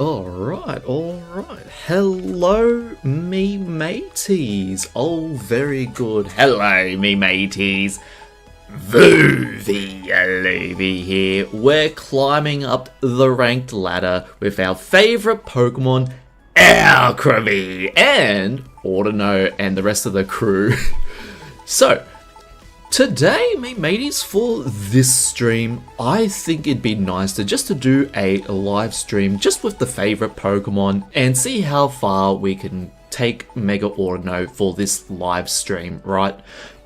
Alright. Hello, me mateys. Oh, very good. Hello, me mateys. Vuvi Yaloovie here. We're climbing up the ranked ladder with our favourite Pokemon, Alcremie, and Audino and the rest of the crew. So, today, me mateys, for this stream, I think it'd be nice to do a live stream just with the favourite Pokemon and see how far we can take Mega Audino for this live stream, right?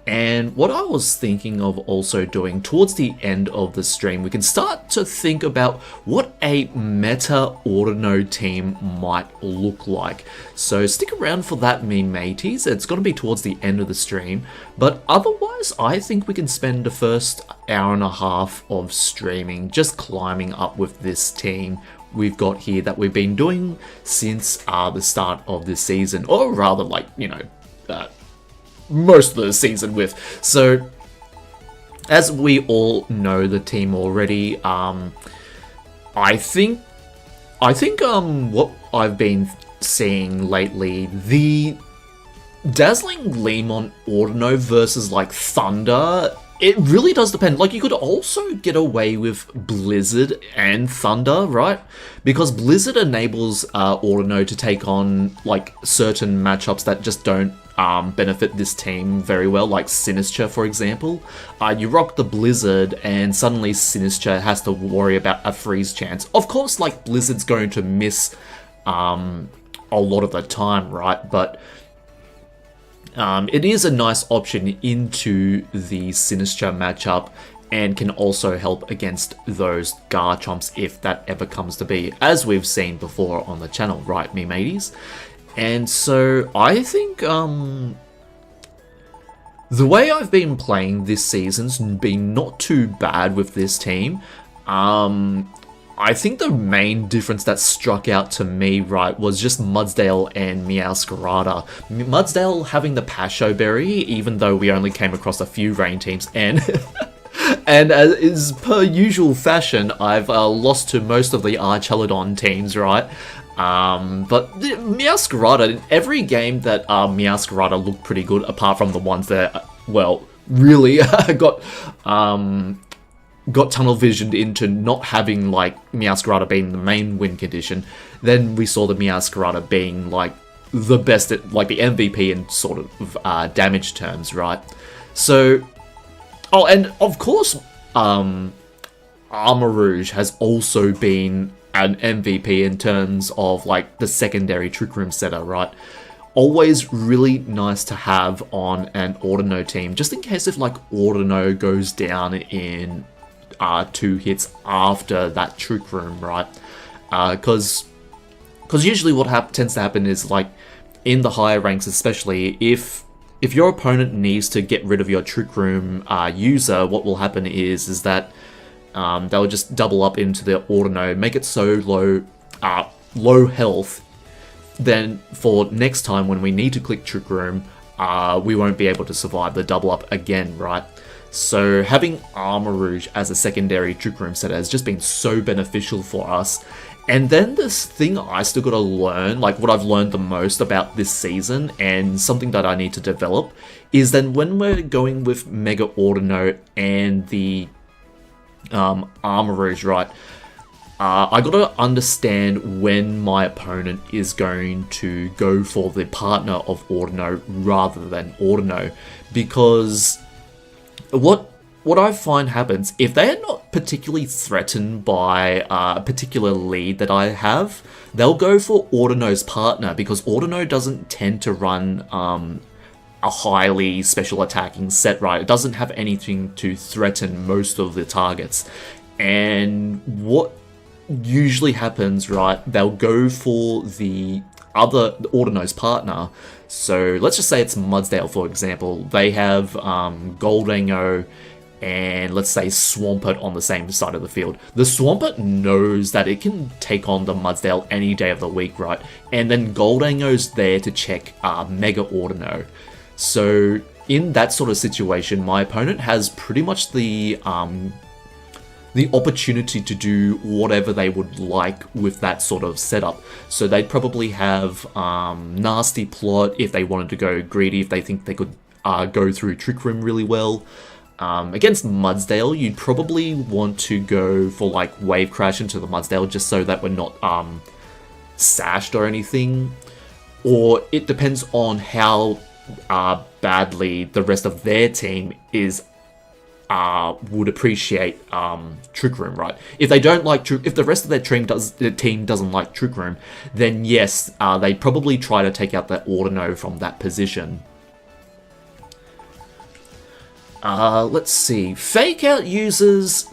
And what I was thinking of also doing towards the end of the stream, we can start to think about what a meta Audino team might look like. So stick around for that, me mateys. It's going to be towards the end of the stream. But otherwise, I think we can spend the first hour and a half of streaming just climbing up with this team we've got here that we've been doing since the start of this season. Or rather, like, most of the season with. So, as we all know the team already, I think what I've been seeing lately, the dazzling gleam on Audino versus like Thunder, it really does depend. Like, you could also get away with Blizzard and Thunder, right? Because Blizzard enables Audino to take on like certain matchups that just don't benefit this team very well, like Sinistcha, for example. You rock the Blizzard and suddenly Sinistcha has to worry about a freeze chance. Of course, like, Blizzard's going to miss a lot of the time, right? But it is a nice option into the Sinistcha matchup and can also help against those Garchomps if that ever comes to be, as we've seen before on the channel, right, me mateys? And so I think the way I've been playing this season's been not too bad with this team. I think the main difference that struck out to me, right, was just Mudsdale and Meowscarada. Mudsdale having the Pasho Berry, even though we only came across a few rain teams, and and as is per usual fashion, I've lost to most of the Archelodon teams, right? But Meowscarada, in every game that Meowscarada looked pretty good, apart from the ones that, well, really got tunnel visioned into not having like Meowscarada being the main win condition. Then we saw the Meowscarada being like the best at, like, the MVP in sort of damage terms, right? So, oh, and of course, Armarouge has also been an MVP in terms of like the secondary Trick Room setter, right? Always really nice to have on an Audino team, just in case if like Audino goes down in 2 hits after that Trick Room, right? Because usually what tends to happen is, like, in the higher ranks especially, if your opponent needs to get rid of your Trick Room user, what will happen is that they'll just double up into the Audino, make it so low health, then for next time when we need to click Trick Room, we won't be able to survive the double up again, right? So having Armarouge as a secondary Trick Room setter has just been so beneficial for us. And then this thing I still gotta learn, like what I've learned the most about this season, and something that I need to develop, is then when we're going with Mega Audino and the Armarouge, right? I gotta understand when my opponent is going to go for the partner of Audino rather than Audino, because what I find happens, if they're not particularly threatened by a particular lead that I have, they'll go for Audino's partner, because Audino doesn't tend to run a highly special attacking set, right? It doesn't have anything to threaten most of the targets. And what usually happens, right, they'll go for the Audino's partner. So let's just say it's Mudsdale, for example. They have Goldango and, let's say, Swampert on the same side of the field. The Swampert knows that it can take on the Mudsdale any day of the week, right? And then Goldango's there to check Mega Audino. So in that sort of situation, my opponent has pretty much the the opportunity to do whatever they would like with that sort of setup. So they'd probably have Nasty Plot if they wanted to go greedy, if they think they could go through Trick Room really well. Against Mudsdale, you'd probably want to go for like Wave Crash into the Mudsdale just so that we're not sashed or anything. Or it depends on how badly the rest of their team would appreciate Trick Room, right? If they don't like if the rest of their team doesn't like Trick Room, then yes, they'd probably try to take out that Audino from that position. Let's see. Fake out users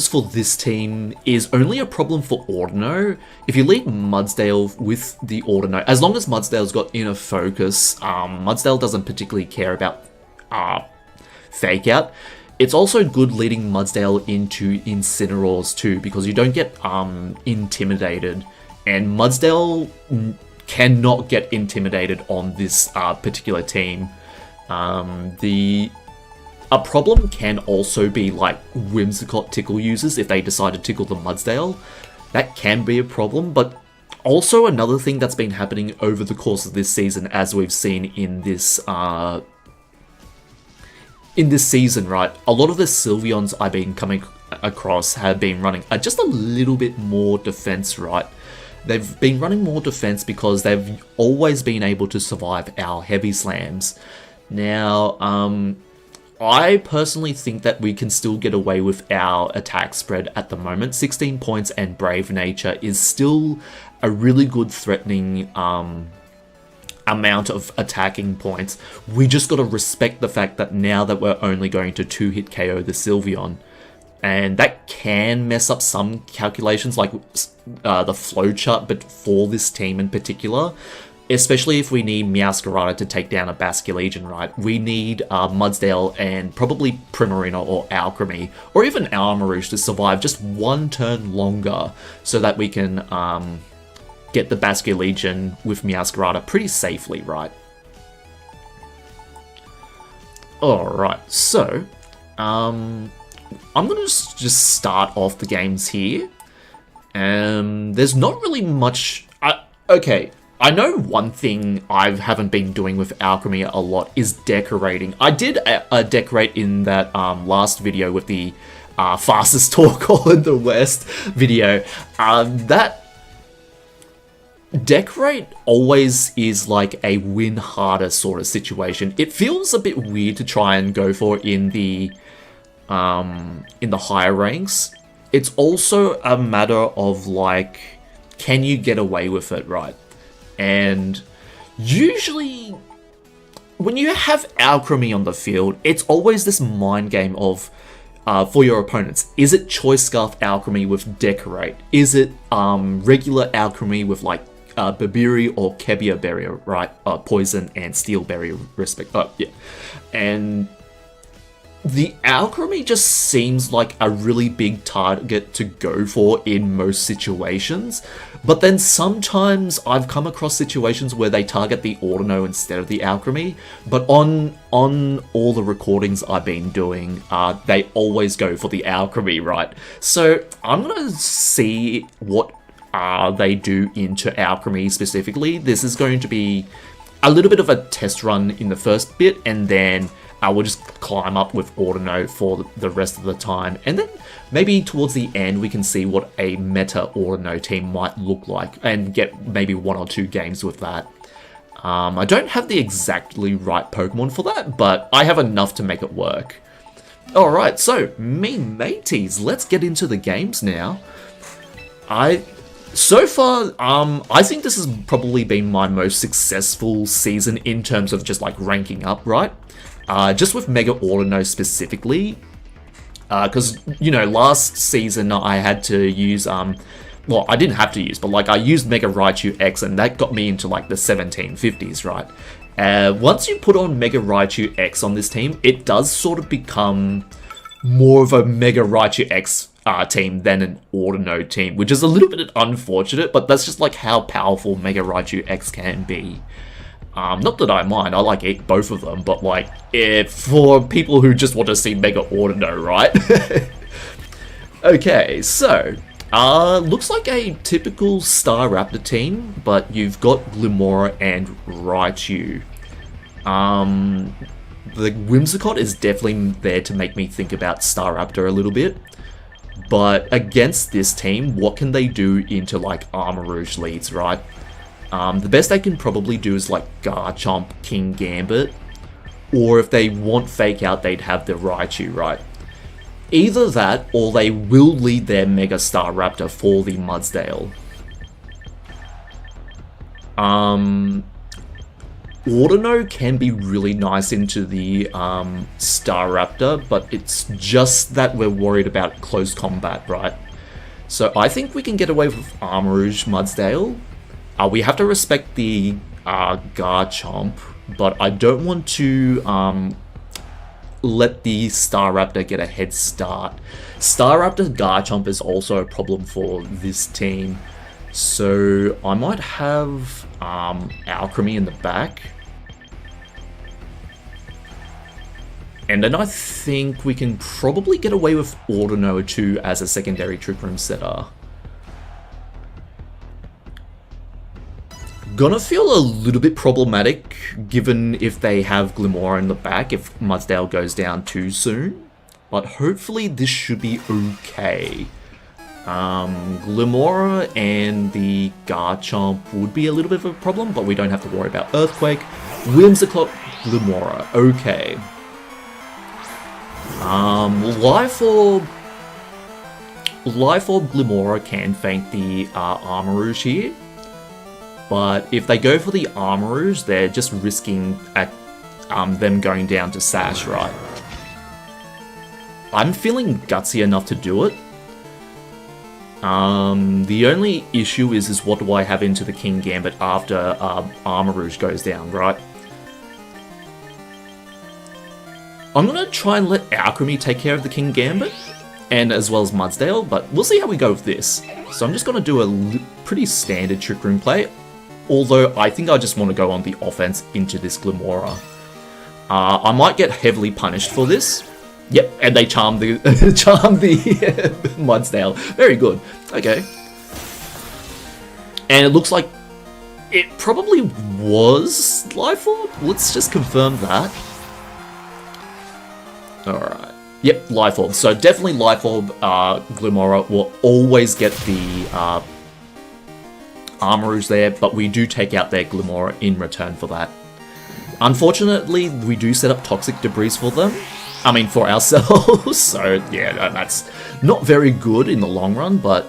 for this team is only a problem for Audino. If you lead Mudsdale with the Audino, as long as Mudsdale's got inner focus, Mudsdale doesn't particularly care about fake out. It's also good leading Mudsdale into Incineroars too, because you don't get intimidated, and Mudsdale cannot get intimidated on this particular team. A problem can also be like Whimsicott Tickle users if they decide to tickle the Mudsdale. That can be a problem, but also another thing that's been happening over the course of this season, as we've seen in this season, right? A lot of the Sylveons I've been coming across have been running just a little bit more defense, right? They've been running more defense because they've always been able to survive our heavy slams. Now, I personally think that we can still get away with our attack spread at the moment. 16 points and Brave Nature is still a really good threatening amount of attacking points. We just got to respect the fact that now that we're only going to 2-hit KO the Sylveon. And that can mess up some calculations, like the flowchart, but for this team in particular. Especially if we need Meowscarada to take down a Basculegion, right? We need Mudsdale and probably Primarina or Alcremie, or even Armarouge to survive just one turn longer so that we can get the Basculegion with Meowscarada pretty safely, right? Alright, so I'm going to just start off the games here. There's not really much... Okay, I know one thing I haven't been doing with Alcremie a lot is decorating. I did decorate in that last video with the fastest Torkoal in the West video. That decorate always is like a win harder sort of situation. It feels a bit weird to try and go for in the higher ranks. It's also a matter of like, can you get away with it, right? And usually, when you have Alcremie on the field, it's always this mind game of, for your opponents, is it Choice Scarf Alcremie with Decorate? Is it regular Alcremie with like Babiri or Kebia Berry, right? Poison and Steel Berry, yeah. And the Alcremie just seems like a really big target to go for in most situations, but then sometimes I've come across situations where they target the Audino instead of the Alcremie, but on all the recordings I've been doing, they always go for the Alcremie, right? So I'm going to see what they do into Alcremie specifically. This is going to be a little bit of a test run in the first bit, and then we'll just climb up with Audino for the rest of the time. And then maybe towards the end, we can see what a meta Audino team might look like and get maybe 1 or 2 games with that. I don't have the exactly right Pokemon for that, but I have enough to make it work. Alright, so, me mateys, let's get into the games now. So far, I think this has probably been my most successful season in terms of just like ranking up, right? Just with Mega Audino specifically, because, you know, last season I had to use, well, I didn't have to use, but like I used Mega Raichu X, and that got me into like the 1750s, right? Once you put on Mega Raichu X on this team, it does sort of become more of a Mega Raichu X team than an Audino team, which is a little bit unfortunate, but that's just like how powerful Mega Raichu X can be. Not that I mind, I like both of them, but like, for people who just want to see Mega Audino, right? Okay, so, looks like a typical Staraptor team, but you've got Glimmora and Raichu. The Whimsicott is definitely there to make me think about Staraptor a little bit. But against this team, what can they do into, like, Armarouge leads, right? The best they can probably do is, like, Garchomp, King Gambit. Or if they want Fake Out, they'd have the Raichu, right? Either that, or they will lead their Mega Staraptor for the Mudsdale. Audino can be really nice into the Staraptor, but it's just that we're worried about close combat, right? So I think we can get away with Armarouge Mudsdale. We have to respect the Garchomp, but I don't want to let the Staraptor get a head start. Staraptor Garchomp is also a problem for this team, so I might have Alcremie in the back. And then I think we can probably get away with Audino too as a secondary Trick Room setter. Gonna feel a little bit problematic, given if they have Glimmora in the back, if Mudsdale goes down too soon. But hopefully this should be okay. Glimmora and the Garchomp would be a little bit of a problem, but we don't have to worry about Earthquake. Whimsicott, Glimmora, okay. Life Orb Glimmora can feint the Armarouge here. But if they go for the Armarouge, they're just risking at them going down to Sash, right? I'm feeling gutsy enough to do it. The only issue is what do I have into the King Gambit after Armarouge goes down, right? I'm gonna try and let Alcremie take care of the King Gambit, and as well as Mudsdale, but we'll see how we go with this. So I'm just gonna do a pretty standard Trick Room play. Although, I think I just want to go on the offense into this Glimmora. I might get heavily punished for this. Yep, and they charm the Mudsdale. Very good. Okay. And it looks like it probably was Life Orb. Let's just confirm that. Alright. Yep, Life Orb. So definitely Life Orb Glimmora will always get the Armarouge there, but we do take out their Glimmora in return for that. Unfortunately, we do set up Toxic Debris for them. I mean, for ourselves. So yeah, that's not very good in the long run, but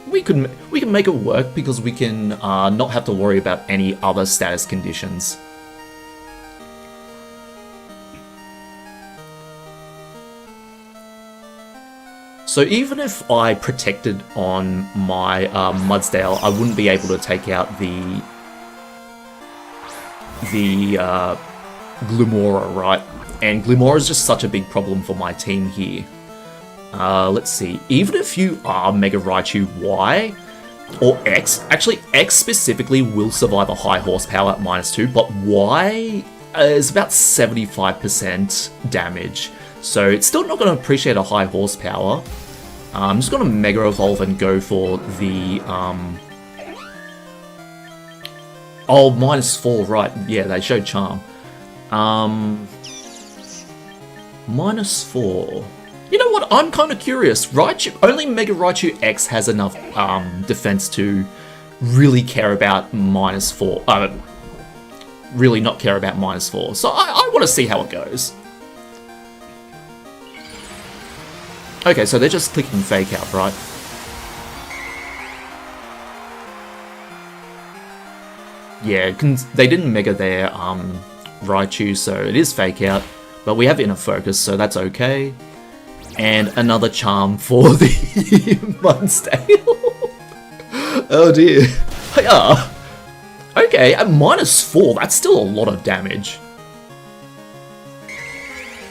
we can make it work because we can not have to worry about any other status conditions. So even if I protected on my Mudsdale, I wouldn't be able to take out the Glimmora, right? And Glimmora is just such a big problem for my team here. Let's see. Even if you are Mega Raichu Y or X, actually X specifically will survive a high horsepower at -2, but Y is about 75% damage. So it's still not going to appreciate a high horsepower. I'm just going to Mega Evolve and go for the... Oh, -4, right. Yeah, they showed Charm. -4. You know what? I'm kind of curious. Raichu, only Mega Raichu X has enough defense to really care about -4. Really not care about -4. So I want to see how it goes. Okay, so they're just clicking Fake Out, right? Yeah, they didn't Mega their Raichu, so it is Fake Out. But we have Inner Focus, so that's okay. And another Charm for the Mudsdale. Oh dear. Yeah. Okay, at -4, that's still a lot of damage.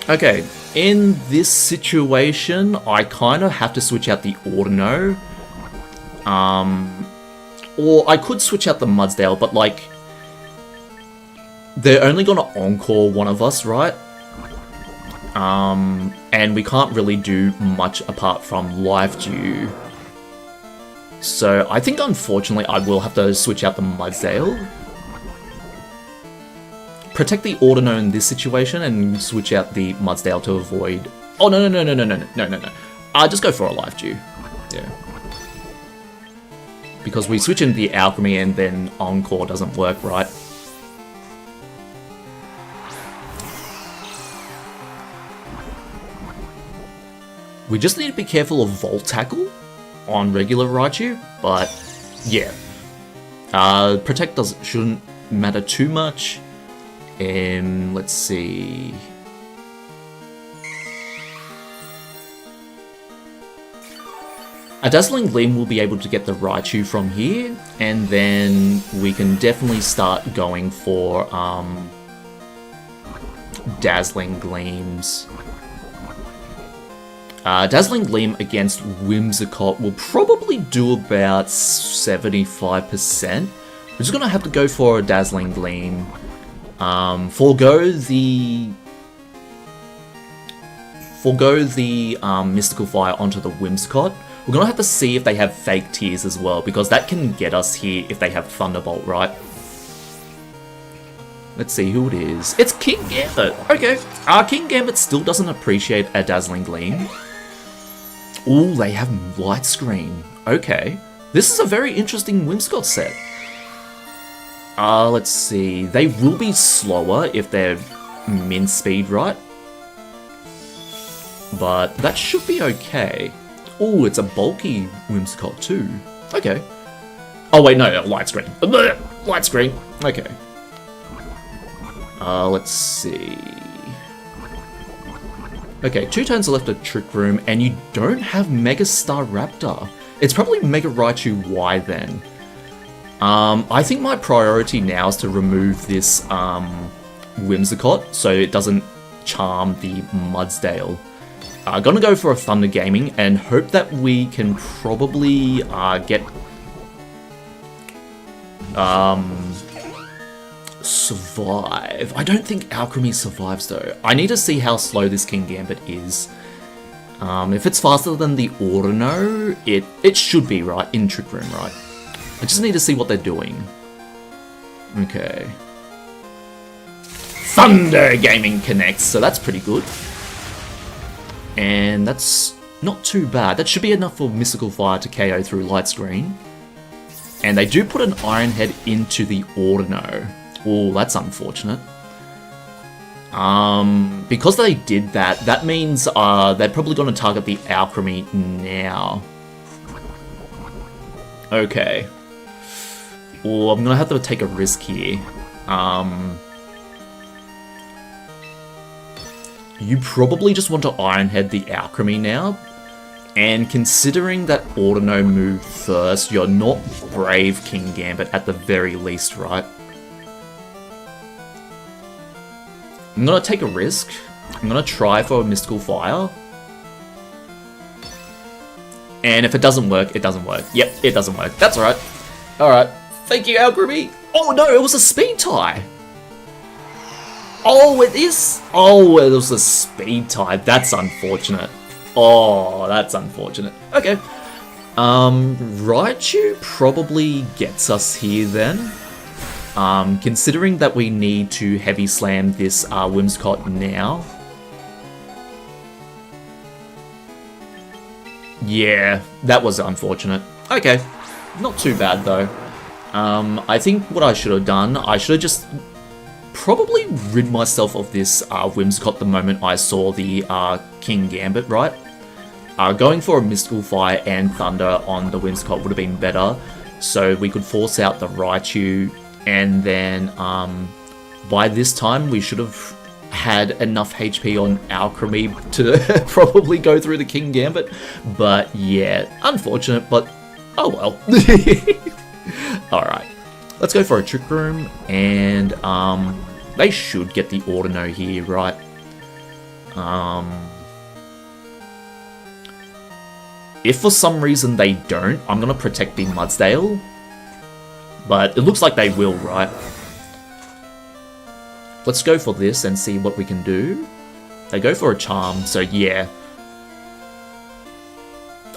Okay, in this situation, I kind of have to switch out the Audino. Or I could switch out the Mudsdale, but like... They're only gonna Encore one of us, right? And we can't really do much apart from Life Dew. So I think, unfortunately, I will have to switch out the Mudsdale. Protect the Audino in this situation and switch out the Mudsdale to avoid... Oh, no. Just go for a Life Dew. Yeah. Because we switch into the Alcremie and then Encore doesn't work, right? We just need to be careful of Volt Tackle on regular Raichu, but yeah. Protect shouldn't matter too much. Let's see. A Dazzling Gleam will be able to get the Raichu from here, and then we can definitely start going for Dazzling Gleams. Dazzling Gleam against Whimsicott will probably do about 75%. We're just gonna have to go for a Dazzling Gleam. Forgo the Mystical Fire onto the Whimsicott. We're gonna have to see if they have Fake Tears as well, because that can get us here if they have Thunderbolt, right? Let's see who it is. It's King Gambit! Okay. King Gambit still doesn't appreciate a Dazzling Gleam. Ooh, they have Light Screen. Okay. This is a very interesting Whimsicott set. Let's see. They will be slower if they're min speed, right? But that should be okay. Ooh, it's a bulky Whimsicott too. Okay. Oh wait, no, Light Screen. Light Screen. Okay. Let's see. Okay, 2 turns left of Trick Room, and you don't have Mega Staraptor. It's probably Mega Raichu Y then. I think my priority now is to remove this Whimsicott so it doesn't charm the Mudsdale. Gonna go for a Thunder Gaming and hope that we can probably get survive. I don't think Alcremie survives though. I need to see how slow this King Gambit is. If it's faster than the Audino, it should be, right? In Trick Room, right? I just need to see what they're doing. Okay. Thunder Gaming connects, so that's pretty good. And that's not too bad. That should be enough for Mystical Fire to KO through Light Screen. And they do put an Iron Head into the Audino. Oh, that's unfortunate. Because they did that, that means they're probably going to target the Alcremie now. Okay. Oh, I'm going to have to take a risk here. You probably just want to Iron Head the Alcremie now. And considering that Audino moved first, you're not brave King Gambit at the very least, right? I'm gonna take a risk. I'm gonna try for a Mystical Fire. And if it doesn't work, it doesn't work. Yep, it doesn't work. That's alright. Alright. Thank you, Alcremie. Oh no, it was a speed tie. Oh, it is? Oh, it was a speed tie. That's unfortunate. Oh, that's unfortunate. Okay. Raichu probably gets us here then. Considering that we need to heavy slam this Whimsicott now. Yeah, that was unfortunate. Okay, not too bad though. I think what I should have done, I should have just probably rid myself of this Whimsicott the moment I saw the King Gambit, right? Going for a Mystical Fire and Thunder on the Whimsicott would have been better, so we could force out the Raichu, and then by this time we should have had enough HP on Alcremie to probably go through the King Gambit. But yeah, unfortunate, but oh well. Alright, let's go for a Trick Room, and they should get the Audino here, right? If for some reason they don't, I'm going to protect the Mudsdale. But it looks like they will, right? Let's go for this and see what we can do. They go for a charm, so yeah.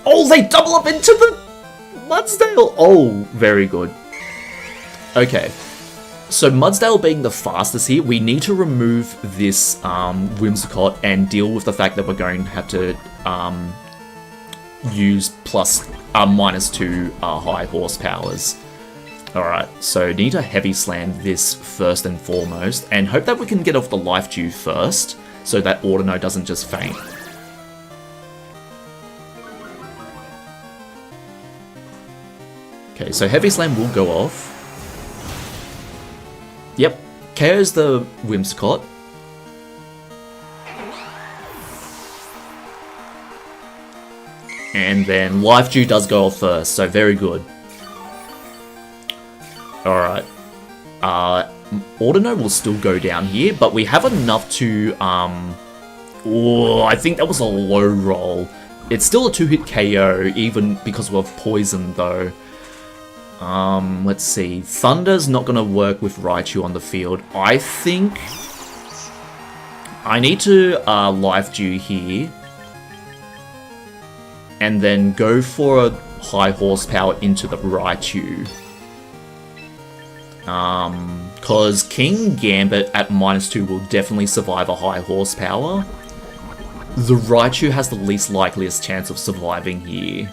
Oh, they double up into the Mudsdale! Oh, very good. Okay. So Mudsdale being the fastest here, we need to remove this Whimsicott and deal with the fact that we're going to have to use -2 high horsepowers. Alright, so need to heavy slam this first and foremost, and hope that we can get off the life dew first, so that Audino doesn't just faint. Okay, so heavy slam will go off. Yep, KO's the Whimsicott. And then life dew does go off first, so very good. Alright. Audino will still go down here, but we have enough to, oh, I think that was a low roll. It's still a 2-hit KO, even because we're poisoned, though. Let's see. Thunder's not going to work with Raichu on the field. I think I need to life dew here. And then go for a high horsepower into the Raichu. Because King Gambit at -2 will definitely survive a high horsepower. The Raichu has the least likeliest chance of surviving here.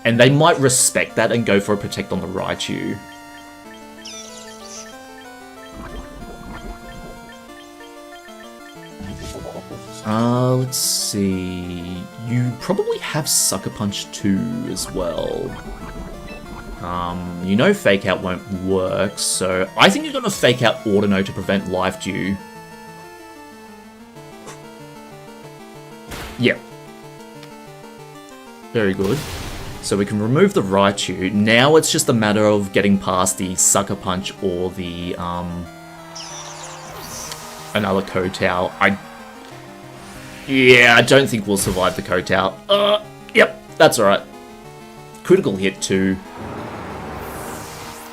And they might respect that and go for a protect on the Raichu. Let's see. You probably have Sucker Punch 2 as well. You know Fake Out won't work, so I think you're gonna Fake Out Audino to prevent Life Dew. Yeah. Very good. So we can remove the Raichu. Now it's just a matter of getting past the Sucker Punch or the, another Kotao. Yeah, I don't think we'll survive the Kotao. Yep, that's alright. Critical hit too.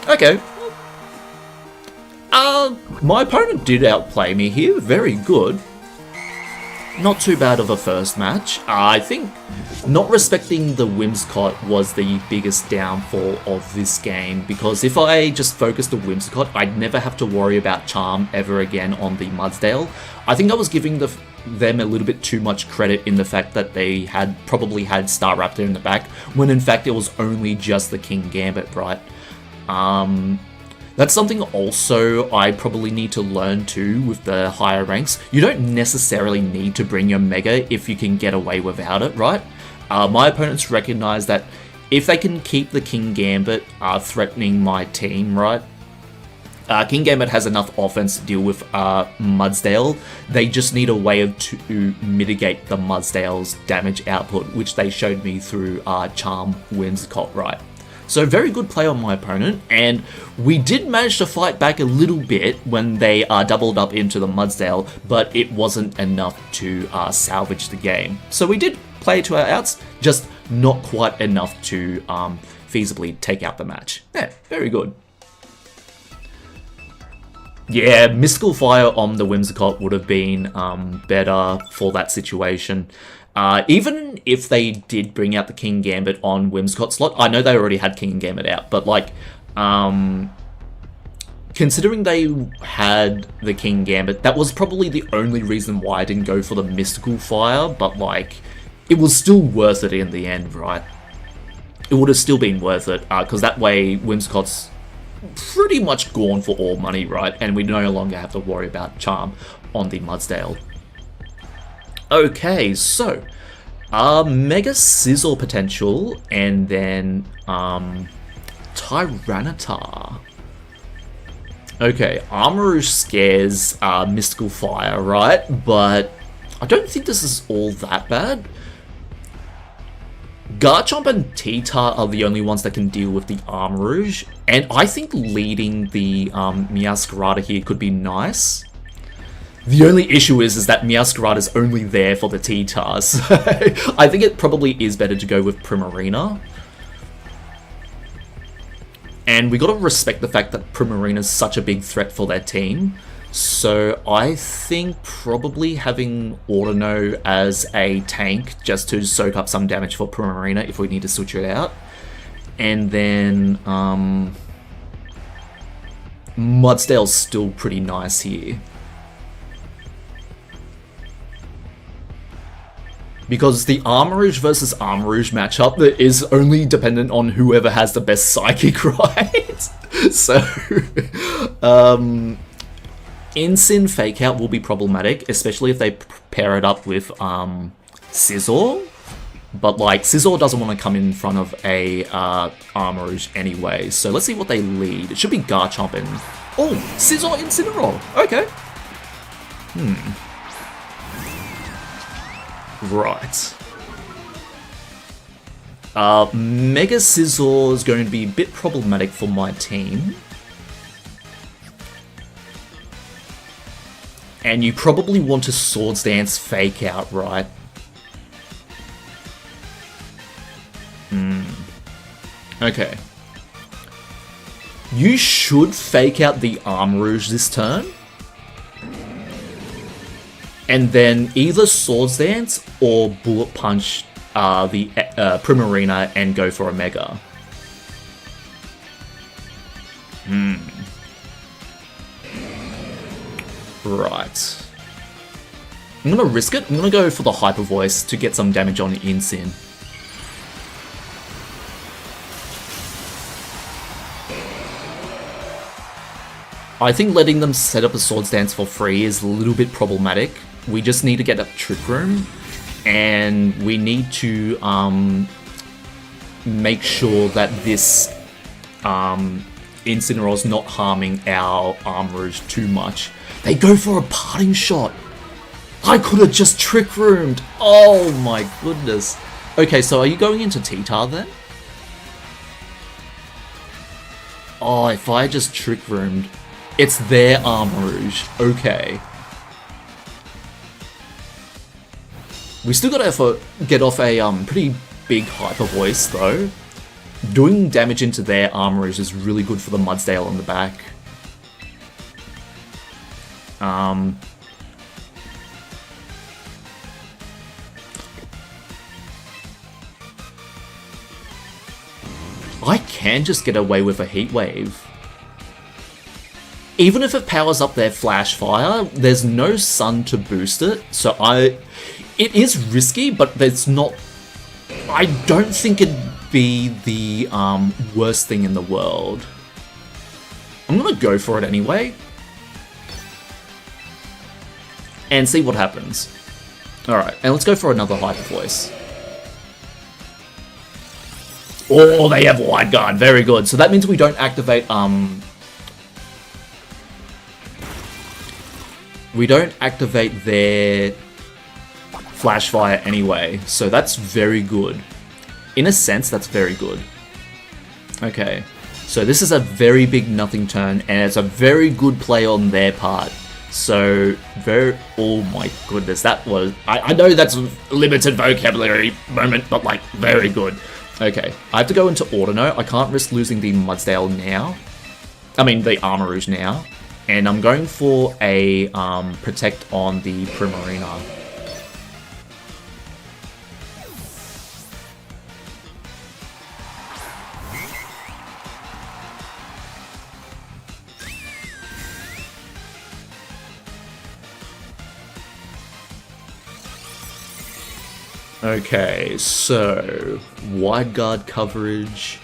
Okay. My opponent did outplay me here. Very good. Not too bad of a first match. I think not respecting the Whimsicott was the biggest downfall of this game, because if I just focused the Whimsicott, I'd never have to worry about Charm ever again on the Mudsdale. I think I was giving them a little bit too much credit in the fact that they had probably had Staraptor in the back, when in fact it was only just the King Gambit, right? That's something also I probably need to learn too with the higher ranks. You don't necessarily need to bring your Mega if you can get away without it, right? My opponents recognize that if they can keep the King Gambit threatening my team, right? King Gambit has enough offense to deal with Mudsdale. They just need a way to mitigate the Mudsdale's damage output, which they showed me through Charm Whimsicott, right? So very good play on my opponent, and we did manage to fight back a little bit when they doubled up into the Mudsdale, but it wasn't enough to salvage the game. So we did play to our outs, just not quite enough to feasibly take out the match. Yeah, very good. Yeah, Mystical Fire on the Whimsicott would have been better for that situation. Even if they did bring out the King Gambit on Whimsicott slot, I know they already had King Gambit out, but like, considering they had the King Gambit, that was probably the only reason why I didn't go for the Mystical Fire, but like, it was still worth it in the end, right? It would have still been worth it, because that way Whimsicott's pretty much gone for all money, right? And we no longer have to worry about Charm on the Mudsdale. Okay, so Mega Sizzle potential, and then Tyranitar. Okay, Armarouge scares Mystical Fire, right? But I don't think this is all that bad. Garchomp and T-Tar are the only ones that can deal with the Armarouge, and I think leading the Meowscarada here could be nice. The only issue is that Meowscarada is only there for the T-Tars. I think it probably is better to go with Primarina. And we gotta respect the fact that Primarina is such a big threat for their team. So I think probably having Audino as a tank just to soak up some damage for Primarina if we need to switch it out. And then Mudsdale's still pretty nice here. Because the Armarouge versus Armarouge matchup that is only dependent on whoever has the best Psychic, right? So, Incin Fake Out will be problematic, especially if they pair it up with Scizor. But like, Scizor doesn't want to come in front of a Armarouge anyway. So let's see what they lead. It should be Garchomp and... Oh! Scizor Incineroar! Okay. Right. Mega Scizor is going to be a bit problematic for my team. And you probably want to Swords Dance Fake Out, right? Okay. You should Fake Out the Armarouge this turn. And then either Swords Dance or Bullet Punch the Primarina and go for a Mega. Right. I'm gonna risk it. I'm gonna go for the Hyper Voice to get some damage on Incin. I think letting them set up a Swords Dance for free is a little bit problematic. We just need to get a Trick Room, and we need to make sure that this Incineroar's not harming our Armarouge too much. They go for a Parting Shot! I could have just Trick Roomed! Oh my goodness. Okay, so are you going into T-Tar then? Oh, if I just Trick Roomed... It's their Armarouge. Okay. We still gotta get off a pretty big Hyper Voice though. Doing damage into their Armarouge is really good for the Mudsdale on the back. I can just get away with a Heat Wave. Even if it powers up their Flash Fire, there's no Sun to boost it, so it is risky, but there's not... I don't think it'd be the worst thing in the world. I'm gonna go for it anyway. And see what happens. Alright, and let's go for another Hyper Voice. Oh, they have Wide Guard, very good. So that means we don't activate, we don't activate their Flash Fire anyway, so that's very good. In a sense, that's very good. Okay, so this is a very big nothing turn, and it's a very good play on their part. So, oh my goodness, that was... I know that's a limited vocabulary moment, but like, very good. Okay, I have to go into Audino. I can't risk losing the Mudsdale now. I mean, the Armarouge now. And I'm going for a Protect on the Primarina. Okay, so Wide Guard coverage,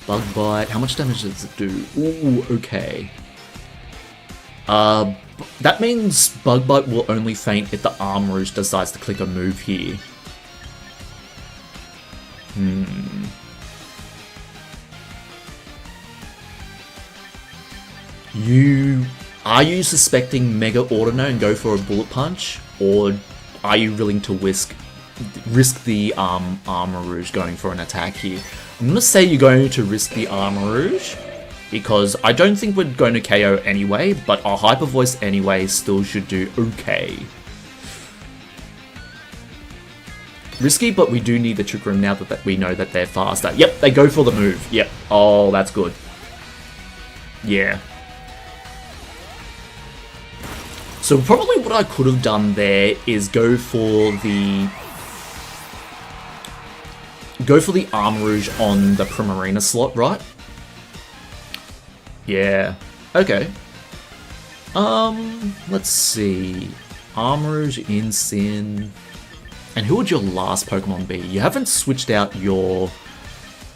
Bug Bite. How much damage does it do? Ooh, okay. That means Bug Bite will only faint if the Armarouge decides to click a move here. Are you suspecting Mega Audino and go for a Bullet Punch, or are you willing to risk the Armarouge going for an attack here? I'm gonna say you're going to risk the Armarouge, because I don't think we're going to KO anyway, but our Hyper Voice anyway still should do okay. Risky, but we do need the Trick Room now that we know that they're faster. Yep, they go for the move. Yep. Oh, that's good. Yeah. So probably what I could have done there is go for the Arm Rouge on the Primarina slot, right? Yeah. Okay. Let's see. Arm Rouge, Incin. And who would your last Pokemon be? You haven't switched out your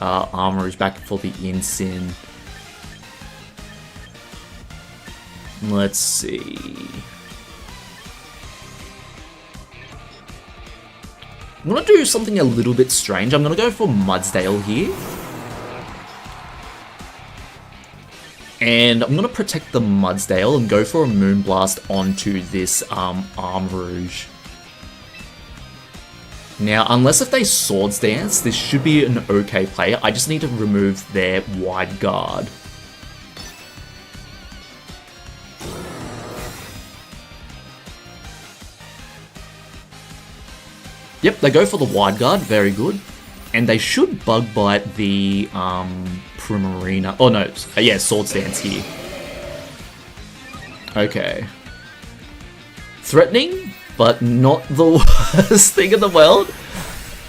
Arm Rouge back for the Incin. Let's see. I'm gonna do something a little bit strange. I'm gonna go for Mudsdale here. And I'm gonna protect the Mudsdale and go for a Moonblast onto this Arm Rouge. Now, unless if they Swords Dance, this should be an okay play. I just need to remove their Wide Guard. Yep, they go for the Wide Guard, very good. And they should Bug Bite the Primarina. Oh no, yeah, Swords Dance here. Okay. Threatening, but not the worst thing in the world.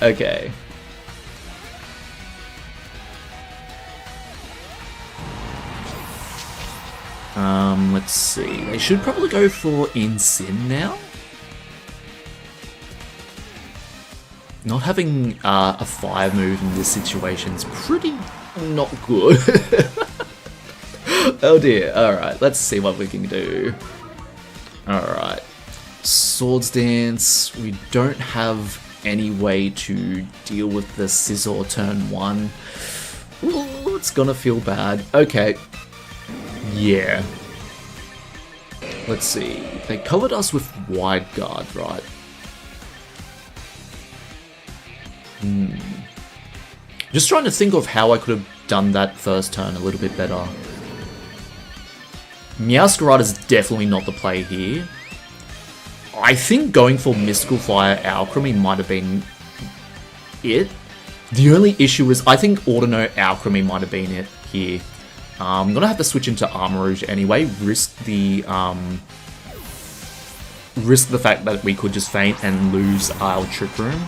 Okay. Let's see. They should probably go for Incin now. Not having a fire move in this situation is pretty not good. Oh dear. Alright, let's see what we can do. Alright. Swords Dance. We don't have any way to deal with the Scizor turn 1. Ooh, it's gonna feel bad. Okay. Yeah. Let's see. They covered us with Wide Guard, right? Just trying to think of how I could have done that first turn a little bit better. Meowscarada is definitely not the play here. I think going for Mystical Fire Alcremie might have been it. The only issue is I think Audino Alcremie might have been it here. I'm gonna have to switch into Arm Rouge anyway. Risk the fact that we could just faint and lose our Trick Room.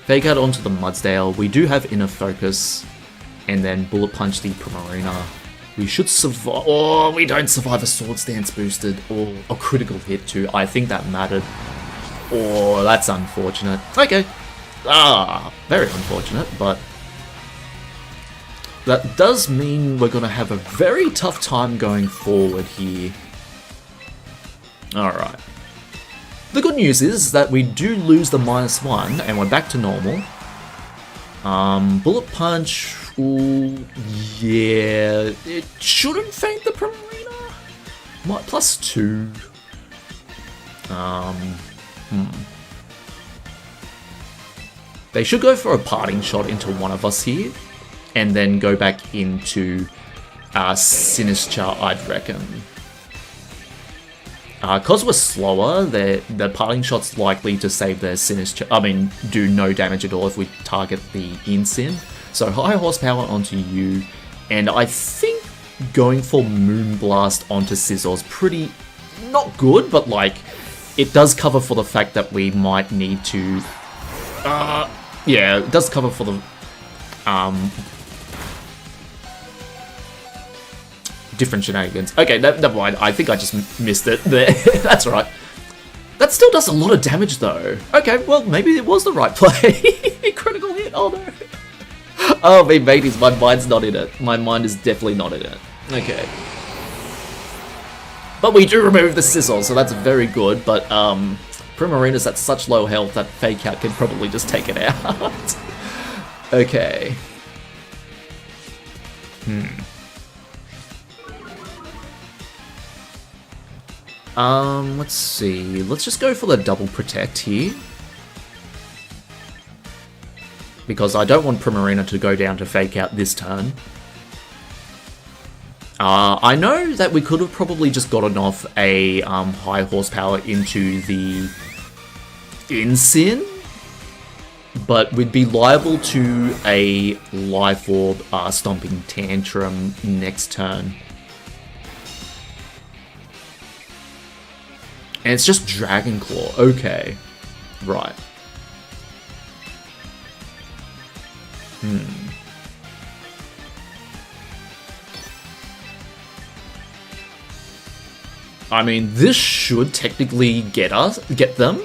Fake out onto the Mudsdale. We do have Inner Focus, and then Bullet Punch the Primarina. We should survive. Oh, we don't survive a Swords Dance boosted or a critical hit too. I think that mattered. Oh, that's unfortunate. Okay. Very unfortunate, but that does mean we're gonna have a very tough time going forward here. Alright. The good news is that we do lose the -1 and we're back to normal. Bullet Punch, ooh, yeah, it shouldn't faint the Primarina. +2. They should go for a parting shot into one of us here, and then go back into Sinistcha, I'd reckon. Because we're slower, the parting shot's likely to save their Sinistcha. I mean, do no damage at all if we target the Incin. So high horsepower onto you, and I think going for Moonblast onto Scizzor's pretty not good, but like it does cover for the fact that we might need to. Yeah, it does cover for the different shenanigans. Okay, never mind. I think I just missed it there. That's right. That still does a lot of damage, though. Okay, well, maybe it was the right play. Critical hit. Oh, no. Oh, mateys, my mind's not in it. My mind is definitely not in it. Okay. But we do remove the Scizor, so that's very good. But Primarina's at such low health that Fake Out can probably just take it out. Okay. Let's see. Let's just go for the double protect here. Because I don't want Primarina to go down to Fake Out this turn. I know that we could have probably just gotten off a high horsepower into the Incin, but we'd be liable to a Life Orb Stomping Tantrum next turn. And it's just Dragon Claw. Okay. Right. I mean, this should technically get them,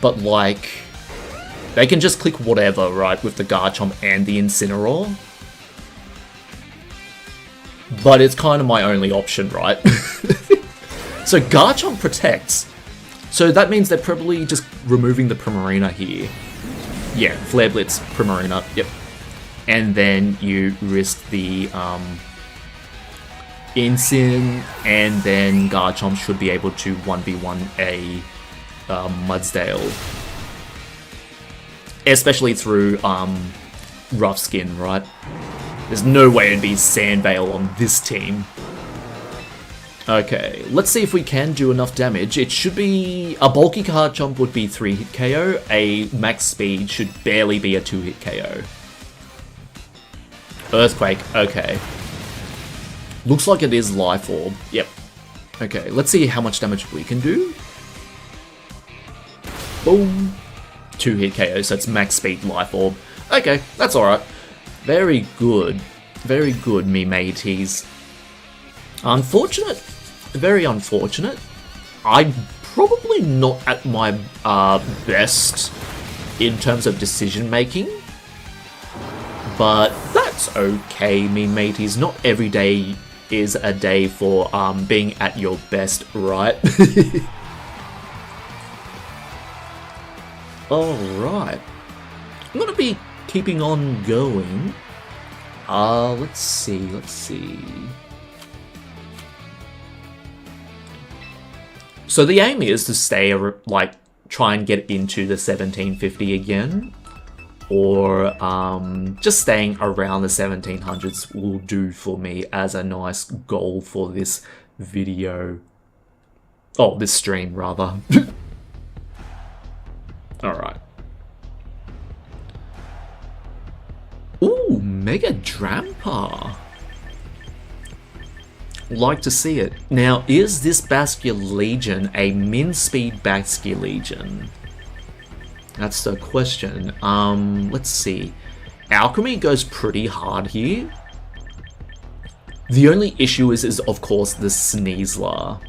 but like, they can just click whatever, right, with the Garchomp and the Incineroar. But it's kind of my only option, right? So Garchomp protects. So that means they're probably just removing the Primarina here. Yeah, Flare Blitz, Primarina, yep. And then you risk the Incin, and then Garchomp should be able to 1v1 a Mudsdale. Especially through Rough Skin, right? There's no way it'd be Sandvale on this team. Okay, let's see if we can do enough damage. It should be... A bulky Garchomp would be 3-hit KO. A max speed should barely be a 2-hit KO. Earthquake, okay. Looks like it is Life Orb. Yep. Okay, let's see how much damage we can do. Boom. 2-hit KO, so it's max speed Life Orb. Okay, that's alright. Very good. Very good, me mateys. Unfortunate. Very unfortunate. I'm probably not at my best in terms of decision making. But that's okay, me mateys. Not every day is a day for being at your best, right? Alright. I'm gonna be keeping on going. Let's see. So the aim is to stay, like, try and get into the 1750 again. Or just staying around the 1700s will do for me as a nice goal for this video. Oh, this stream, rather. Alright. Ooh, Mega Drampa. Like to see it. Now, is this Basculegion a min-speed Basculegion? That's the question. Let's see. Alcremie goes pretty hard here. The only issue is of course, the Sneasler.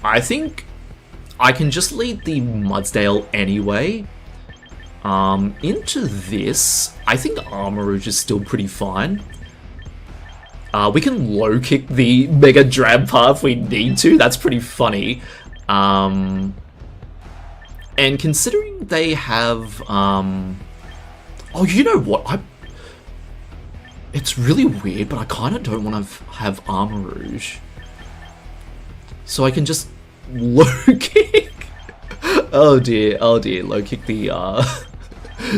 I think I can just lead the Mudsdale anyway. Into this, I think Armarouge is still pretty fine. We can low kick the Mega Drampa if we need to. That's pretty funny. And considering they have, oh, you know what? It's really weird, but I kind of don't want to have Armarouge. So I can just low kick. Oh dear, low kick the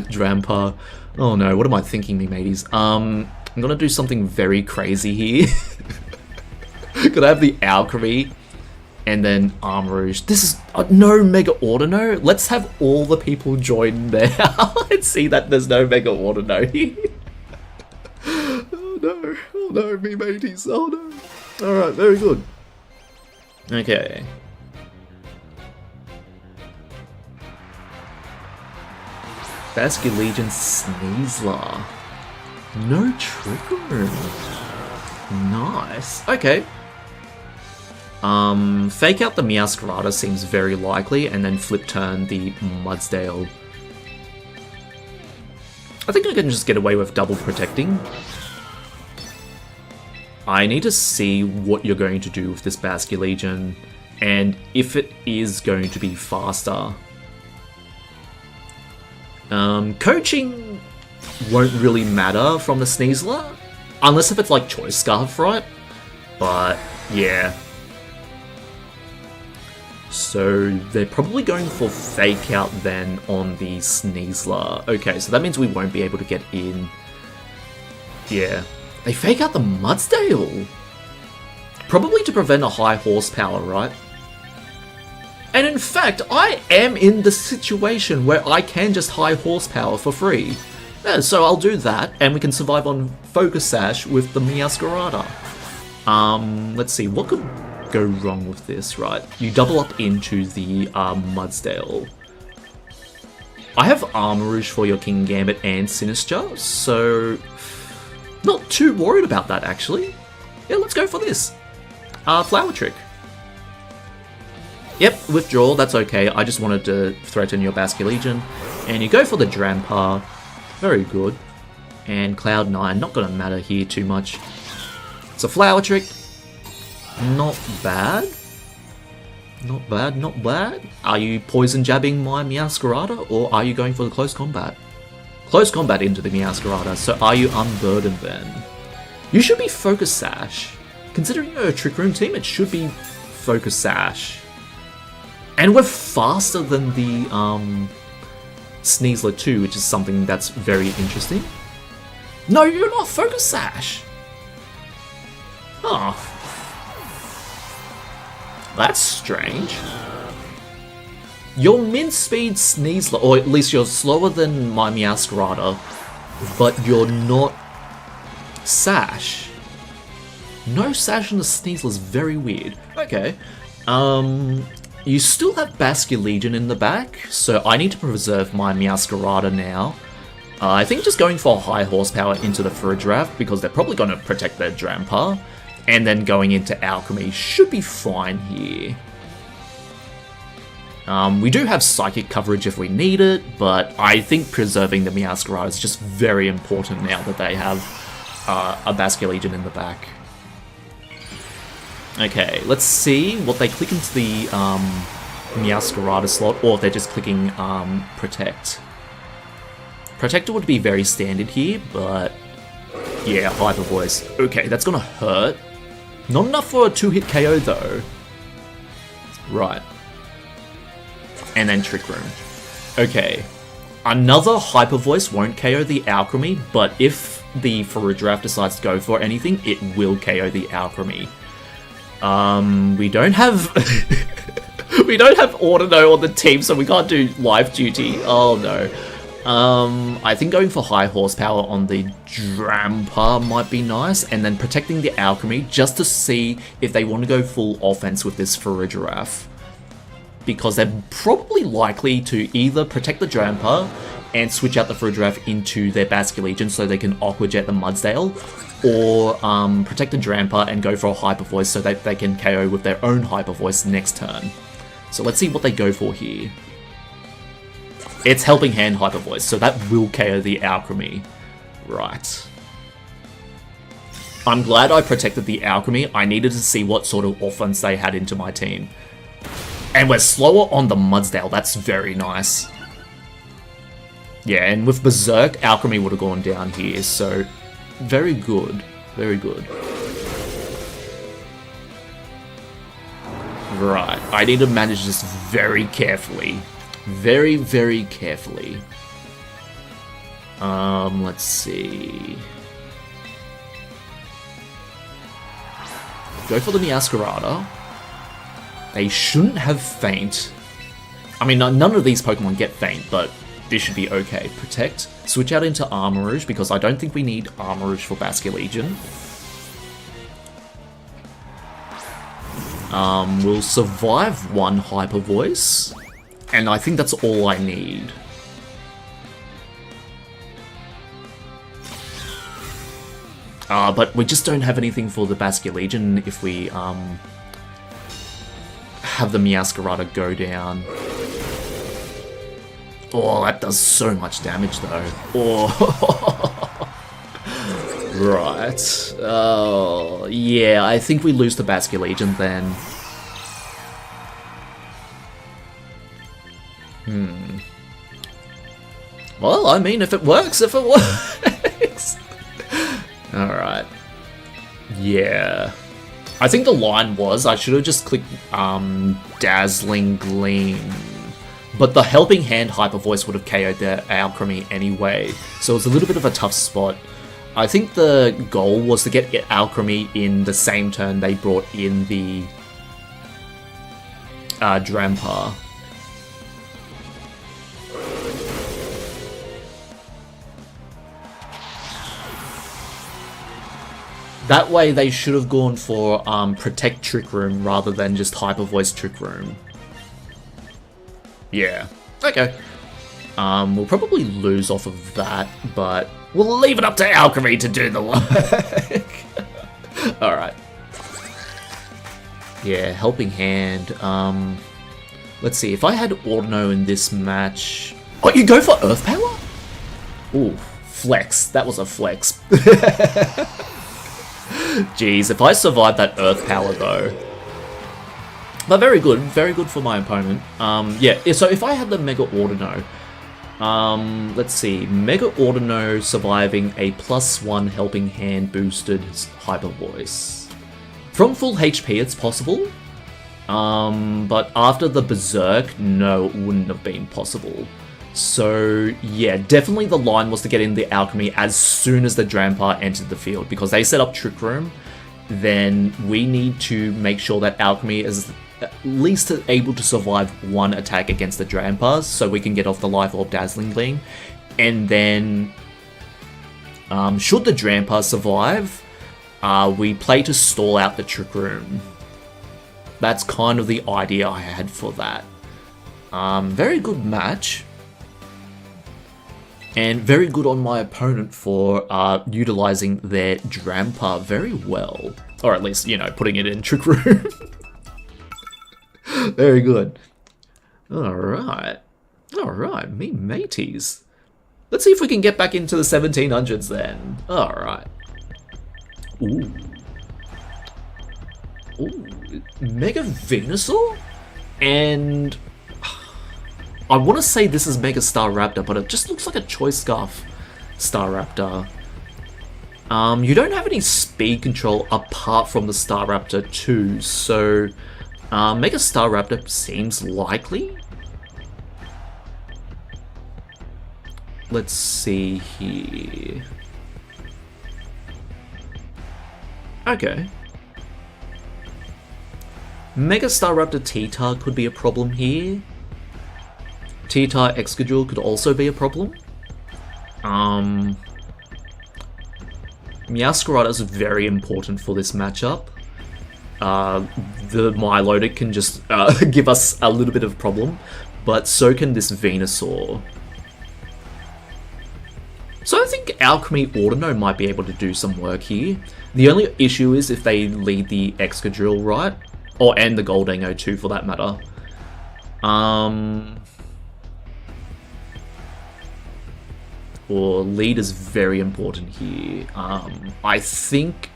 Drampa. Oh no, what am I thinking, me mateys? I'm gonna do something very crazy here. Could I have the Alcremie and then Armarouge? This is no Mega Audino. Let's have all the people join there and see that there's no Mega Audino here. Oh no, me mateys, oh no. Alright, very good. Okay. Basculegion Sneasler. No Trick Room. Nice. Okay. Fake out the Meowscarada seems very likely, and then flip turn the Mudsdale. I think I can just get away with double protecting. I need to see what you're going to do with this Basculegion, and if it is going to be faster. Coaching won't really matter from the Sneasler, unless if it's like Choice Scarf, right? But, yeah. So, they're probably going for Fake Out then on the Sneasler. Okay, so that means we won't be able to get in. Yeah. They Fake Out the Mudsdale! Probably to prevent a high horsepower, right? And in fact, I am in the situation where I can just high horsepower for free. Yeah, so I'll do that, and we can survive on Focus Sash with the Meowscarada. Let's see, what could go wrong with this, right? You double up into the Mudsdale. I have Armourouge for your King Gambit and Sinister, so not too worried about that, actually. Yeah, let's go for this. Flower Trick. Yep, withdrawal, that's okay. I just wanted to threaten your Basculegion. And you go for the Drampa. Very good. And Cloud9, not going to matter here too much. It's a Flower Trick. Not bad. Not bad, not bad. Are you poison jabbing my Meowscarada, or are you going for the close combat? Close combat into the Meowscarada, so are you unburdened then? You should be Focus Sash. Considering you're a Trick Room team, it should be Focus Sash. And we're faster than the Sneasler 2, which is something that's very interesting. No, you're not Focus Sash! Huh. That's strange. You're min-speed Sneasler, or at least you're slower than my Meowscarada, but you're not Sash. No Sash in the Sneasler is very weird. Okay. You still have Basculegion in the back, so I need to preserve my Meowscarada now. I think just going for high horsepower into the Friddraft, because they're probably going to protect their Drampa, and then going into Alcremie should be fine here. We do have Psychic coverage if we need it, but I think preserving the Meowscarada is just very important now that they have a Basculegion in the back. Okay, let's see what they click into the Meowscarada slot, or if they're just clicking Protect. Protector would be very standard here, but yeah, Hyper Voice. Okay, that's gonna hurt. Not enough for a 2-hit KO though. Right. And then Trick Room. Okay. Another Hyper Voice won't KO the Alcremie, but if the Friddraft decides to go for anything, it will KO the Alcremie. We don't have we don't have Audino on the team, so we can't do live duty. Oh no. I think going for high horsepower on the Drampa might be nice, and then protecting the Alcremie just to see if they want to go full offense with this Friddraft. Because they're probably likely to either protect the Drampa and switch out the Friddraft into their Basculegion so they can Aqua Jet the Mudsdale, or protect the Drampa and go for a Hyper Voice so that they can KO with their own Hyper Voice next turn. So let's see what they go for here. It's Helping Hand Hyper Voice, so that will KO the Alcremie. Right. I'm glad I protected the Alcremie. I needed to see what sort of offense they had into my team. And we're slower on the Mudsdale, that's very nice. Yeah, and with Berserk, Alcremie would have gone down here, so very good. Very good. Right, I need to manage this very carefully. Very, very carefully. Let's see. Go for the Meowscarada. They shouldn't have Feint. I mean, none of these Pokemon get Feint, but this should be okay. Protect. Switch out into Armourouge, because I don't think we need Armourouge for Basculegion. We'll survive one Hyper Voice. And I think that's all I need. But we just don't have anything for the Basculegion if we have the Meowscarada go down. Oh, that does so much damage though. Oh. Right. Oh, yeah, I think we lose the Basculegion then. Well, I mean, if it works, if it works. Alright. Yeah. I think the line was, I should have just clicked Dazzling Gleam. But the Helping Hand Hyper Voice would have KO'd their Alcremie anyway, so it's a little bit of a tough spot. I think the goal was to get Alcremie in the same turn they brought in the Drampa. That way they should have gone for Protect Trick Room rather than just Hyper Voice Trick Room. Yeah. Okay. We'll probably lose off of that, but we'll leave it up to Alcremie to do the work. Alright. Yeah, Helping Hand. Let's see, if I had Audino in this match... Oh, you go for Earth Power? Ooh, flex. That was a flex. Jeez, if I survived that Earth Power though. But very good for my opponent. Yeah, so if I had the Mega Audino, let's see, Mega Audino surviving a +1 Helping Hand boosted Hyper Voice. From full HP it's possible, but after the Berserk, no, it wouldn't have been possible. So yeah, definitely the line was to get in the Alcremie as soon as the Drampar entered the field, because they set up Trick Room. Then we need to make sure that Alcremie is at least able to survive one attack against the Drampars, so we can get off the Life Orb Dazzling Gleam. And then, should the Drampar survive, we play to stall out the Trick Room. That's kind of the idea I had for that. Very good match. And very good on my opponent for utilizing their Drampar very well. Or at least, you know, putting it in Trick Room. Very good. Alright. Alright, me mateys. Let's see if we can get back into the 1700s then. Alright. Ooh. Ooh. Mega Venusaur? And... I want to say this is Mega Staraptor, but it just looks like a Choice Scarf Staraptor. You don't have any speed control apart from the Staraptor 2, so Mega Staraptor seems likely. Let's see here. Okay. Mega Staraptor T-Tar could be a problem here. T-Tar Excadrill could also be a problem. Meowscarada is very important for this matchup. The Milotic can just give us a little bit of a problem, but so can this Venusaur. So I think Alcremie Audino might be able to do some work here. The only issue is if they lead the Excadrill right, and the Goldango too for that matter. Or lead is very important here. I think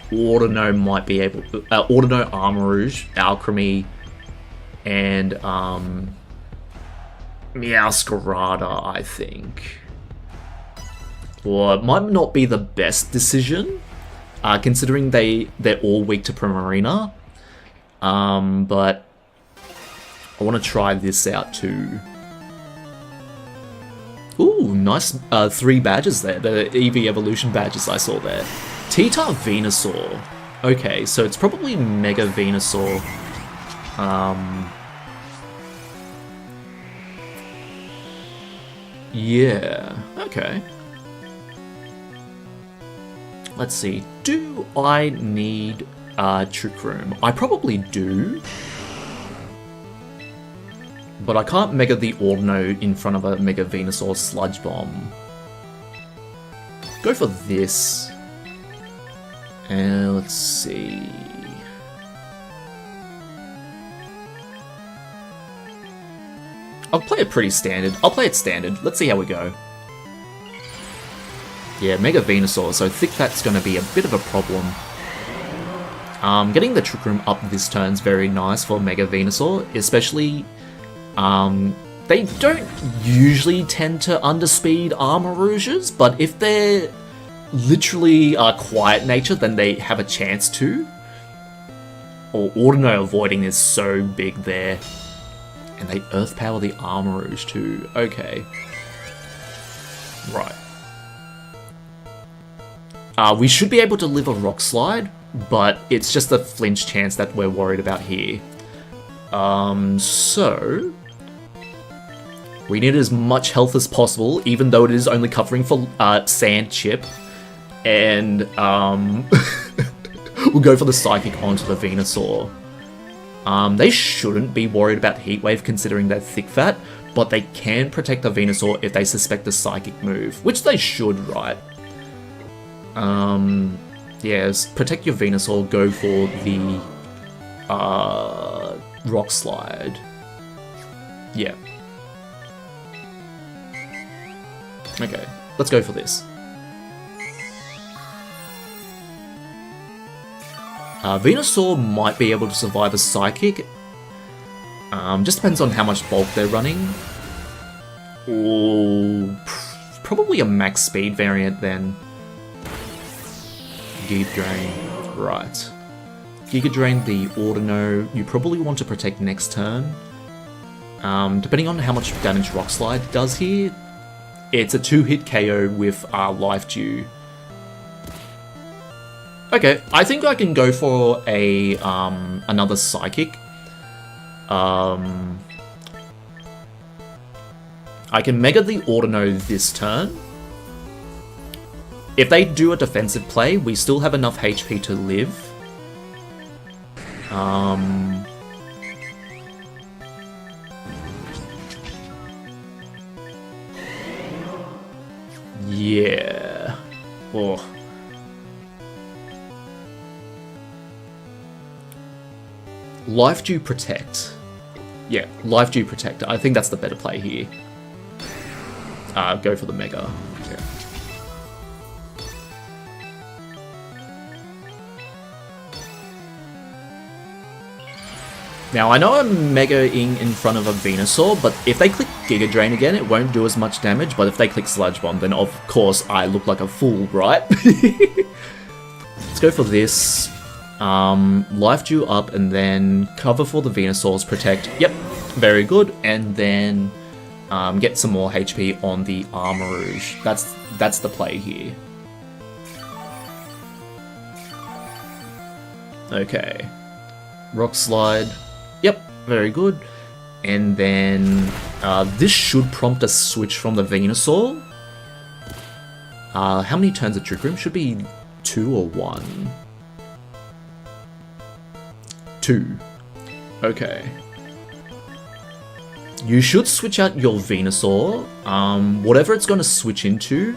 Audino might be able to... Audino, Armarouge, Alcremie, and Meowscarada, I think. Or it might not be the best decision, considering they're all weak to Primarina. But I want to try this out too. Ooh, nice 3 badges there, the EV Evolution badges I saw there. T-Tar Venusaur. Okay, so it's probably Mega Venusaur. Yeah, okay. Let's see, do I need Trick Room? I probably do. But I can't Mega the Audino in front of a Mega Venusaur Sludge Bomb. Go for this. And let's see. I'll play it pretty standard. I'll play it standard. Let's see how we go. Yeah, Mega Venusaur, so I think that's going to be a bit of a problem. Getting the Trick Room up this turn is very nice for Mega Venusaur, especially... they don't usually tend to underspeed Armarouges, but if they're literally quiet nature, then they have a chance to. Or Audino avoiding is so big there. And they Earth Power the Armarouge too. Okay. Right. We should be able to live a Rock Slide, but it's just a flinch chance that we're worried about here. So... we need as much health as possible, even though it is only covering for Sand Chip. And we'll go for the Psychic onto the Venusaur. They shouldn't be worried about Heat Wave considering they're thick fat, but they can protect the Venusaur if they suspect a Psychic move, which they should, right? Yes, protect your Venusaur, go for the Rock Slide. Yeah. Okay, let's go for this. Venusaur might be able to survive a Psychic. Just depends on how much bulk they're running. Ooh, probably a max speed variant then. Giga Drain, right. Giga Drain the Audino, you probably want to protect next turn. Depending on how much damage Rock Slide does here, it's a 2-hit KO with Life Dew. Okay, I think I can go for a another Psychic. I can Mega the Audino this turn. If they do a defensive play, we still have enough HP to live. Yeah. Oh. Life Dew Protect. Yeah, Life Dew Protect. I think that's the better play here. Go for the Mega. Yeah. Now, I know I'm Mega-ing in front of a Venusaur, but if they click Giga Drain again, it won't do as much damage, but if they click Sludge Bomb, then of course I look like a fool, right? Let's go for this. Life Dew up, and then cover for the Venusaur's Protect. Yep, very good. And then get some more HP on the Armarouge. That's the play here. Okay. Rock Slide. Yep, very good. And then this should prompt a switch from the Venusaur. How many turns of Trick Room? Should be 2 or 1? 2. Okay. You should switch out your Venusaur. Whatever it's going to switch into,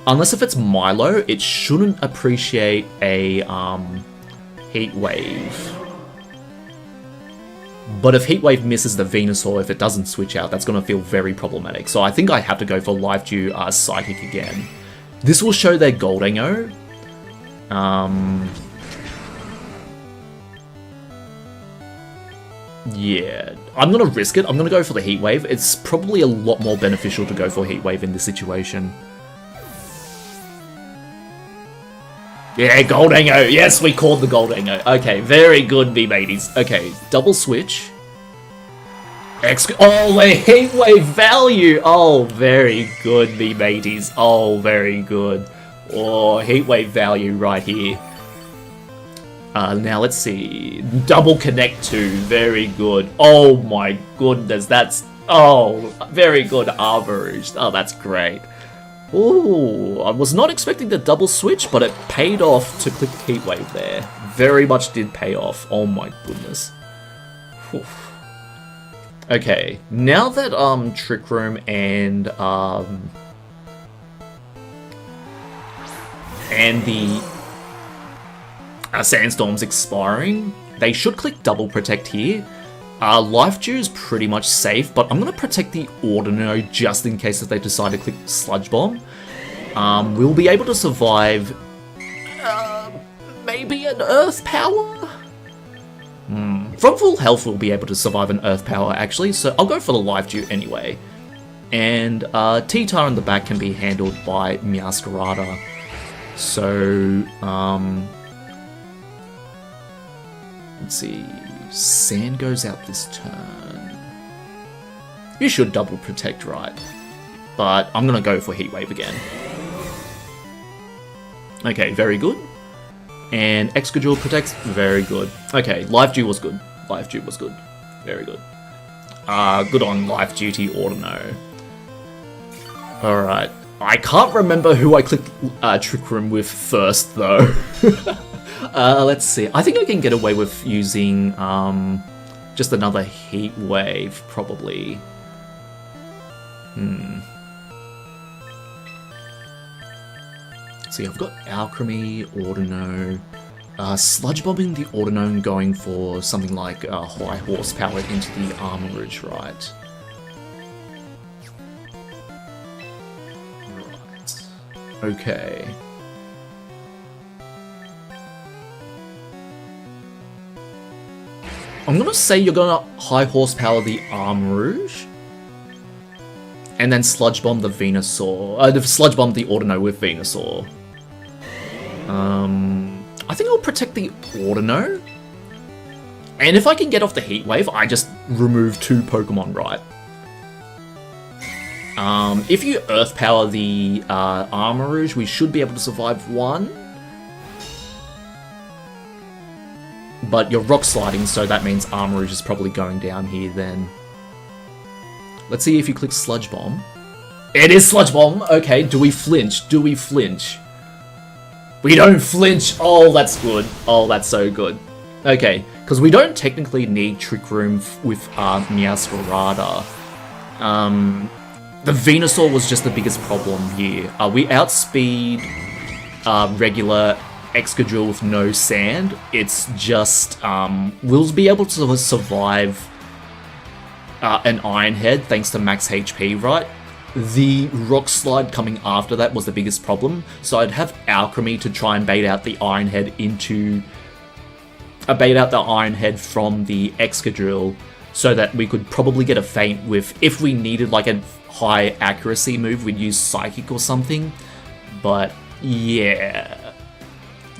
unless if it's Milo, it shouldn't appreciate a Heat Wave. But if Heat Wave misses the Venusaur, if it doesn't switch out, that's going to feel very problematic. So I think I have to go for Life Dew Psychic again. This will show their Gholdengo. Yeah, I'm going to risk it. I'm going to go for the Heat Wave. It's probably a lot more beneficial to go for Heat Wave in this situation. Yeah, Gholdengo. Yes, we called the Gholdengo. Okay, very good, me mateys. Okay, double switch. Oh, the Heat Wave value. Oh, very good, me mateys. Oh, very good. Oh, Heat Wave value right here. Now let's see. Double connect to. Very good. Oh my goodness, that's... Oh, very good Armarouge. Oh, that's great. Ooh, I was not expecting the double switch, but it paid off to click Heat Wave there. Very much did pay off. Oh my goodness. Whew. Okay, now that Trick Room and the Sandstorm's expiring, they should click double protect here. Life Dew is pretty much safe, but I'm going to protect the Audino just in case if they decide to click Sludge Bomb. We'll be able to survive maybe an Earth Power? From full health we'll be able to survive an Earth Power actually, so I'll go for the Life Dew anyway. And T-Tar in the back can be handled by Meowscarada. So, let's see. Sand goes out this turn. You should double protect, right? But I'm gonna go for Heat Wave again. Okay, very good. And Excadrill protects, very good. Okay, Life Dew was good. Life Dew was good. Very good. Good on Life Duty Audino. Alright. I can't remember who I clicked Trick Room with first, though. Let's see. I think I can get away with using just another Heat Wave, probably. See, I've got Alcremie, Audino, Sludge Bombing the Audino and going for something like high horsepower into the Armorage, right? Right. Okay. I'm gonna say you're gonna high horsepower the Armorage, and then Sludge Bomb the Venusaur. Sludge Bomb the Audino with Venusaur. I think I'll protect the Audino. And if I can get off the Heat Wave, I just remove 2 Pokemon, right? If you Earth Power the Armorage, we should be able to survive 1. But you're Rock Sliding, so that means Armorage is probably going down here then. Let's see if you click Sludge Bomb. It is Sludge Bomb! Okay, do we flinch? Do we flinch? We don't flinch! Oh, that's good. Oh, that's so good. Okay, because we don't technically need Trick Room with Meowscarada. The Venusaur was just the biggest problem here. We outspeed regular Excadrill with no sand. It's just, we'll be able to survive an Iron Head thanks to max HP, right? The Rock Slide coming after that was the biggest problem, so I'd have Alcremie to try and bait out the Iron Head bait out the Iron Head from the Excadrill, so that we could probably get a feint with, if we needed like a high accuracy move, we'd use Psychic or something, but yeah.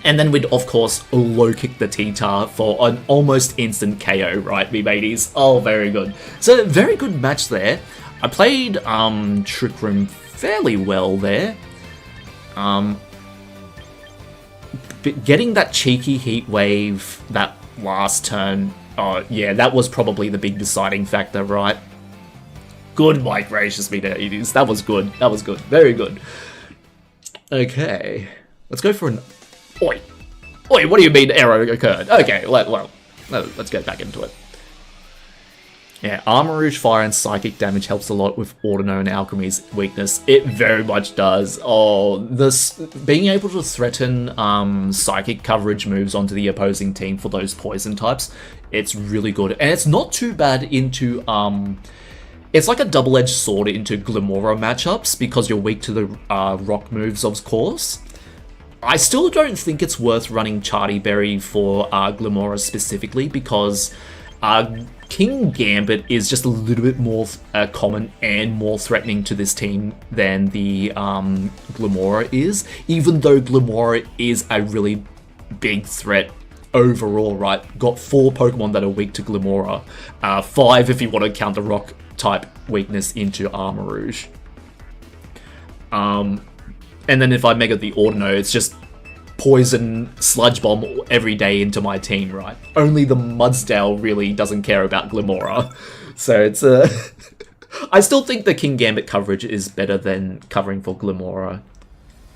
And then we'd, of course, low kick the T-Tar for an almost instant KO, right, me mateys? Oh, very good. So, very good match there. I played Trick Room fairly well there. But getting that cheeky Heat Wave that last turn, oh yeah, that was probably the big deciding factor, right? Good, my gracious me mateys. That was good. That was good. Very good. Okay. Let's go for an... Oi! Oi, what do you mean error occurred? Okay, well, let's get back into it. Yeah, Armorage, Fire, and Psychic damage helps a lot with Audino and Alcremie's weakness. It very much does. Oh, being able to threaten Psychic coverage moves onto the opposing team for those poison types, it's really good. And it's not too bad into... it's like a double-edged sword into Glimmora matchups, because you're weak to the rock moves, of course. I still don't think it's worth running Charty Berry for Glimmora specifically, because King Gambit is just a little bit more common and more threatening to this team than the Glimmora is, even though Glimmora is a really big threat overall, right? Got 4 Pokemon that are weak to Glimmora, 5 if you want to count the rock type weakness into Armorage. And then if I Mega the Audino, it's just Poison, Sludge Bomb every day into my team, right? Only the Mudsdale really doesn't care about Glimmora. So it's I still think the King Gambit coverage is better than covering for Glimmora.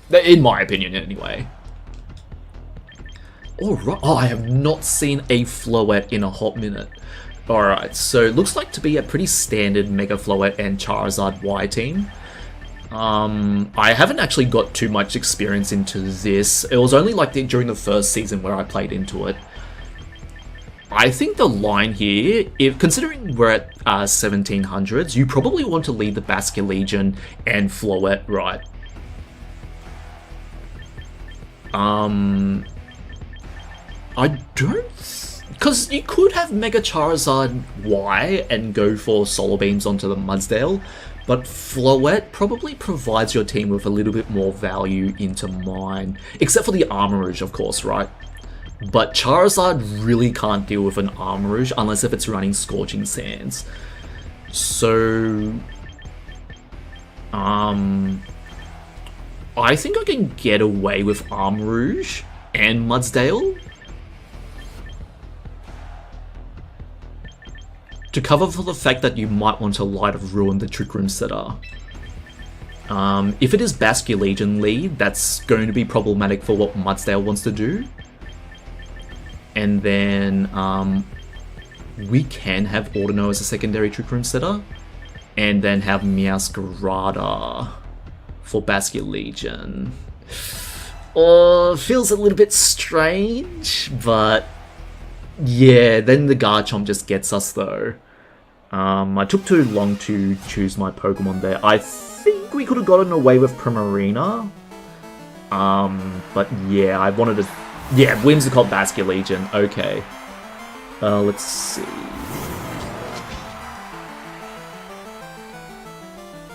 In my opinion, anyway. Alright. Oh, I have not seen a Floette in a hot minute. Alright, so it looks like to be a pretty standard Mega Floette and Charizard Y team. I haven't actually got too much experience into this. It was only like during the first season where I played into it. I think the line here, considering we're at 1700s, you probably want to lead the Basculegion and Floette, right? I don't... Because you could have Mega Charizard Y and go for Solar Beams onto the Mudsdale, but Floette probably provides your team with a little bit more value into mine. Except for the Armorage, of course, right? But Charizard really can't deal with an Armorage unless if it's running Scorching Sands. So... I think I can get away with Armorage and Mudsdale to cover for the fact that you might want to Light of Ruin the Trick Room setter. If it is Basculegion lead, that's going to be problematic for what Mudsdale wants to do. And then we can have Audino as a secondary Trick Room setter. And then have Meowscarada for Basculegion. Feels a little bit strange, but yeah, then the Garchomp just gets us though. I took too long to choose my Pokemon there. I think we could have gotten away with Primarina. But yeah, I wanted to... Yeah, Whimsicott Basculegion, okay. Let's see...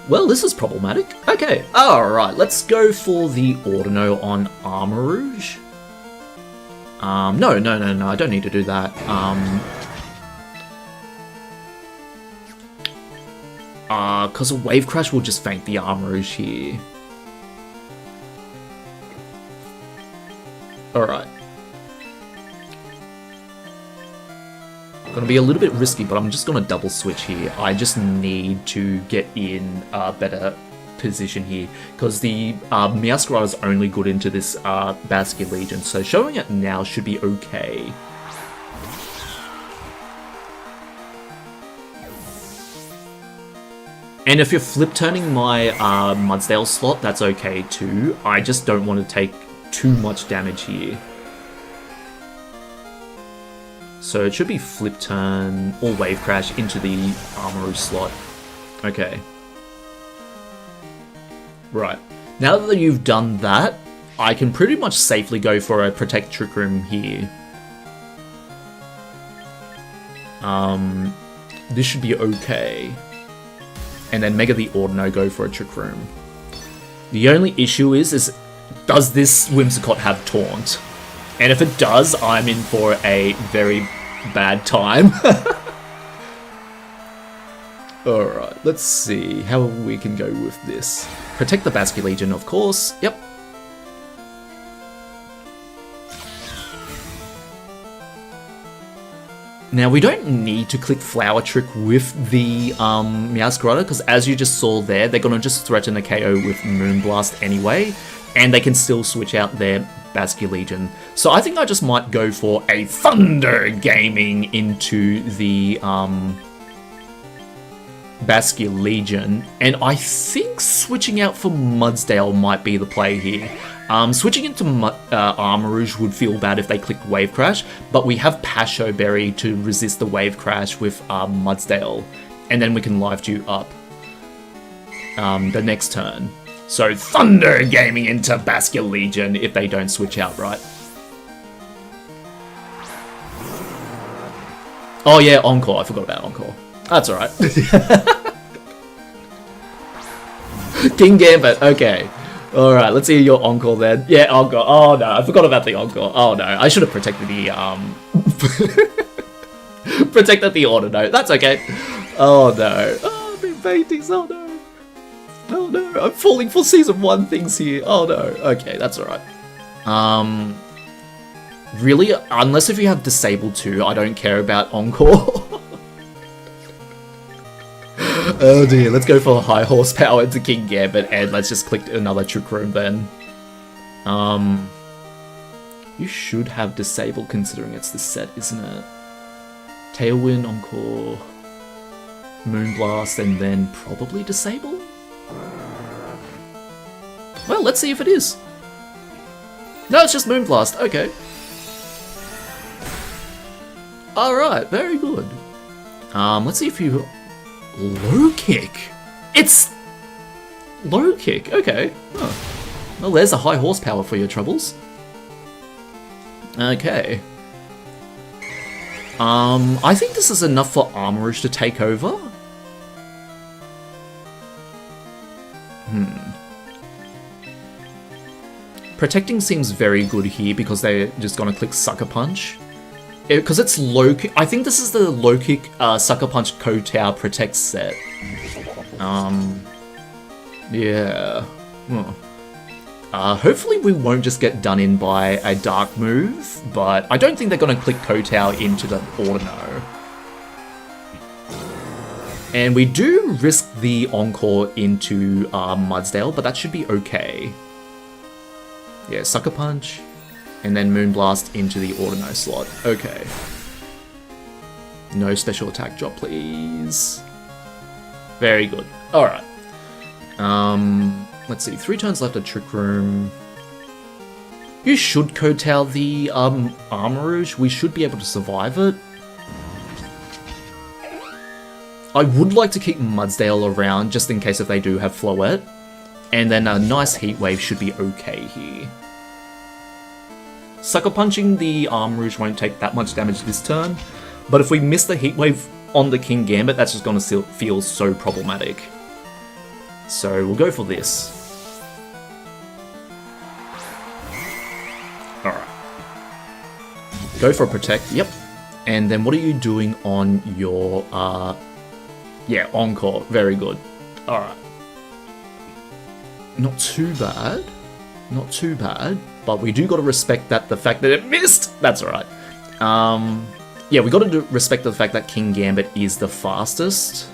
Well, this is problematic. Okay, alright, let's go for the Audino on Armarouge. No, I don't need to do that. Because a Wave Crash will just faint the Armarouge here. Alright. Gonna be a little bit risky, but I'm just gonna double switch here. I just need to get in a better position here, because the Meowscarada is only good into this Basculegion, so showing it now should be okay. And if you're flip turning my Mudsdale slot, that's okay too. I just don't want to take too much damage here. So it should be flip turn or wave crash into the Armarouge slot. Okay. Right. Now that you've done that, I can pretty much safely go for a Protect Trick Room here. This should be okay. And then Mega the Audino go for a Trick Room. The only issue is does this Whimsicott have Taunt? And if it does, I'm in for a very bad time. Alright, let's see how we can go with this. Protect the Basculegion, of course. Yep. Now, we don't need to click Flower Trick with the Meowscarada, because as you just saw there, they're going to just threaten a KO with Moonblast anyway, and they can still switch out their Basculegion. So I think I just might go for a Thunder Gaming into the Basculegion, and I think switching out for Mudsdale might be the play here. Switching into Armarouge would feel bad if they clicked Wave Crash, but we have Pasho Berry to resist the Wave Crash with Mudsdale, and then we can Live Dew up the next turn. So Thunder Gaming into Basculegion if they don't switch out, right? Oh yeah, Encore. I forgot about Encore. That's alright. King Gambit, okay. Alright, let's see your Encore then. Yeah, Encore. Oh no, I forgot about the Encore. Oh no, I should have protected the, protected the Audino. That's okay. Oh no. Oh, I've been fainting, oh no. Oh no, I'm falling for Season 1 things here. Oh no. Okay, that's alright. Really, unless if you have Disable 2, I don't care about Encore. Oh dear, let's go for high horsepower into King Gambit, and let's just click another Trick Room then. You should have Disable considering it's the set, isn't it? Tailwind, Encore, Moonblast, and then probably Disable? Well, let's see if it is. No, it's just Moonblast, okay. Alright, very good. Let's see if you... Low Kick? It's... Low Kick, okay. Oh. Well, there's a high horsepower for your troubles. Okay. I think this is enough for Armarouge to take over. Protecting seems very good here because they're just gonna click Sucker Punch. Because it's low kick. I think this is the low kick Sucker Punch Kowtow Protect set. Yeah. Hopefully we won't just get done in by a dark move, but I don't think they're going to click Kowtow into the Audino. And we do risk the Encore into Mudsdale, but that should be okay. Yeah, Sucker Punch, and then Moonblast into the Audino slot. Okay. No special attack drop, please. Very good. Alright. Let's see, 3 turns left of Trick Room. You should Coattail the Armourouge. We should be able to survive it. I would like to keep Mudsdale around just in case if they do have Floette. And then a nice Heat Wave should be okay here. Sucker Punching the Armourouge won't take that much damage this turn. But if we miss the Heat Wave on the King Gambit, that's just going to feel so problematic. So we'll go for this. Alright. Go for a Protect, yep. And then what are you doing on your, yeah, Encore, very good. Alright. Not too bad. Not too bad. But we do got to respect that the fact that it missed! That's alright. Yeah, we got to respect the fact that King Gambit is the fastest.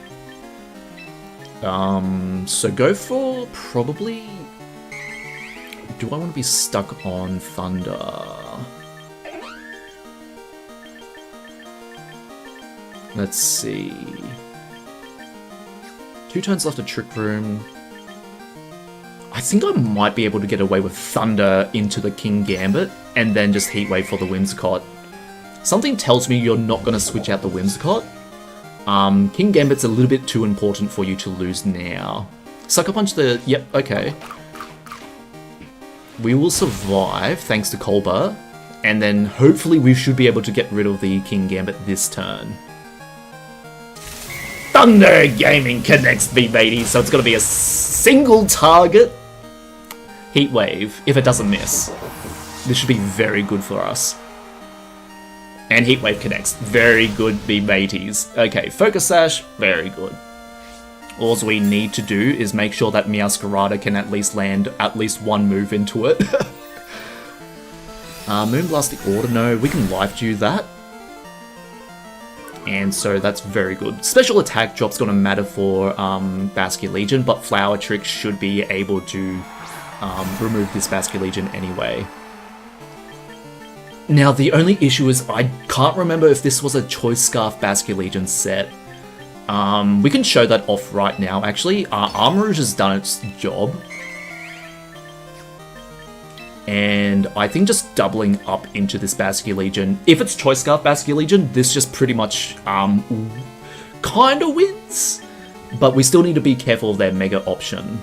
So go for probably... Do I want to be stuck on Thunder? Let's see. 2 turns left of Trick Room. I think I might be able to get away with Thunder into the King Gambit, and then just Heat Wave for the Whimsicott. Something tells me you're not going to switch out the Whimsicott. King Gambit's a little bit too important for you to lose now. Sucker Punch the... Yep, okay. We will survive, thanks to Colbur. And then hopefully we should be able to get rid of the King Gambit this turn. Thunder Gaming connects me, matey, so it's going to be a single target Heat Wave if it doesn't miss. This should be very good for us. And Heat Wave connects. Very good, me mateys. Okay, Focus Sash, very good. All we need to do is make sure that Meowscarada can at least land at least one move into it. Moonblast the Audino, we can Life Dew that. And so that's very good. Special attack drop's gonna matter for Basculegion, but Flower Trick should be able to remove this Basculegion anyway. Now, the only issue is I can't remember if this was a Choice Scarf Basculegion set. We can show that off right now, actually. Armourouge has done its job. And I think just doubling up into this Basculegion, if it's Choice Scarf Basculegion, this just pretty much kind of wins. But we still need to be careful of their Mega option.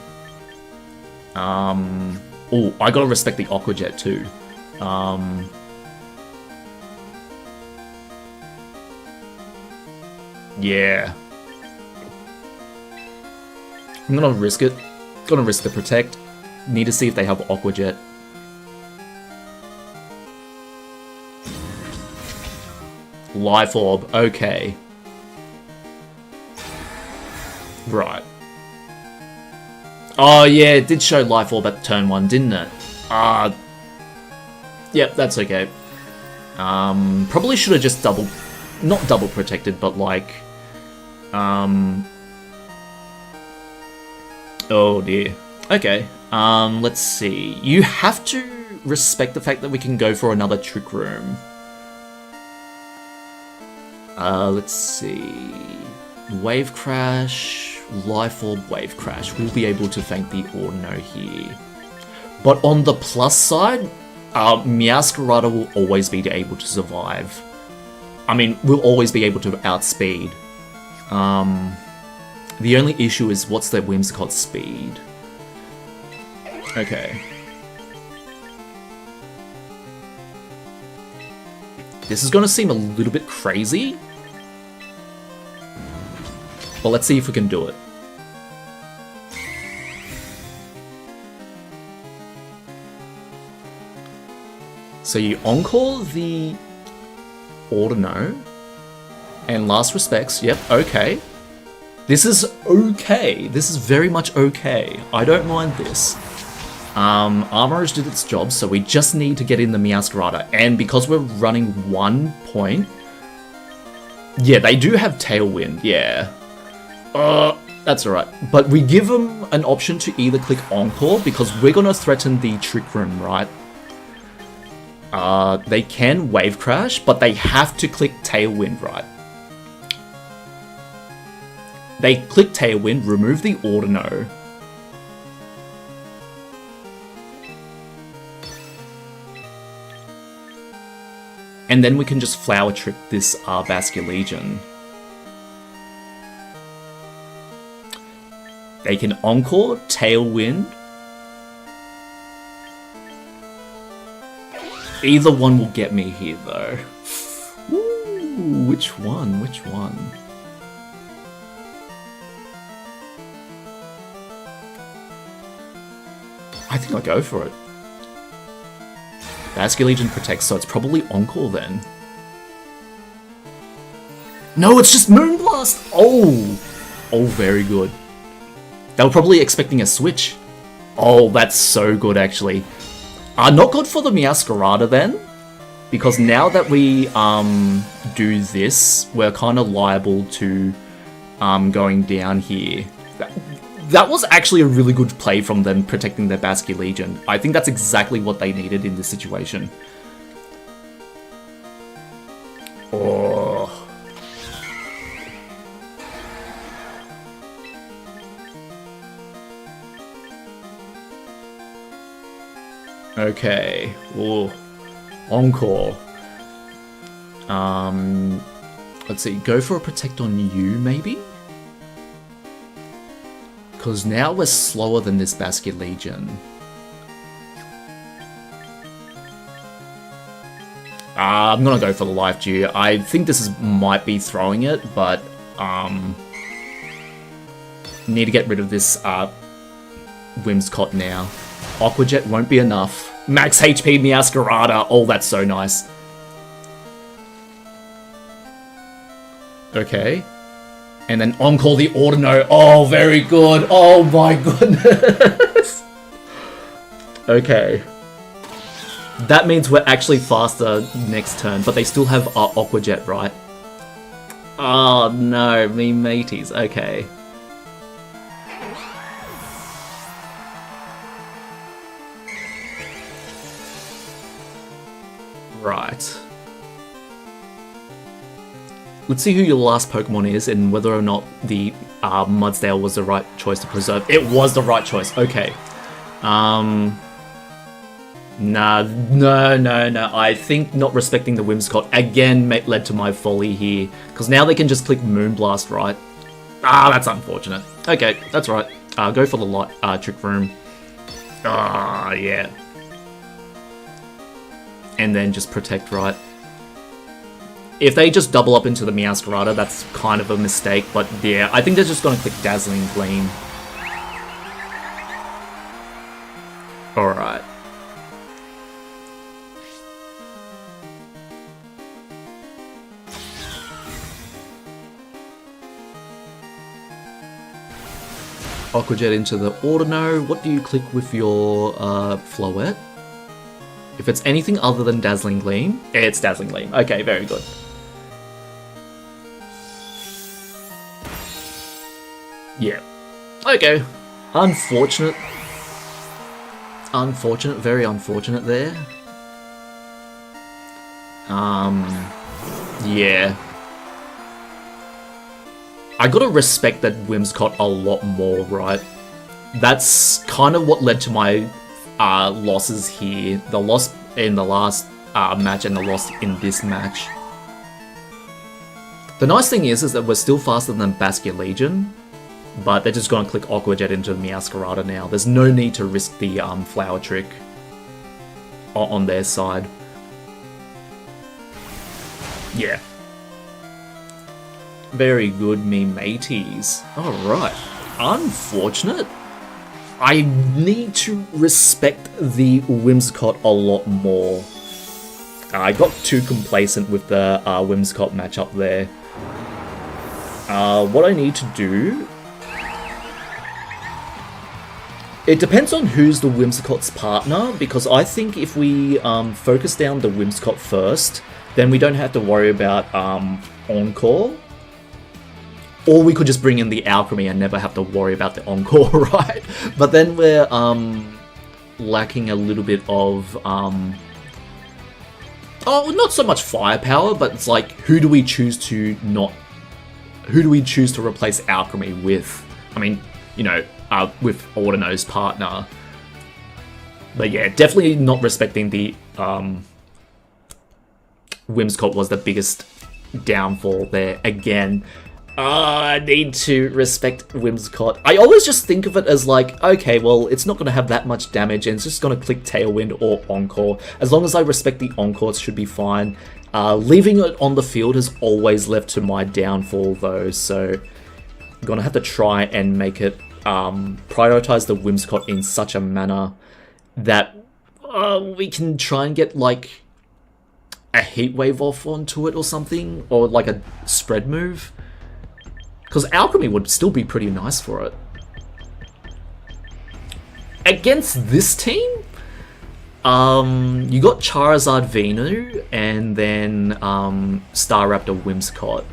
Oh, I gotta respect the Aqua Jet too. Yeah. I'm gonna risk it. Gonna risk the Protect. Need to see if they have Aqua Jet. Life Orb, okay. Right. Oh yeah, it did show Life Orb at turn 1, didn't it? Yep, that's okay. Probably should have just not double protected, but like... Oh dear. Okay, let's see. You have to respect the fact that we can go for another Trick Room. Let's see. Wave Crash, Life Orb, Wave Crash. We'll be able to thank the Audino here. But on the plus side, Meowscarada will always be able to survive. I mean, we'll always be able to outspeed. The only issue is what's their Whimsicott speed. Okay. This is going to seem a little bit crazy. But let's see if we can do it. So you Encore the Audino. And Last Respects, yep, okay. This is okay. This is very much okay. I don't mind this. Armourouge did its job, so we just need to get in the Meowscarada. And because we're running 1 point... Yeah, they do have Tailwind, yeah. That's alright. But we give them an option to either click Encore, because we're gonna threaten the Trick Room, right? They can Wave Crash, but they have to click Tailwind, right? They click Tailwind, remove the Audino. And then we can just Flower Trick this Basculegion. They can Encore, Tailwind. Either one will get me here, though. Ooh, which one? Which one? I think I'll go for it. Basculegion protects, so it's probably Encore then. No, it's just Moonblast! Oh! Oh, very good. They were probably expecting a switch. Oh, that's so good, actually. Not good for the Meowscarada then, because now that we do this, we're kind of liable to going down here. That was actually a really good play from them, protecting their Basculegion. I think that's exactly what they needed in this situation. Oh. Okay. Ooh. Encore. Let's see. Go for a Protect on you, maybe? Because now we're slower than this Basculegion. I'm gonna go for the Life Dew. I think this might be throwing it, but need to get rid of this Whimsicott now. Aqua Jet won't be enough. Max HP Meowscarada. Oh, that's so nice. Okay. And then Encore the Audino. Oh, very good. Oh my goodness. Okay. That means we're actually faster next turn, but they still have Aqua Jet, right? Oh no, me mateys. Okay. Right. Let's see who your last Pokemon is and whether or not the Mudsdale was the right choice to preserve. It was the right choice. Okay. No. I think not respecting the Whimsicott again led to my folly here. Because now they can just click Moonblast, right? That's unfortunate. Okay, that's right. Go for the Trick Room. Yeah. And then just protect, right? If they just double up into the Meowscarada, that's kind of a mistake, but yeah, I think they're just gonna click Dazzling Gleam. Alright. Aqua Jet into the Audino. What do you click with your Floette? If it's anything other than Dazzling Gleam, it's Dazzling Gleam. Okay, very good. Yeah. Okay. Unfortunate. Unfortunate, very unfortunate there. Yeah. I gotta respect that Whimsicott a lot more, right? That's kind of what led to my losses here. The loss in the last match and the loss in this match. The nice thing is that we're still faster than Basculegion, but they're just going to click Aqua Jet into the Meowscarada now. There's no need to risk the Flower Trick on their side. Yeah. Very good, me mateys. Alright. Unfortunate. I need to respect the Whimsicott a lot more. I got too complacent with the Whimsicott matchup there. What I need to do... It depends on who's the Whimsicott's partner, because I think if we focus down the Whimsicott first, then we don't have to worry about Encore. Or we could just bring in the Alcremie and never have to worry about the Encore, right? But then we're lacking a little bit of... not so much firepower, but it's like, who do we choose to replace Alcremie with? I mean, you know, with Audino's partner. But yeah, definitely not respecting the Whimsicott was the biggest downfall there. Again, I need to respect Whimsicott. I always just think of it as like, okay, well, it's not going to have that much damage and it's just going to click Tailwind or Encore. As long as I respect the Encore, it should be fine. Leaving it on the field has always led to my downfall though, so I'm going to have to try and make it prioritize the Whimsicott in such a manner that we can try and get like a Heat Wave off onto it or something, or like a spread move. Because Alcremie would still be pretty nice for it. Against this team, you got Charizard Venu, and then Staraptor Whimsicott.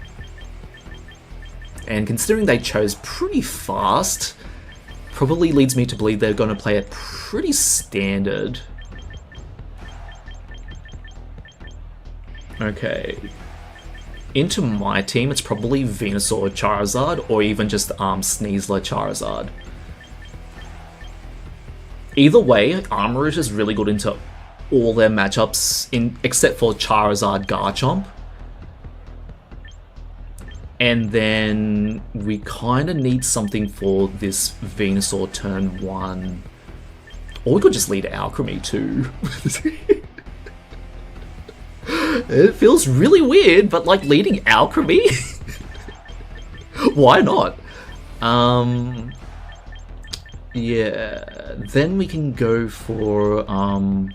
And considering they chose pretty fast, probably leads me to believe they're going to play it pretty standard. Okay. Into my team, it's probably Venusaur Charizard, or even just Sneasler Charizard. Either way, Armarouge is really good into all their matchups, except for Charizard Garchomp. And then we kind of need something for this Venusaur turn 1. Or we could just lead Alcremie too. It feels really weird, but like leading Alcremie? Why not? Yeah, then we can go for I'd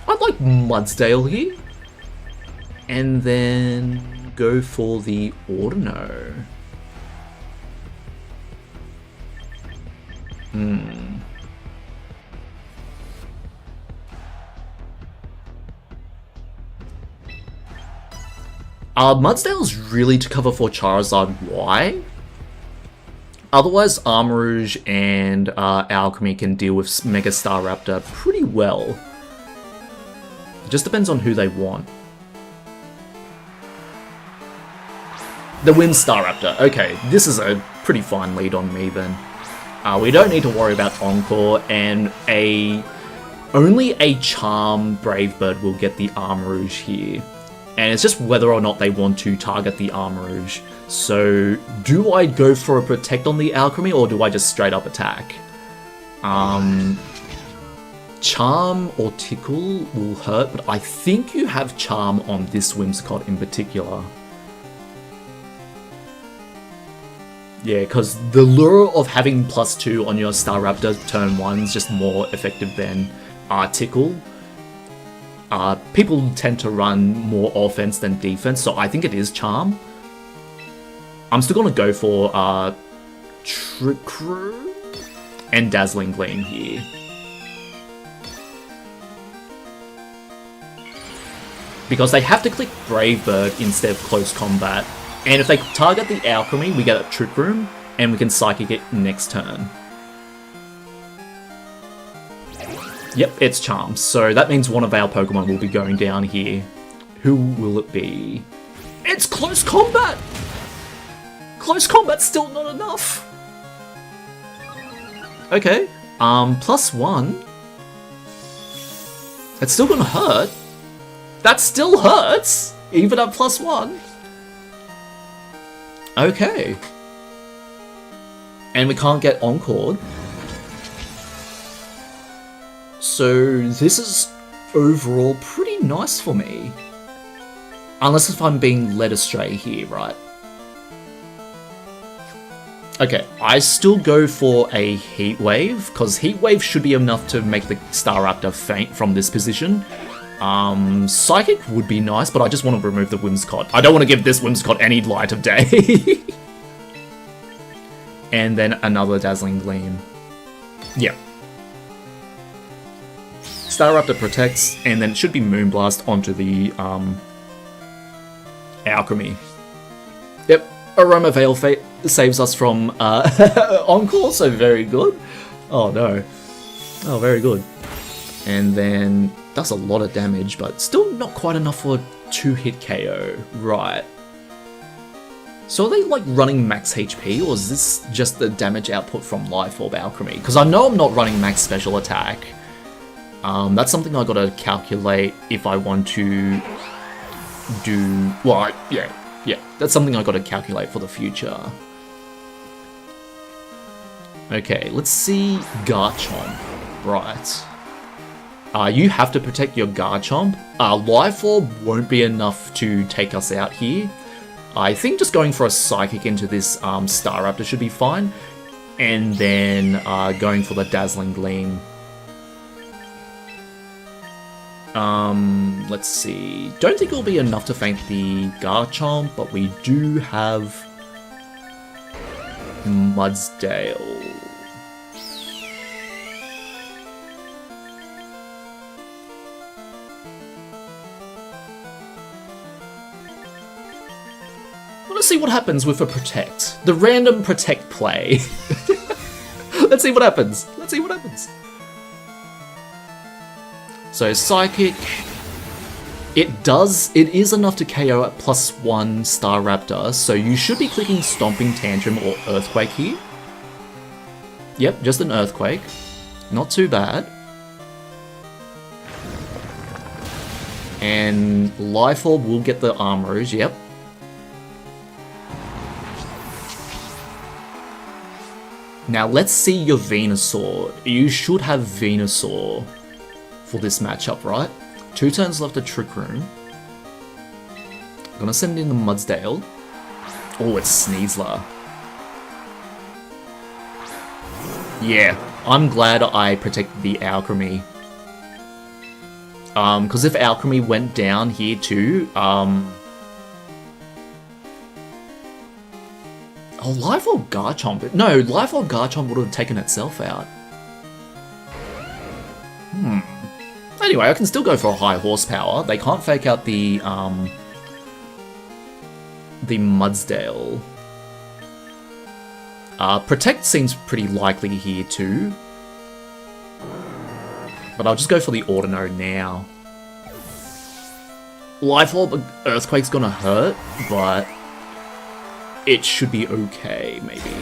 like Mudsdale here. And then go for the Audino. Mudsdale's really to cover for Charizard Y. Otherwise, Armarouge and Alcremie can deal with Mega Staraptor pretty well. It just depends on who they want. The Wind Staraptor. Okay, this is a pretty fine lead on me then. We don't need to worry about Encore, and only a Charm Brave Bird will get the Armarouge here. And it's just whether or not they want to target the Armarouge. So, do I go for a Protect on the Alcremie, or do I just straight up attack? Charm or Tickle will hurt, but I think you have Charm on this Whimsicott in particular. Yeah, because the lure of having +2 on your Staraptor turn 1 is just more effective than Tickle. People tend to run more offense than defense, so I think it is Charm. I'm still going to go for Trick Room and Dazzling Gleam here. Because they have to click Brave Bird instead of Close Combat. And if they target the Alcremie, we get a Trick Room, and we can Psychic it next turn. Yep, it's Charm, so that means one of our Pokemon will be going down here. Who will it be? It's Close Combat! Close Combat's still not enough! Okay, +1. It's still gonna hurt. That still hurts! Even at +1. Okay. And we can't get Encored. So this is overall pretty nice for me. Unless if I'm being led astray here, right? Okay, I still go for a Heat Wave, because Heat Wave should be enough to make the Staraptor faint from this position. Psychic would be nice, but I just want to remove the Whimsicott. I don't want to give this Whimsicott any light of day. And then another Dazzling Gleam. Yeah. Staraptor protects, and then it should be Moonblast onto the Alcremie. Aroma Veil saves us from Encore, so very good. Oh no. Oh, very good. And then does a lot of damage, but still not quite enough for a 2-hit KO. Right. So are they like running max HP, or is this just the damage output from Life Orb Alcremie? Because I know I'm not running max special attack. That's something I gotta calculate if I want to do... Well, yeah. That's something I gotta calculate for the future. Okay, let's see Garchomp. Right. You have to protect your Garchomp. Life Orb won't be enough to take us out here. I think just going for a Psychic into this Staraptor should be fine. And then going for the Dazzling Gleam. Let's see. Don't think it'll be enough to thank the Garchomp, but we do have Mudsdale. Let's see what happens with a Protect. The random Protect play. Let's see what happens. Let's see what happens. So Psychic, it is enough to KO at +1 Staraptor, so you should be clicking Stomping Tantrum or Earthquake here. Yep, just an Earthquake. Not too bad. And Life Orb will get the Armors, yep. Now let's see your Venusaur. You should have Venusaur for this matchup, right? 2 turns left to Trick Room. Gonna send in the Mudsdale. Oh, it's Sneasler. Yeah, I'm glad I protected the Alcremie. Because if Alcremie went down here too, oh, Life Orb Garchomp. No, Life Orb Garchomp would have taken itself out. Anyway, I can still go for a high horsepower. They can't fake out the Mudsdale. Protect seems pretty likely here too. But I'll just go for the Audino now. Life Orb Earthquake's gonna hurt, but it should be okay, maybe.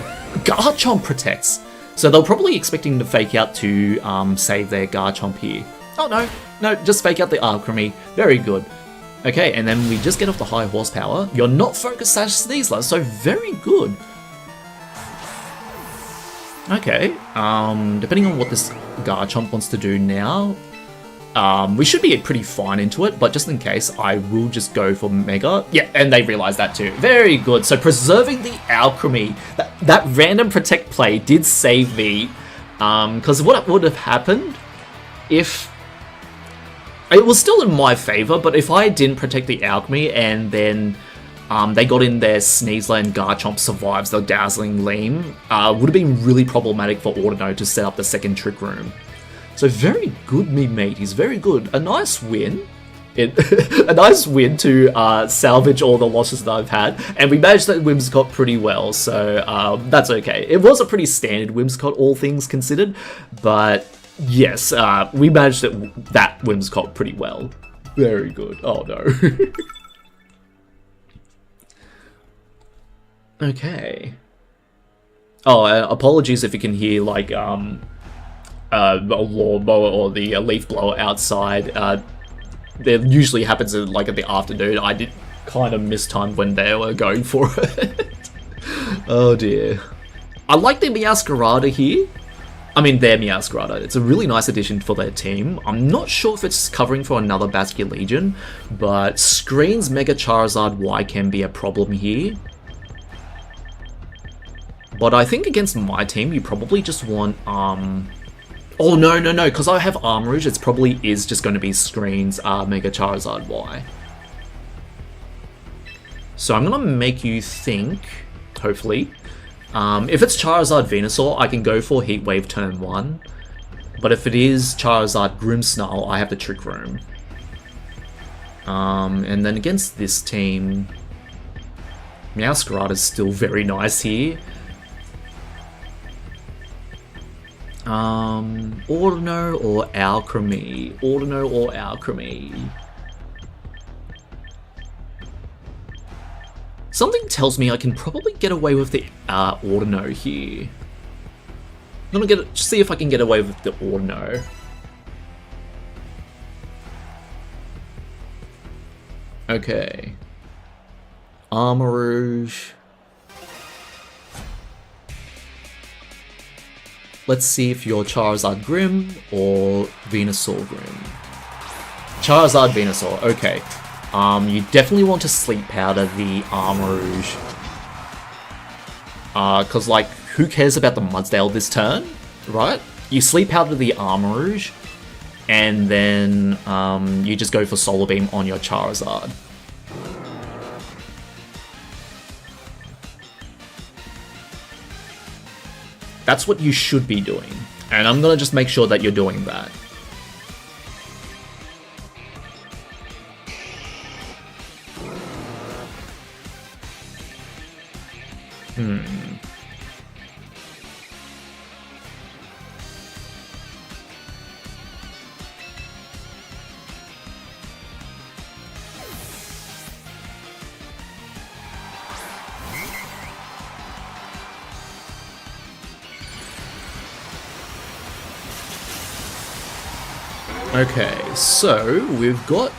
Garchomp protects! So they're probably expecting to fake out to save their Garchomp here. Oh no, just fake out the Alcremie. Very good. Okay, and then we just get off the high horsepower. You're not Focus Sash Sneasler, so very good. Okay, depending on what this Garchomp wants to do now, we should be pretty fine into it, but just in case, I will just go for Mega. Yeah, and they realize that too. Very good. So preserving the Alcremie, that random Protect play did save me, because what would have happened if... It was still in my favor, but if I didn't protect the Alcremie and then they got in their Sneasler and Garchomp survives the Dazzling Gleam, would have been really problematic for Audino to set up the second Trick Room. So very good, me mateys, very good. A nice win. A nice win to salvage all the losses that I've had. And we managed that Whimsicott pretty well, so that's okay. It was a pretty standard Whimsicott, all things considered, but yes, we managed that Whimsicott pretty well. Very good. Oh no. Okay. Oh, apologies if you can hear like a lawnmower or the leaf blower outside. That usually happens at the afternoon. I did kind of mistimed when they were going for it. Oh dear. I like the Meowscarada here. I mean, their Meowscarada. It's a really nice addition for their team. I'm not sure if it's covering for another Basculegion, but Screen's Mega Charizard Y can be a problem here. But I think against my team, you probably just want, Oh, no, because I have Armourouge, it probably is just going to be Screen's Mega Charizard Y. So I'm going to make you think, hopefully. If it's Charizard Venusaur, I can go for Heat Wave turn 1. But if it is Charizard Grimmsnarl, I have the Trick Room. And then against this team... Meowscarada is still very nice here. Audino or Alcremie? Audino or Alcremie? Something tells me I can probably get away with the Audino here. I'm gonna see if I can get away with the Audino. Okay. Armarouge. Let's see if you're Charizard Grim or Venusaur Grim. Charizard Venusaur, okay. You definitely want to Sleep Powder the Armarouge. Cause like, who cares about the Mudsdale this turn, right? You Sleep Powder the Armarouge, and then you just go for Solar Beam on your Charizard. That's what you should be doing, and I'm gonna just make sure that you're doing that. Okay, so we've got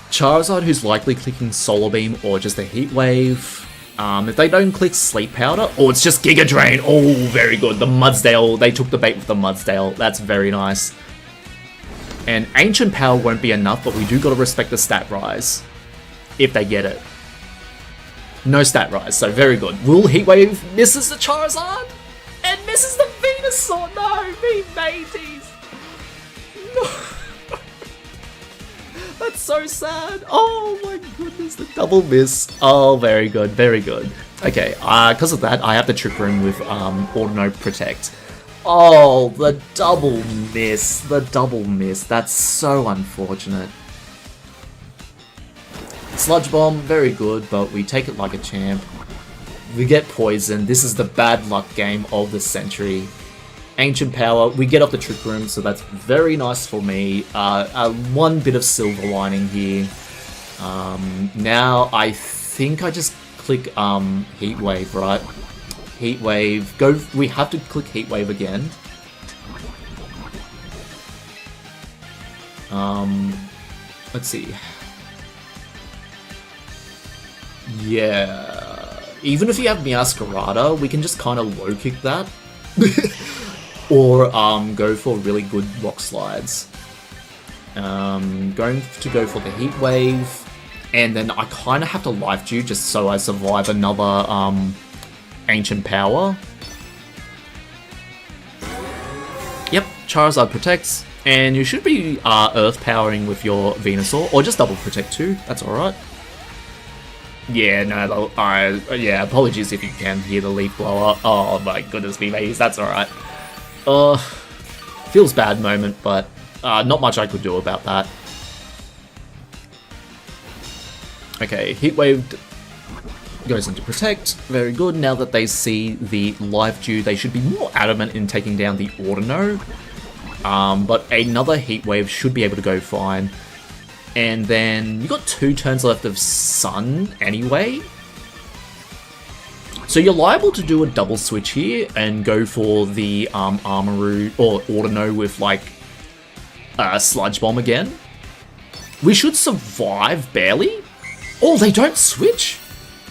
Charizard who's likely clicking Solar Beam or just a Heat Wave. If they don't click Sleep Powder, or it's just Giga Drain. Oh, very good. The Mudsdale, they took the bait with the Mudsdale. That's very nice. And Ancient Power won't be enough, but we do gotta respect the stat rise. If they get it. No stat rise, so very good. Will Heat Wave misses the Charizard? And misses the Venusaur? No, me mateys. No. That's so sad. Oh my goodness, the double miss. Oh, very good, very good. Okay, because of that, I have to Trick Room with Audino Protect. Oh, the double miss. The double miss. That's so unfortunate. Sludge Bomb, very good, but we take it like a champ. We get poisoned. This is the bad luck game of the century. Ancient Power, we get off the Trick Room, so that's very nice for me. One bit of silver lining here. Now I think I just click Heat Wave, right? Heat Wave, go. We have to click Heat Wave again. Let's see. Yeah, even if you have Meowscarada, we can just kind of low kick that. Or go for really good rock slides. Going to go for the Heat Wave, and then I kind of have to Life Dew just so I survive another Ancient Power. Yep, Charizard protects, and you should be Earth Powering with your Venusaur, or just double protect too. That's all right. Yeah, no, yeah. Apologies if you can hear the leaf blower. Oh my goodness me, mates, that's all right. Feels bad moment, but not much I could do about that. Okay, Heat Wave goes into Protect. Very good. Now that they see the Life Dew, they should be more adamant in taking down the Audino. But another Heat Wave should be able to go fine. And then you got 2 turns left of Sun anyway. So you're liable to do a double switch here and go for the Armarouge or Audino with like Sludge Bomb again. We should survive barely. Oh, they don't switch.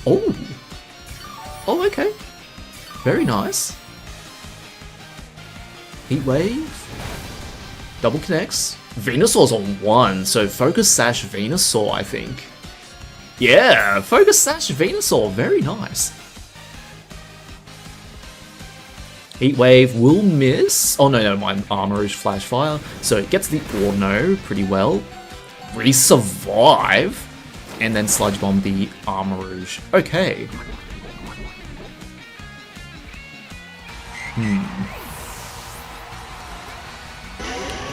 Oh. Oh, okay. Very nice. Heat Wave. Double connects. Venusaur's on 1, so Focus Sash Venusaur, I think. Yeah, Focus Sash Venusaur. Very nice. Heat Wave will miss. Oh, no, my Armarouge Flash Fire. So it gets the Audino pretty well. We survive. And then Sludge Bomb the Armarouge. Okay.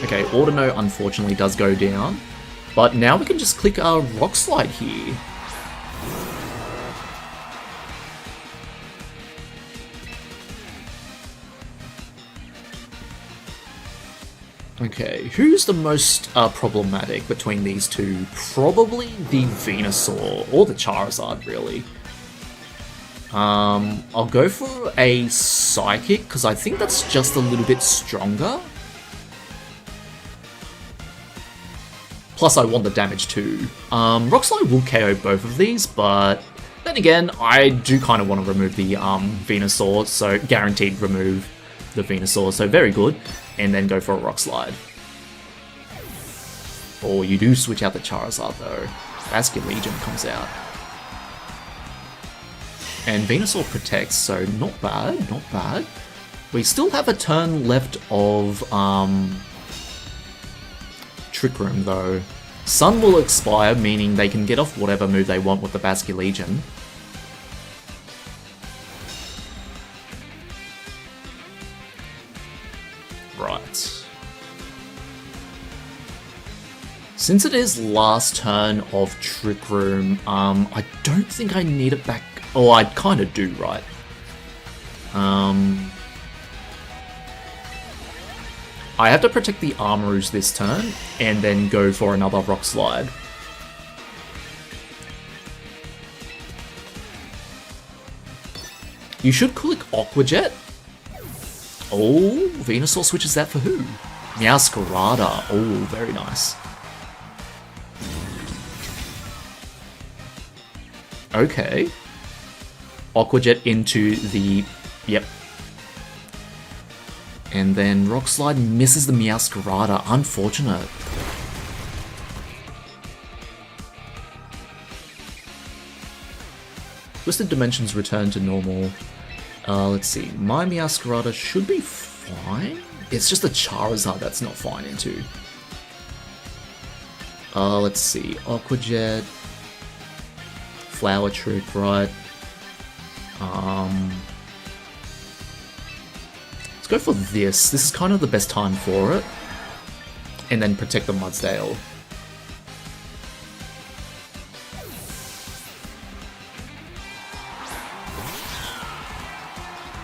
Okay, Audino unfortunately does go down. But now we can just click our Rock Slide here. Okay, who's the most problematic between these two? Probably the Venusaur, or the Charizard, really. I'll go for a Psychic, because I think that's just a little bit stronger. Plus, I want the damage too. Rock Slide will KO both of these, but then again, I do kind of want to remove the Venusaur, so guaranteed remove the Venusaur, so very good. And then go for a Rock Slide. Or you do switch out the Charizard though. Basculegion comes out. And Venusaur protects, so not bad, not bad. We still have a turn left of Trick Room though. Sun will expire, meaning they can get off whatever move they want with the Basculegion. Right. Since it is last turn of Trick Room, I don't think I need it back. Oh, I kind of do, right? I have to protect the Armaroos this turn, and then go for another Rock Slide. You should click Aqua Jet. Oh, Venusaur switches that for who? Meowscarada. Oh, very nice. Okay. Aqua Jet into the... Yep. And then Rock Slide misses the Meowscarada. Unfortunate. Twisted Dimensions return to normal. Let's see. My Meowscarada should be fine. It's just the Charizard that's not fine into. Let's see. Aqua Jet. Flower Trick, right? Let's go for this. This is kind of the best time for it. And then protect the Mudsdale.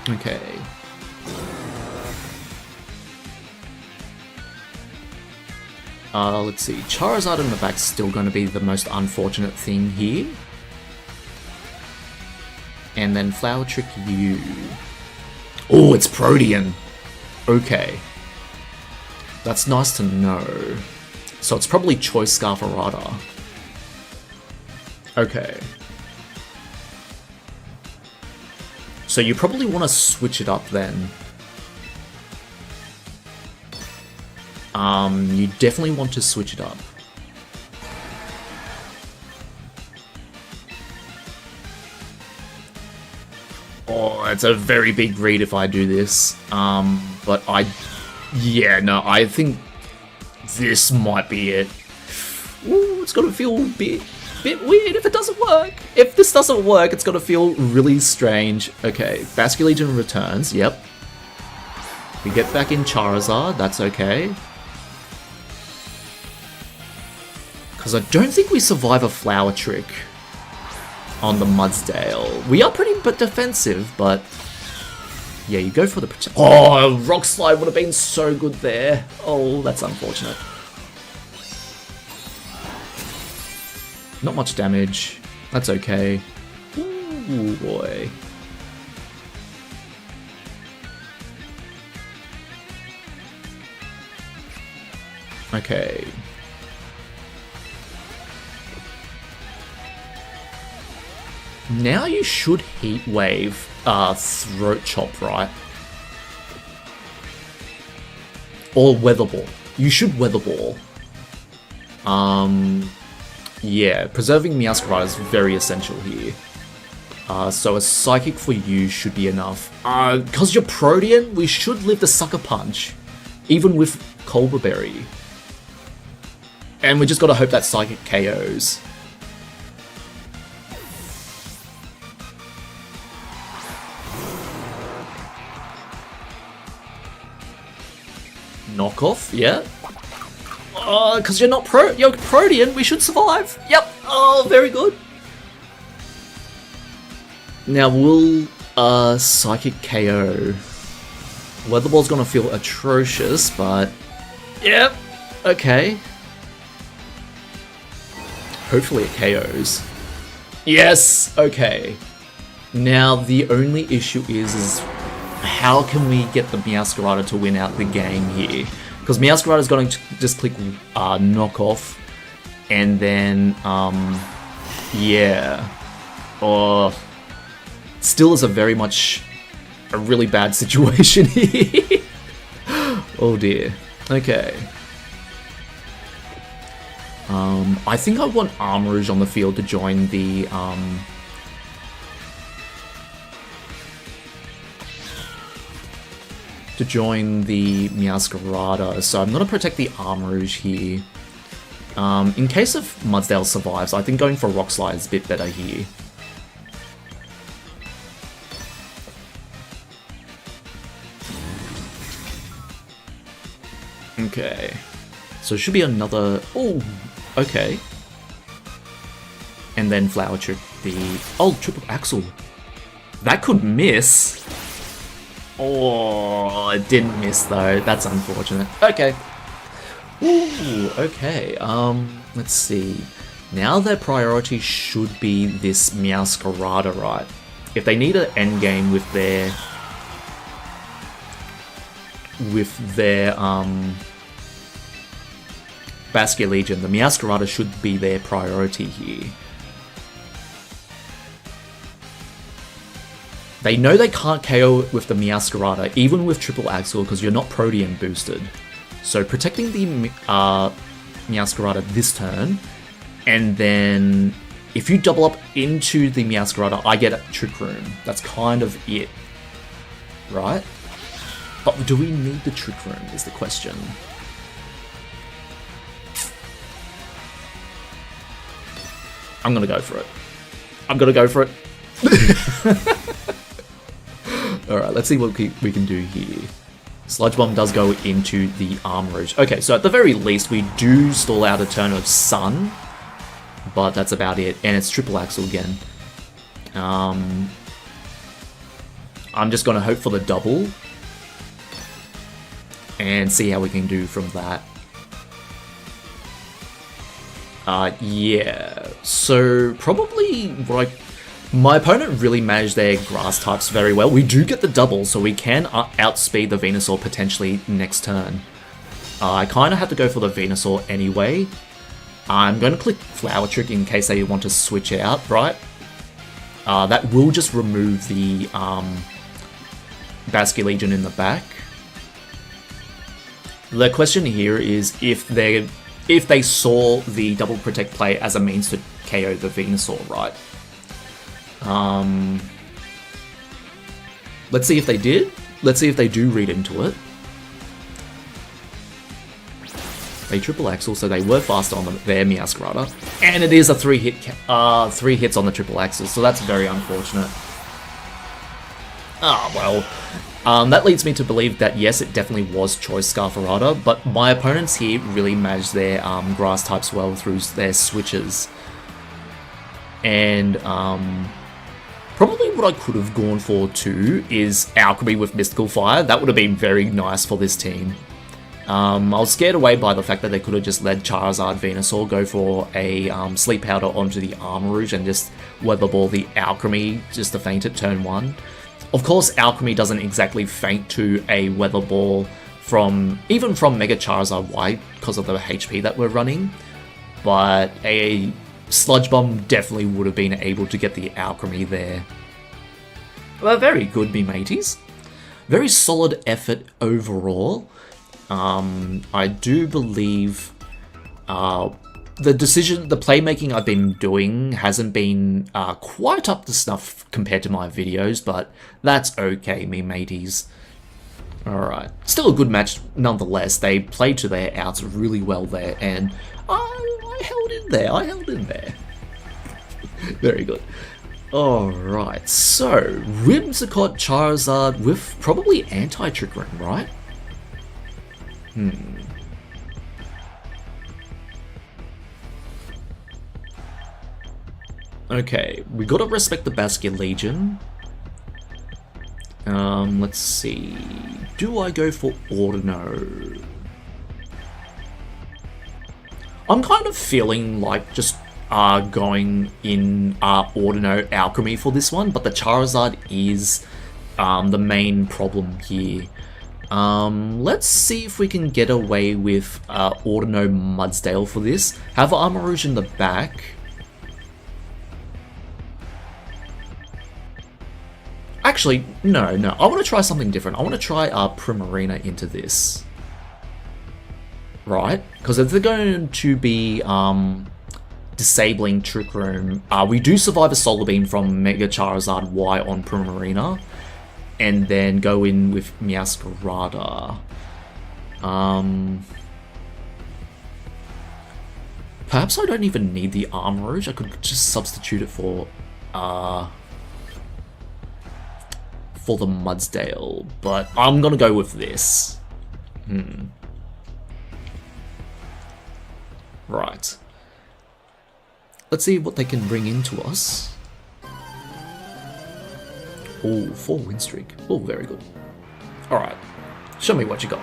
Okay. Let's see. Charizard in the back's still going to be the most unfortunate thing here. And then Flower Trick you. Oh, it's Protean. Okay. That's nice to know. So it's probably Choice Scarfarada. Okay. So you probably want to switch it up then. You definitely want to switch it up. Oh, it's a very big read if I do this. But yeah, no, I think this might be it. Ooh, it's gonna feel a bit weird if it doesn't work. If this doesn't work, it's gonna feel really strange. Okay, Basculegion returns, yep. We get back in Charizard, that's okay. Because I don't think we survive a Flower Trick on the Mudsdale. We are pretty defensive, but yeah, you go for the Oh, Rock Slide would have been so good there. Oh, that's unfortunate. Not much damage. That's okay. Ooh, boy. Okay. Now you should Heat Wave, Throat Chop, right? Or Weather Ball. You should Weather Ball. Yeah, preserving Meowscarada is very essential here. So a Psychic for you should be enough. Because you're Protean, we should live the Sucker Punch. Even with Colbur Berry. And we just gotta hope that Psychic KOs. Knockoff, yeah. Because you're not you're Protean, we should survive. Yep. Oh, very good. Now, will Psychic KO? Weather Ball's gonna feel atrocious, but Yep. Okay. Hopefully it KOs. Yes! Okay. Now, the only issue is how can we get the Meowscarada to win out the game here? Because Meowscarada is going to just click knock off, and then, yeah. Or still is a really bad situation here. Oh dear. Okay. I think I want Armourouge on the field to join the, Meowscarada, so I'm gonna protect the Armourouge here. In case of Mudsdale survives, I think going for Rock Slide is a bit better here. Okay. So it should be another... Oh, okay. And then Flower Trick the... Oh, Triple Axel. That could miss. Oh, it didn't miss though. That's unfortunate. Okay. Ooh, okay. Let's see. Now their priority should be this Meowscarada, right? If they need an endgame with their... Basculegion, the Meowscarada should be their priority here. They know they can't KO with the Meowscarada, even with Triple Axel, because you're not Protean boosted. So protecting the Meowscarada this turn, and then if you double up into the Meowscarada, I get a Trick Room. That's kind of it, right? But do we need the Trick Room is the question. I'm gonna go for it. I'm gonna go for it. Alright, let's see what we can do here. Sludge Bomb does go into the Armourouge. Okay, so at the very least, we do stall out a turn of Sun, but that's about it. And it's Triple Axel again. I'm just gonna hope for the double and see how we can do from that. Yeah, so probably my opponent really managed their grass types very well. We do get the double, so we can outspeed the Venusaur potentially next turn. I kind of have to go for the Venusaur anyway. I'm going to click Flower Trick in case they want to switch out, right? That will just remove the Basculegion in the back. The question here is if they saw the double protect play as a means to KO the Venusaur, right? Let's see if they did. Let's see if they do read into it. They Triple Axel, so they were faster on their Meowscarada, and it is a 3 hits on the Triple Axel, so that's very unfortunate. Ah, well. That leads me to believe that yes, it definitely was Choice Scarfarada, but my opponents here really managed their grass types well through their switches. And probably what I could have gone for too is Alcremie with Mystical Fire. That would have been very nice for this team. I was scared away by the fact that they could have just let Charizard Venusaur go for a Sleep Powder onto the Armourouge and just Weather Ball the Alcremie just to feint at turn 1. Of course, Alcremie doesn't exactly feint to a Weather Ball even from Mega Charizard White because of the HP that we're running, but a Sludge Bomb definitely would have been able to get the Alcremie there. Well, very good, me mateys. Very solid effort overall. I do believe the playmaking I've been doing hasn't been quite up to snuff compared to my videos, but that's okay, me mateys. Alright, still a good match nonetheless. They played to their outs really well there, and I held in there. Very good. Alright, so Whimsicott Charizard with probably anti-Trick Room, right? Okay, we gotta respect the Basculegion. Let's see. Do I go for Audino? I'm kind of feeling like just going in Audino Alcremie for this one, but the Charizard is the main problem here. Let's see if we can get away with Audino Mudsdale for this. Have Armor Rouge in the back. Actually, no. I want to try something different. I want to try Primarina into this. Right? Because if they're going to be disabling Trick Room, we do survive a Solar Beam from Mega Charizard Y on Primarina. And then go in with Meowscarada. Perhaps I don't even need the Armor Rouge. I could just substitute it for the Mudsdale, but I'm gonna go with this. Right. Let's see what they can bring into us. Oh, 4 win streak. Oh, very good. Alright. Show me what you got.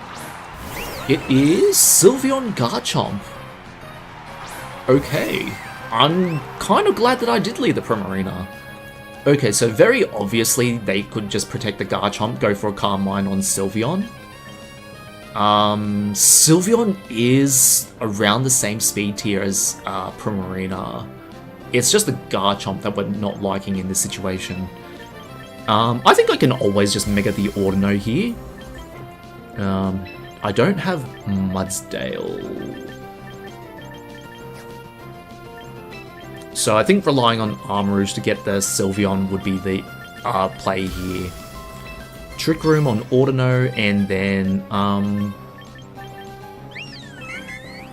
It is Sylveon Garchomp. Okay. I'm kind of glad that I did leave the Primarina. Okay, so very obviously they could just protect the Garchomp, go for a Carmine on Sylveon. Sylveon is around the same speed tier as Primarina. It's just the Garchomp that we're not liking in this situation. I think I can always just Mega the Audino here. I don't have Mudsdale. So I think relying on Armor Rouge to get the Sylveon would be the play here. Trick Room on Audino, and then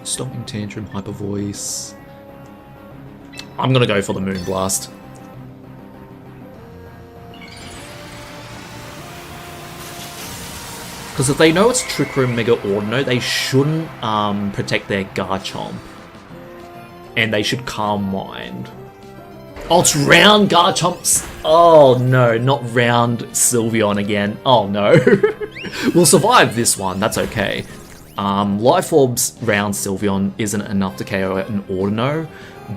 Stomping Tantrum, Hyper Voice. I'm gonna go for the Moonblast. Because if they know it's Trick Room Mega Audino, they shouldn't protect their Garchomp. And they should Calm Mind. Oh, it's round Garchomps. Oh no, not round Sylveon again. Oh no. We'll survive this one, that's okay. Life Orb's round Sylveon isn't enough to KO an Audino,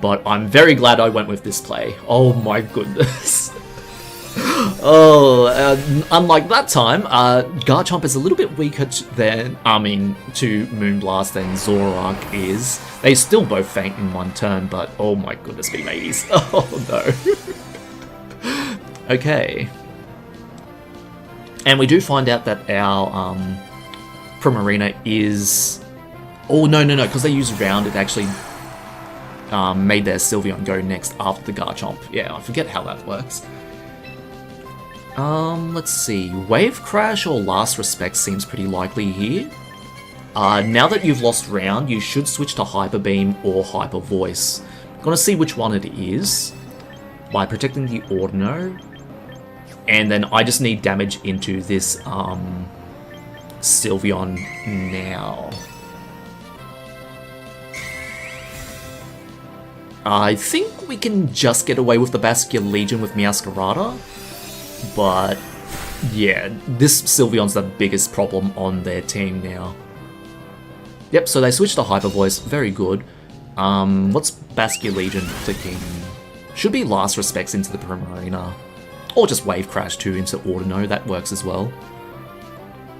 but I'm very glad I went with this play. Oh my goodness. Unlike that time, Garchomp is a little bit weaker to Moonblast than Zoroark is. They still both faint in one turn, but oh my goodness me mateys. Oh no. Okay. And we do find out that our Primarina is... Oh no, because they used Round, it actually made their Sylveon go next after the Garchomp. Yeah, I forget how that works. Let's see. Wave Crash or Last Respect seems pretty likely here. Now that you've lost Round, you should switch to Hyper Beam or Hyper Voice. Gonna see which one it is by protecting the Audino. And then I just need damage into this Sylveon now. I think we can just get away with the Basculegion with Meowscarada. But yeah, this Sylveon's the biggest problem on their team now. Yep, so they switched to Hyper Voice, very good. What's Basculegion clicking? Should be Last Respects into the Primarina. Or just Wave Crash 2 into Audino, that works as well.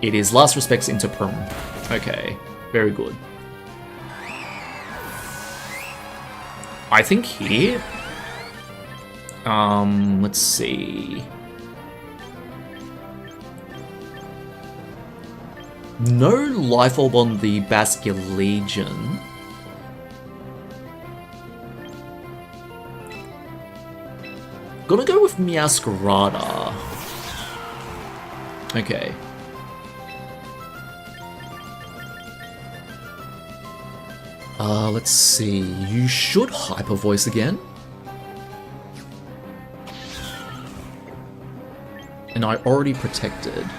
It is Last Respects into Prim. Okay, very good. I think here... let's see... No Life Orb on the Basculegion. Gonna go with Meowscarada. Okay. Let's see. You should Hyper Voice again. And I already protected.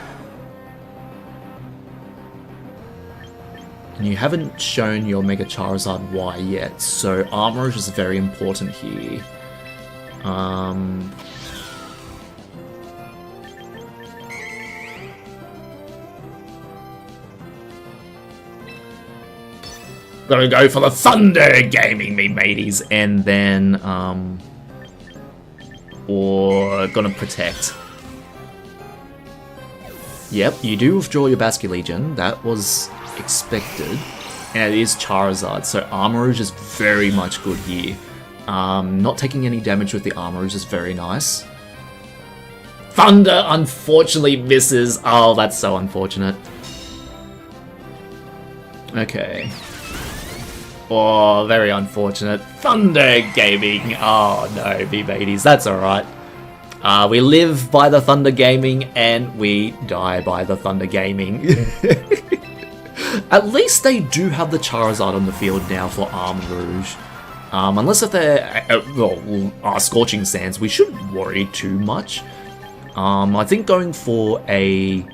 And you haven't shown your Mega Charizard Y yet, so Armor Rouge is very important here. Gonna go for the Thunder Gaming, me mateys. And then, or gonna Protect. Yep, you do withdraw your Basculegion. That was expected. And it is Charizard, so Armarouge is very much good here. Not taking any damage with the Armarouge is very nice. Thunder unfortunately misses. Oh, that's so unfortunate. Okay. Oh, very unfortunate. Thunder Gaming. Oh no, me mateys, that's alright. We live by the Thunder Gaming, and we die by the Thunder Gaming. At least they do have the Charizard on the field now for Armarouge. Unless if they're, Scorching Sands, we shouldn't worry too much. I think going for a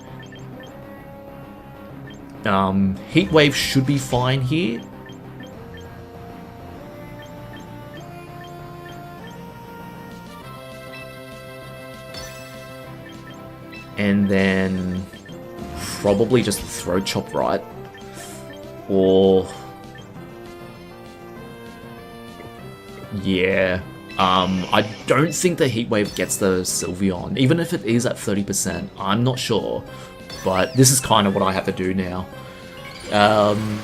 Heat Wave should be fine here. And then probably just Throat Chop, right? Or yeah, I don't think the Heat Wave gets the Sylveon, even if it is at 30%. I'm not sure, but this is kind of what I have to do now.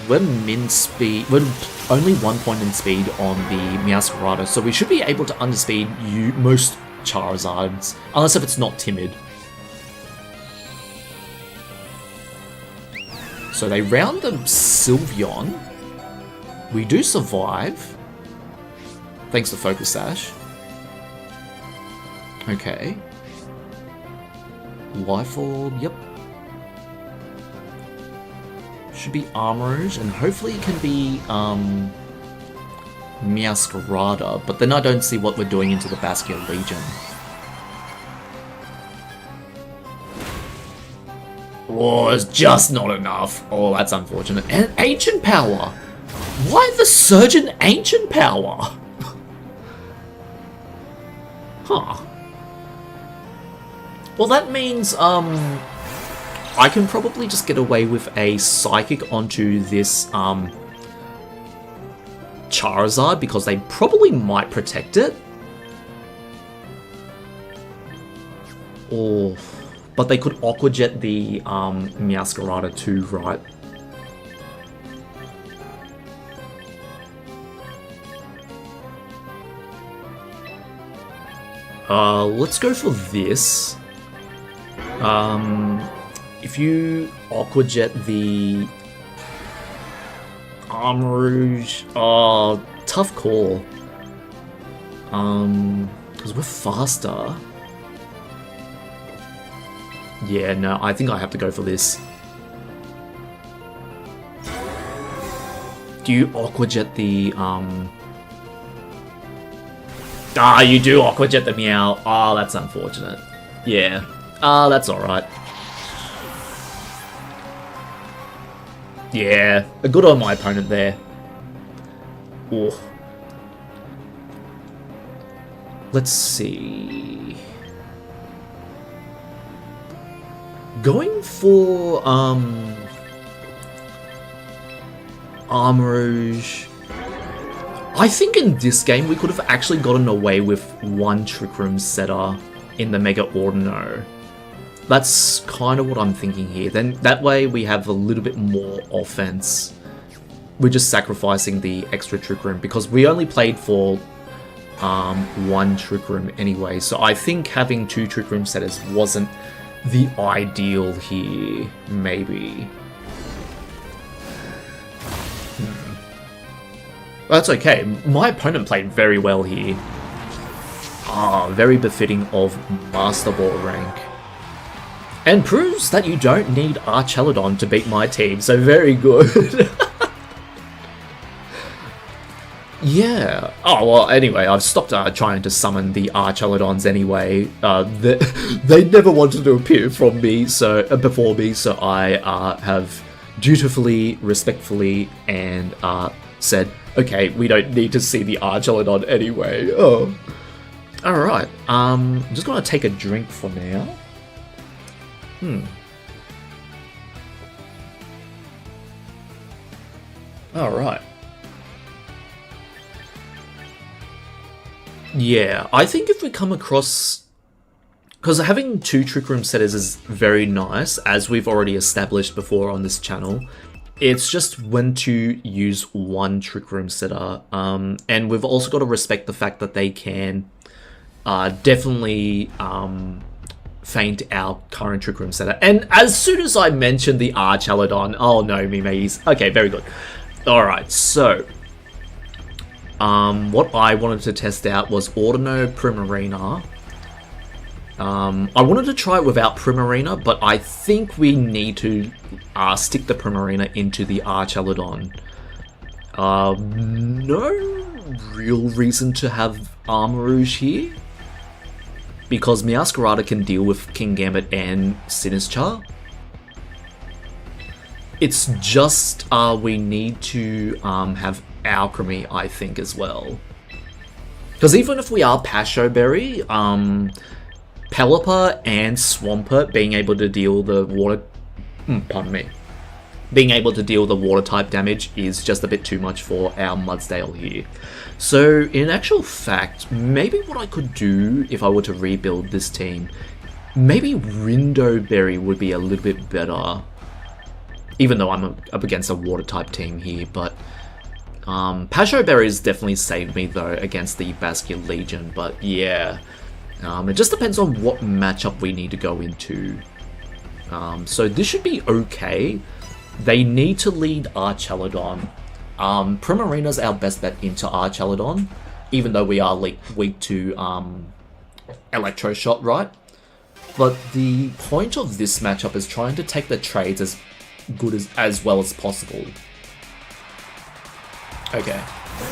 We're min speed, we're only 1 point in speed on the Meowscarada, so we should be able to underspeed most Charizards, unless if it's not timid. So they round the Sylveon. We do survive. Thanks to Focus Sash. Okay. Life Orb, yep. Should be Armarouge, and hopefully it can be Meowscarada, but then I don't see what we're doing into the Basculegion. Oh, it's just not enough. Oh, that's unfortunate. And Ancient Power! Why the Surgeon Ancient Power? Huh. Well, that means, I can probably just get away with a Psychic onto this, Charizard, because they probably might protect it. Or... but they could Aqua Jet the Meowscarada too, right? Let's go for this. If you Aqua Jet the Armarouge, tough call. Because we're faster. Yeah, no, I think I have to go for this. Do you Aqua Jet the, you do Aqua Jet the Meow. Oh, that's unfortunate. Yeah. That's alright. Yeah, good on my opponent there. Ooh. Let's see... going for, Armarouge. I think in this game we could have actually gotten away with one Trick Room setter in the Mega Audino. That's kind of what I'm thinking here. Then that way we have a little bit more offense. We're just sacrificing the extra Trick Room because we only played for one Trick Room anyway. So I think having 2 Trick Room setters wasn't the ideal here, maybe. That's okay. My opponent played very well here. Very befitting of Master Ball rank. And proves that you don't need Archelodon to beat my team, so very good. Yeah. Oh, well, anyway, I've stopped trying to summon the Archelodons anyway. They never wanted to appear from me, before me, so I have dutifully, respectfully, and said, okay, we don't need to see the Archelodon anyway. Oh. Alright, I'm just gonna take a drink for now. Alright. Yeah, I think if we come across... Because having 2 Trick Room setters is very nice, as we've already established before on this channel. It's just when to use 1 Trick Room setter. And we've also got to respect the fact that they can definitely feint our current Trick Room setter. And as soon as I mentioned the Archaludon, oh no, me mateys. Okay, very good. Alright, so... what I wanted to test out was Audino Primarina. I wanted to try it without Primarina, but I think we need to stick the Primarina into the Archaludon. No real reason to have Armarouge here, because Meowscarada can deal with Kingambit and Sinistcha. It's just we need to have Alcremie, I think, as well. Because even if we are Pasho Berry, Pelipper and Swampert being able to deal the water... pardon me. Being able to deal the water type damage is just a bit too much for our Mudsdale here. So, in actual fact, maybe what I could do if I were to rebuild this team, maybe Rindo Berry would be a little bit better. Even though I'm up against a water type team here, but... Pasho Berries definitely saved me though against the Basculin Legion, but yeah. It just depends on what matchup we need to go into. So this should be okay. They need to lead Archaludon. Primarina's our best bet into Archaludon, even though we are weak to Electroshot, right? But the point of this matchup is trying to take the trades as good as well as possible. Okay.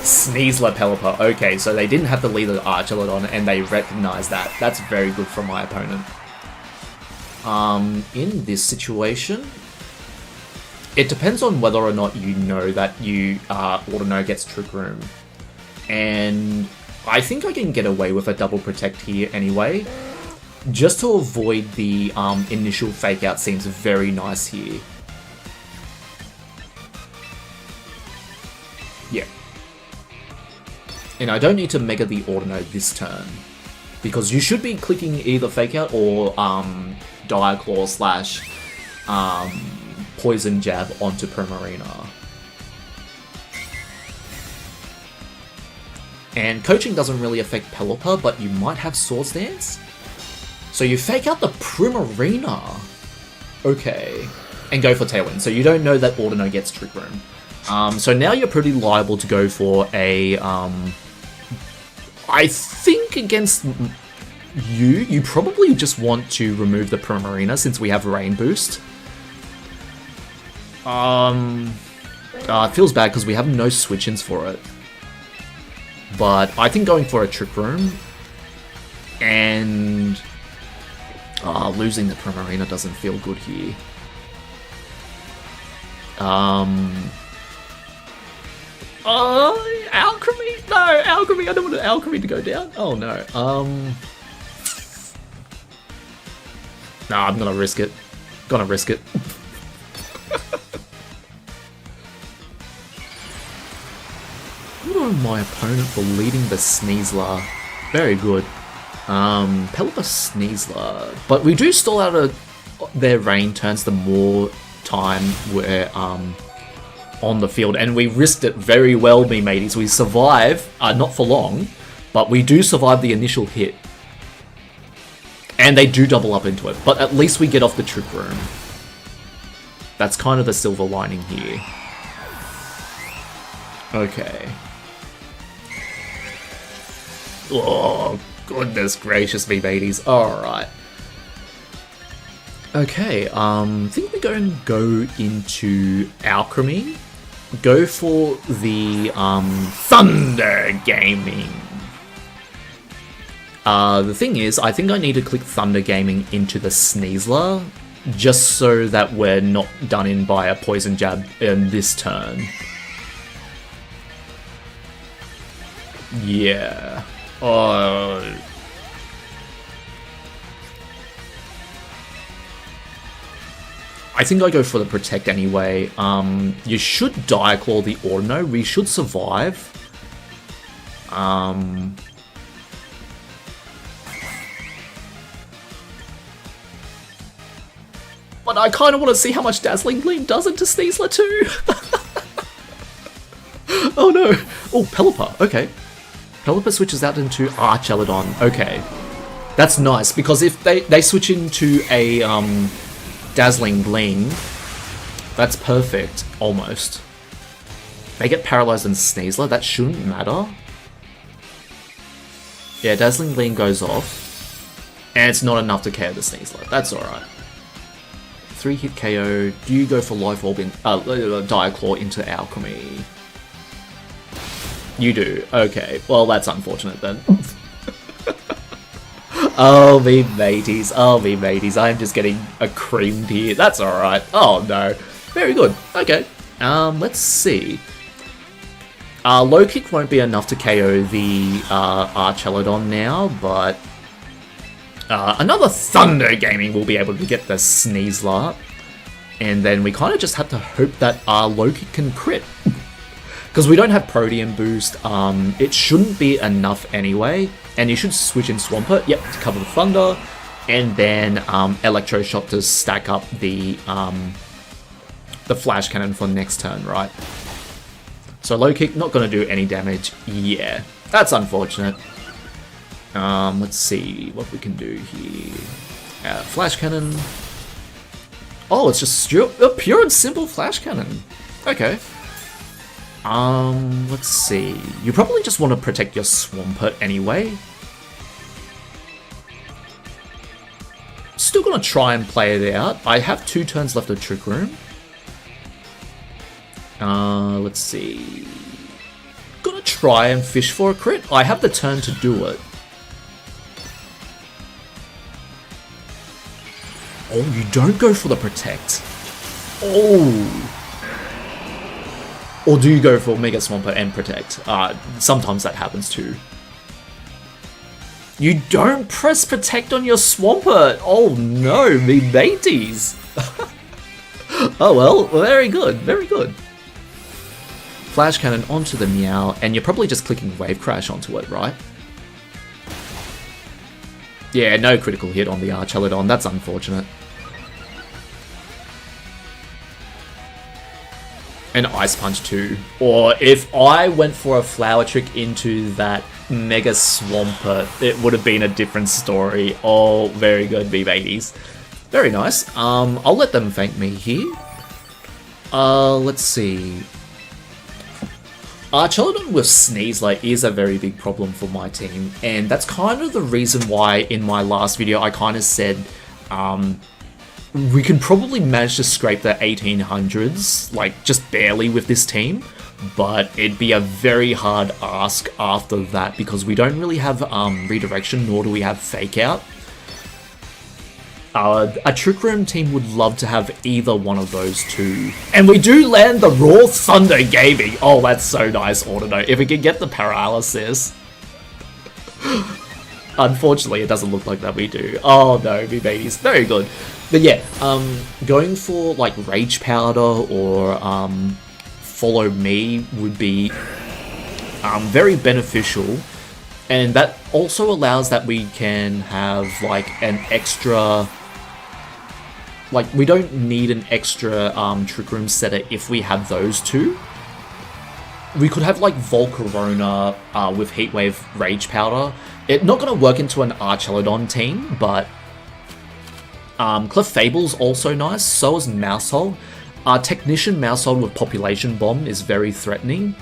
Sneasler Pelipper. Okay, so they didn't have the leader Archaludon and they recognized that. That's very good from my opponent. In this situation, it depends on whether or not you know that you Audino gets Trick Room. And I think I can get away with a double protect here anyway. Just to avoid the initial fake out seems very nice here. Yeah. And I don't need to Mega the Audino this turn, because you should be clicking either Fake Out or Dire Claw slash Poison Jab onto Primarina. And Coaching doesn't really affect Pelipper, but you might have Swords Dance. So you Fake Out the Primarina. Okay. And go for Tailwind. So you don't know that Audino gets Trick Room. So now you're pretty liable to go for a, I think against you probably just want to remove the Primarina since we have Rain Boost. It feels bad because we have no switch-ins for it. But I think going for a Trick Room and losing the Primarina doesn't feel good here. Alcremie? No, Alcremie, I don't want Alcremie to go down. Oh no. Nah, I'm gonna risk it. Gonna risk it. Good on my opponent for leading the Sneasler. Very good. Pelipper Sneasler. But we do stall out their rain turns the more time we're on the field, and we risked it very well, me mateys. We survive, not for long, but we do survive the initial hit. And they do double up into it, but at least we get off the Trick Room. That's kind of the silver lining here. Okay. Oh, goodness gracious me mateys. Alright. Okay, I think we're going to go into Alcremie. Go for the Thunder Gaming. The thing is, I think I need to click Thunder Gaming into the Sneasler, just so that we're not done in by a Poison Jab in this turn. Yeah. I think I go for the Protect anyway. You should Dire Claw the Audino. We should survive. But I kind of want to see how much Dazzling Gleam does into Sneasler too. Oh no. Oh, Pelipper. Okay. Pelipper switches out into Archelodon. Okay. That's nice, because if they switch into a Dazzling Gleam, that's perfect, almost. They get paralyzed in Sneasler, that shouldn't matter. Yeah, Dazzling Gleam goes off, and it's not enough to KO the Sneasler. That's alright. 3-hit KO. Do you go for Life Orb in Dire Claw into Alcremie? You do. Okay. Well, that's unfortunate then. Oh, me mateys. Oh, me mateys. I'm just getting creamed here. That's alright. Oh, no. Very good. Okay. Let's see. Low kick won't be enough to KO the Archelodon now, but another Thunder Gaming will be able to get the Sneasler. And then we kind of just have to hope that low kick can crit. Because we don't have Protean Boost, it shouldn't be enough anyway. And you should switch in Swampert, yep, to cover the Thunder. And then Electroshock to stack up the Flash Cannon for next turn, right? So low kick, not going to do any damage. Yeah, that's unfortunate. Let's see what we can do here. Flash Cannon. Oh, it's just a pure and simple Flash Cannon. Okay. Let's see. You probably just want to protect your Swampert anyway. Still gonna try and play it out. I have 2 turns left of Trick Room. Let's see. Gonna try and fish for a crit. I have the turn to do it. Oh, you don't go for the protect. Oh. Or do you go for Mega Swampert and protect? Sometimes that happens too. You don't press protect on your Swampert! Oh no, me mateys! Oh well, very good, very good. Flash Cannon onto the Meow, and you're probably just clicking Wave Crash onto it, right? Yeah, no critical hit on the Archelodon, that's unfortunate. And Ice Punch too. Or if I went for a Flower Trick into that Mega Swampert, it would have been a different story. Oh, very good, B-Babies. Very nice. I'll let them thank me here. Let's see. Archelodon with Sneasler is a very big problem for my team, and that's kind of the reason why in my last video I kind of said we can probably manage to scrape the 1800s, like just barely with this team, but it'd be a very hard ask after that because we don't really have redirection, nor do we have fake out. A Trick Room team would love to have either one of those two. And we do land the Raw Thunder Gaming. Oh, that's so nice, Audino. If we can get the paralysis. Unfortunately, it doesn't look like that we do. Oh no, me babies. Very good. But yeah, going for like Rage Powder or Follow Me would be very beneficial. And that also allows that we can have like an extra... Like, we don't need an extra Trick Room setter if we have those two. We could have like Volcarona with Heatwave Rage Powder. It's not going to work into an Archelodon team, but Clefable's also nice, so is Mousehold. Technician Mousehold with Population Bomb is very threatening.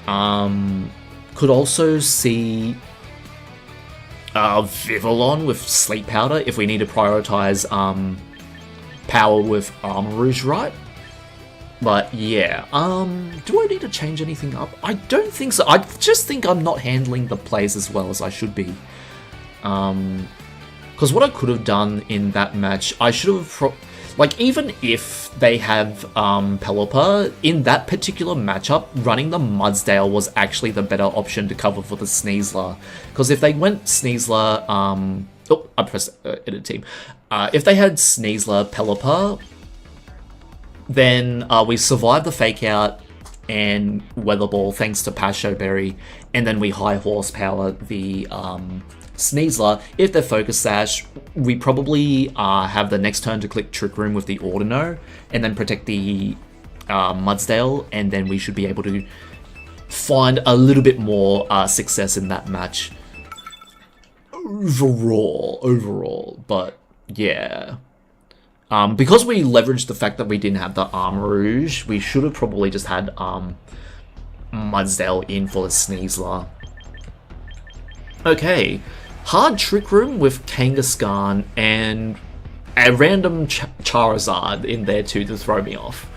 Could also see Vivillon with Sleep Powder if we need to prioritize power with Armor Rouge, right? But yeah, do I need to change anything up? I don't think so. I just think I'm not handling the plays as well as I should be. Because what I could have done in that match, I should have... Like, even if they have Pelipper, in that particular matchup, running the Mudsdale was actually the better option to cover for the Sneasler. Because if they went Sneasler... oh, I pressed edit team. If they had Sneasler, Pelipper, then we survive the fake out, and Weather Ball thanks to Pasho Berry, and then we high horsepower the Sneasler. If they're Focus Sash, we probably have the next turn to click Trick Room with the Audino, and then protect the Mudsdale, and then we should be able to find a little bit more success in that match overall, but yeah. Because we leveraged the fact that we didn't have the Armor Rouge, we should have probably just had Mudsdale in for the Sneasler. Okay, hard Trick Room with Kangaskhan and a random Charizard in there too to throw me off.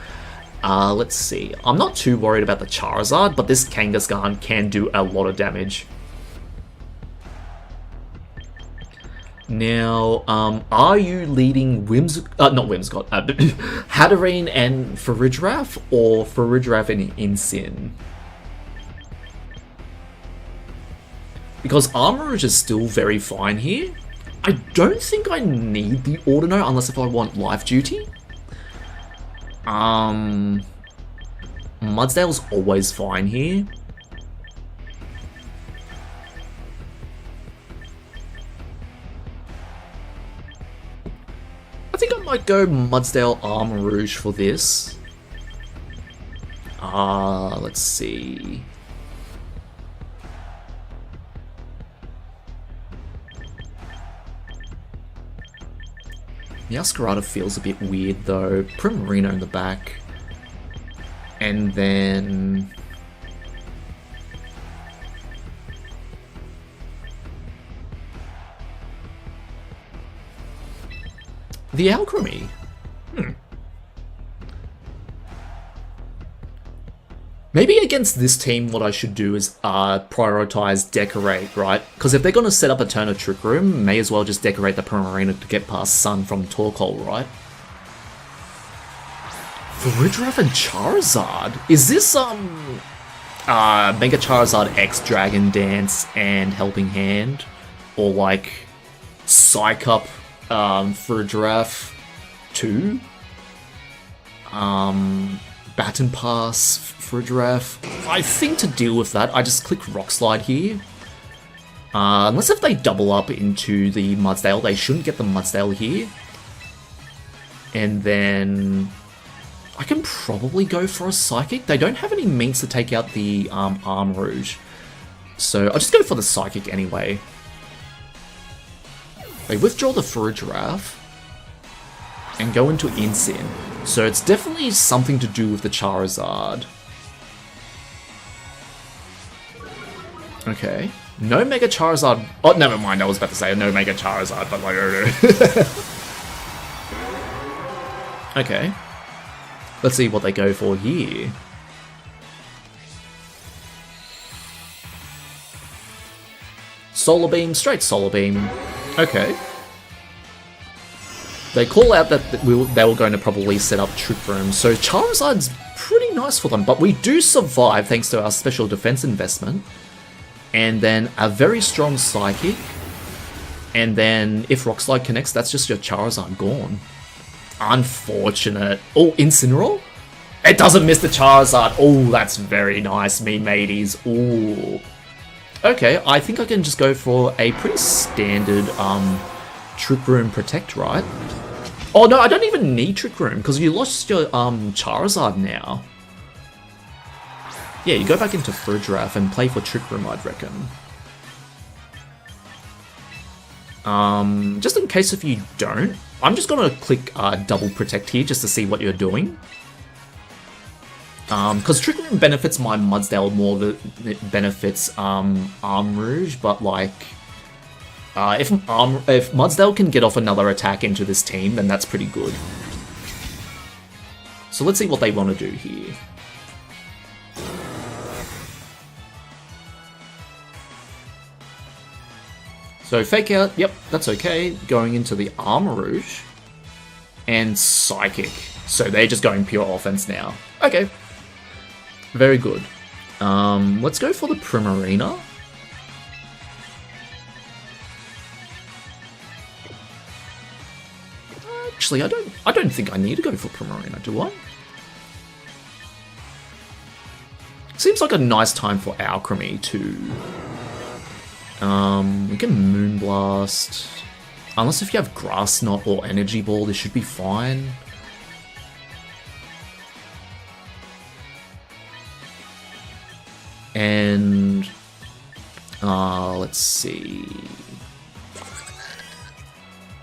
Let's see. I'm not too worried about the Charizard, but this Kangaskhan can do a lot of damage. Now, are you leading Hatterene and Farigiraf, or Farigiraf and Incin? Because Armor Rouge is still very fine here. I don't think I need the Audino unless if I want Life Duty. Mudsdale's always fine here. I think I might go Mudsdale Armor Rouge for this. Let's see. Meowscarada feels a bit weird though. Primarina in the back. And then... the Alcremie. Maybe against this team, what I should do is prioritize Decorate, right? Because if they're going to set up a turn of Trick Room, may as well just decorate the Primarina to get past Sun from Torkoal, right? Farigiraf and Charizard? Is this, Mega Charizard X Dragon Dance and Helping Hand? Or, like, Psych Up, Farigiraf 2? Baton Pass, Farigiraf. I think to deal with that, I just click Rock Slide here. Unless if they double up into the Mudsdale, they shouldn't get the Mudsdale here. And then... I can probably go for a Psychic. They don't have any means to take out the Armor Rouge. So I'll just go for the Psychic anyway. They withdraw the Farigiraf and go into Incin. So it's definitely something to do with the Charizard. Okay. No Mega Charizard. Oh, never mind. I was about to say no Mega Charizard, but like... okay. Let's see what they go for here. Solar Beam, straight Solar Beam. Okay. They call out that they were going to probably set up Trick Room, so Charizard's pretty nice for them, but we do survive thanks to our special defense investment. And then a very strong Psychic. And then if Rock Slide connects, that's just your Charizard gone. Unfortunate. Oh, Incineroar? It doesn't miss the Charizard. Oh, that's very nice, me mateys. Ooh. Okay, I think I can just go for a pretty standard Trick Room Protect, right? Oh no, I don't even need Trick Room because you lost your Charizard now. Yeah, you go back into Farigiraf and play for Trick Room, I'd reckon. Just in case if you don't, I'm just gonna click Double Protect here just to see what you're doing. Because Trick Room benefits my Mudsdale more than it benefits Armor Rouge, but like, if Mudsdale can get off another attack into this team, then that's pretty good. So let's see what they want to do here. So Fake Out, yep, that's okay. Going into the Armor Rouge. And Psychic. So they're just going pure offense now. Okay. Very good. Let's go for the Primarina. Actually, I don't think I need to go for Primarina, do I? seems like a nice time for Alcremie too. We can Moonblast. Unless if you have Grass Knot or Energy Ball, this should be fine. And let's see.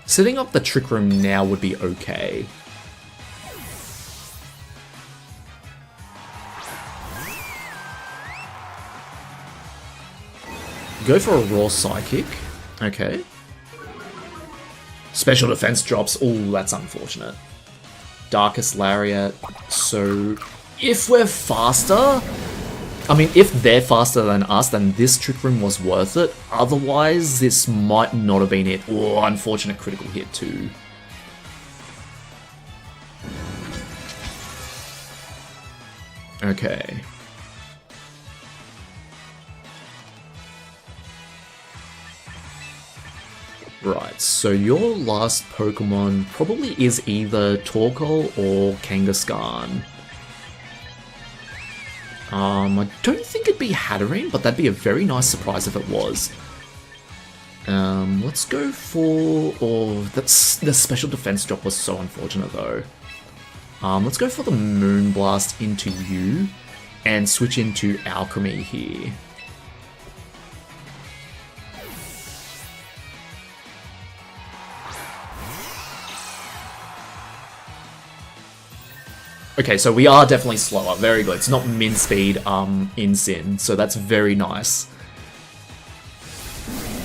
Setting up the Trick Room now would be okay. Go for a Raw Psychic. Okay. Special Defense drops. Oh, that's unfortunate. Darkest Lariat. So, if we're faster... I mean, if they're faster than us, then this Trick Room was worth it. Otherwise, this might not have been it. Oh, unfortunate critical hit too. Okay. Right, so your last Pokemon probably is either Torkoal or Kangaskhan. I don't think it'd be Hatterene, but that'd be a very nice surprise if it was. Let's go for... Oh, the special defense drop was so unfortunate though. Let's go for the Moonblast into you, and switch into Alcremie here. Okay, so we are definitely slower. Very good. It's not min speed in Sin, so that's very nice.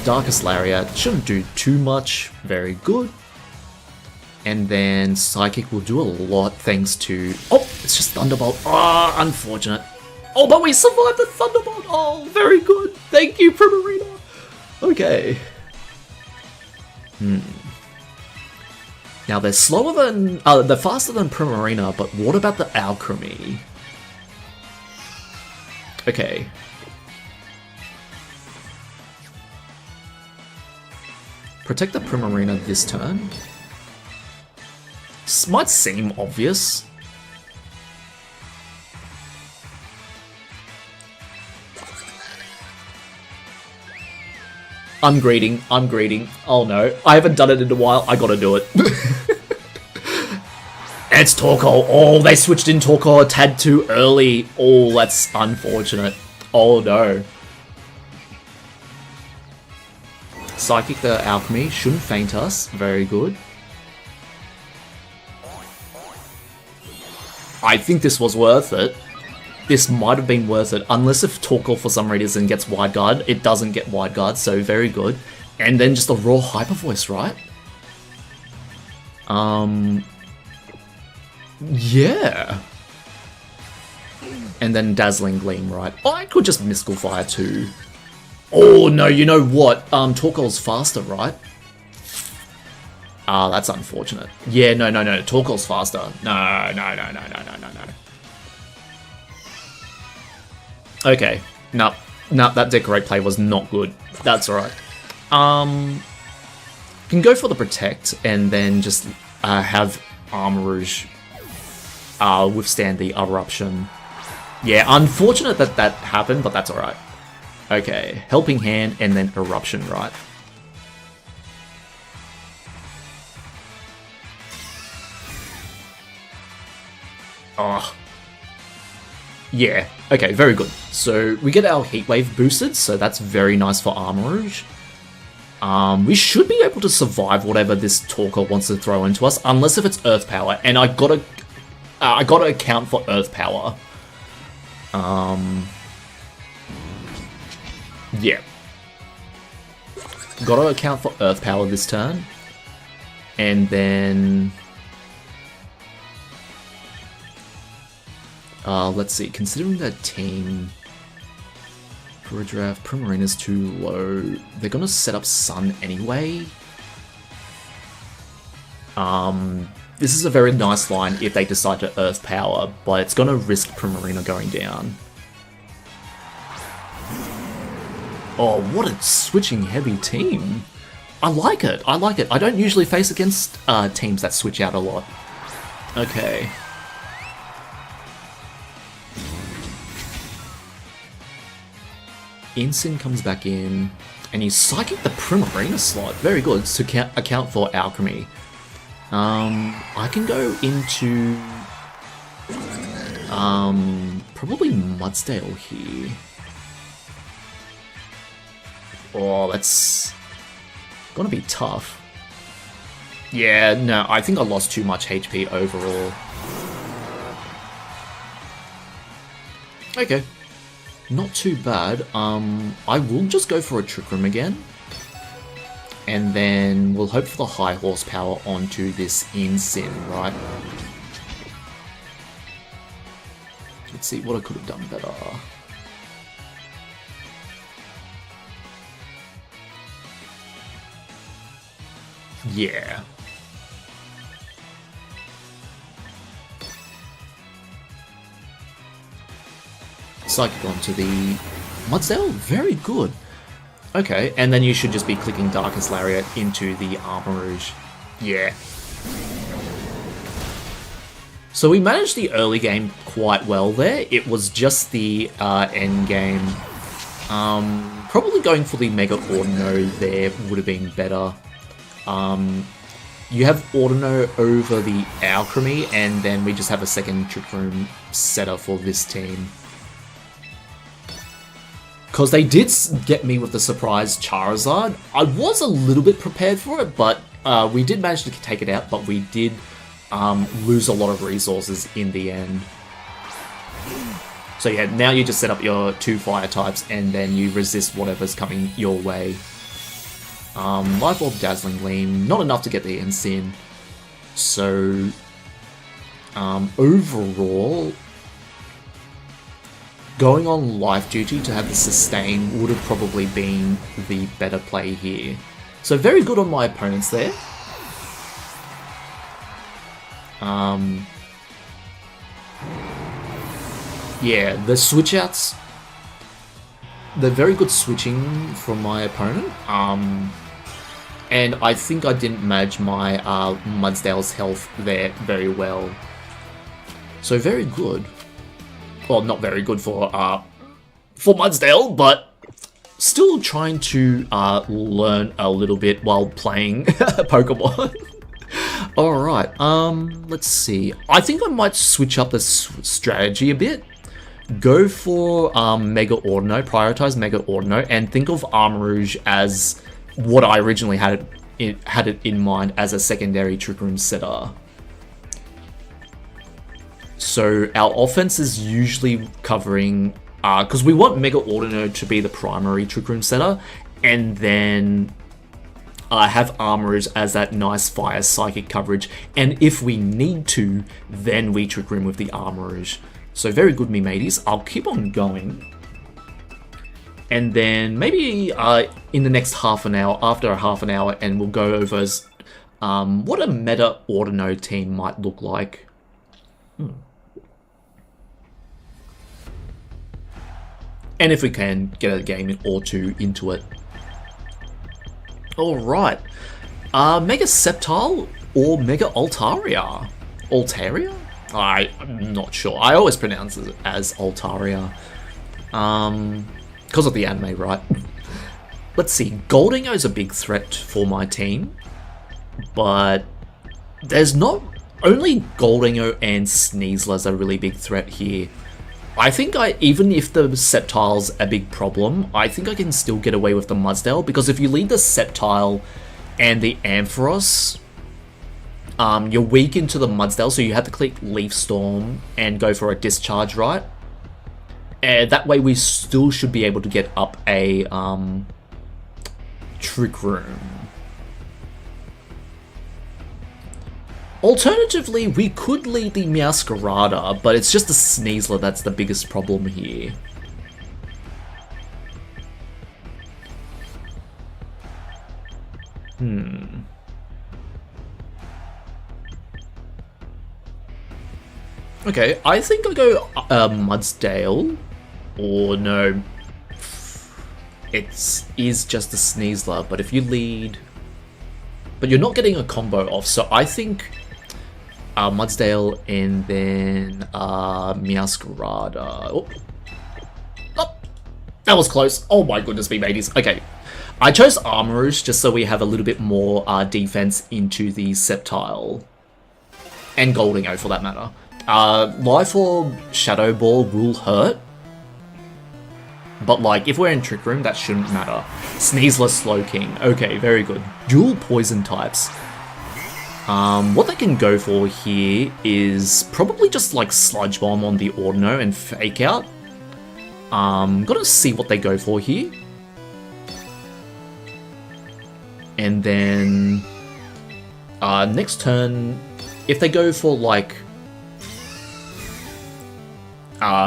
Darkest Lariat shouldn't do too much. Very good. And then Psychic will do a lot thanks to... Oh, it's just Thunderbolt. Ah, unfortunate. Oh, but we survived the Thunderbolt. Oh, very good. Thank you, Primarina. Okay. Now they're slower than, they're faster than Primarina, but what about the Alcremie? Okay. Protect the Primarina this turn. This might seem obvious. I'm greeting. Oh no, I haven't done it in a while, I gotta do it. It's Torkoal. Oh, they switched in Torkoal a tad too early. Oh, that's unfortunate. Oh no. Psychic the Alcremie shouldn't faint us. Very good. I think this was worth it. This might have been worth it, unless if Torkoal for some reason gets Wide Guard. It doesn't get Wide Guard, so very good. And then just a raw Hyper Voice, right? Yeah. And then Dazzling Gleam, right? Oh, I could just Mystical Fire too. Oh no, you know what? Torkoal's faster, right? Ah, that's unfortunate. Yeah, no. Torkoal's faster. No. Okay. No, that Decorate play was not good. That's alright. Can go for the Protect and then just have Armarouge withstand the Eruption. Yeah, unfortunate that happened, but that's alright. Okay, Helping Hand and then Eruption, right? Oh. Yeah, okay, very good. So we get our Heat Wave boosted, so that's very nice for Armarouge. We should be able to survive whatever this Torkoal wants to throw into us, unless if it's Earth Power, and I gotta account for Earth Power. Yeah. Gotta account for Earth Power this turn. And then... let's see, considering that team... For a draft, Primarina's too low. They're gonna set up Sun anyway. This is a very nice line if they decide to Earth Power, but it's gonna risk Primarina going down. Oh, what a switching heavy team. I like it. I don't usually face against teams that switch out a lot. Okay. Ensign comes back in, and you Psychic the Primarina slot. Very good, to account for Alcremie. I can go into... probably Mudsdale here. Oh, that's gonna be tough. Yeah, no, I think I lost too much HP overall. Okay. Not too bad. I will just go for a Trick Room again. And then we'll hope for the high horsepower onto this Ensign, right? Let's see what I could have done better. Yeah. Psychic onto the Mudsdale, very good. Okay, and then you should just be clicking Darkest Lariat into the Armor Rouge. Yeah. So we managed the early game quite well there. It was just the end game. Probably going for the Mega Audino there would have been better. You have Audino over the Alcremie, and then we just have a second Trick Room setter for this team. Because they did get me with the surprise Charizard. I was a little bit prepared for it, but we did manage to take it out, but we did lose a lot of resources in the end. So yeah, now you just set up your 2 fire types, and then you resist whatever's coming your way. Life Orb, Dazzling Gleam, not enough to get the Ensign. So, overall, going on Life Duty to have the Sustain would have probably been the better play here. So very good on my opponents there. Yeah, the switch outs, they're very good switching from my opponent. And I think I didn't manage my Mudsdale's health there very well. So very good. Well, not very good for Mudsdale, but still trying to learn a little bit while playing Pokemon. Alright, let's see. I think I might switch up the strategy a bit. Go for Mega Audino, prioritize Mega Audino, and think of Armor Rouge as what I originally had it in mind as a secondary Trick Room setter. So our offense is usually covering, because we want Mega Audino to be the primary Trick Room setter, and then have Armor Rouge as that nice fire psychic coverage, and if we need to, then we Trick Room with the Armor Rouge. So very good, me mateys. I'll keep on going. And then maybe in the next half an hour, after a half an hour, and we'll go over what a meta Audino team might look like. And if we can get a game or two into it. Alright. Mega Sceptile or Mega Altaria? Altaria? I'm not sure. I always pronounce it as Altaria. Because of the anime, right? Let's see. Goldingo is a big threat for my team. But there's not... Only Goldingo and Sneasler's a really big threat here. I think even if the Sceptile's a big problem, I think I can still get away with the Mudsdale, because if you lead the Sceptile and the Ampharos, you're weak into the Mudsdale, so you have to click Leaf Storm and go for a Discharge, right? And that way we still should be able to get up a Trick Room. Alternatively, we could lead the Meowscarada, but it's just the Sneasler that's the biggest problem here. Okay, I think I'll go Mudsdale. Or no, it is just the Sneasler, but if you lead... But you're not getting a combo off, so I think... Mudsdale and then Meowscarada. Oh. That was close. Oh my goodness me, mateys. Okay. I chose Armourouge just so we have a little bit more defense into the Sceptile. And Goldingo, for that matter. Life Orb Shadow Ball will hurt. But, like, if we're in Trick Room, that shouldn't matter. Sneasler Slowking. Okay, very good. Dual Poison types. What they can go for here is probably just, like, Sludge Bomb on the Audino and Fake Out. Gotta see what they go for here. And then... next turn, if they go for, like...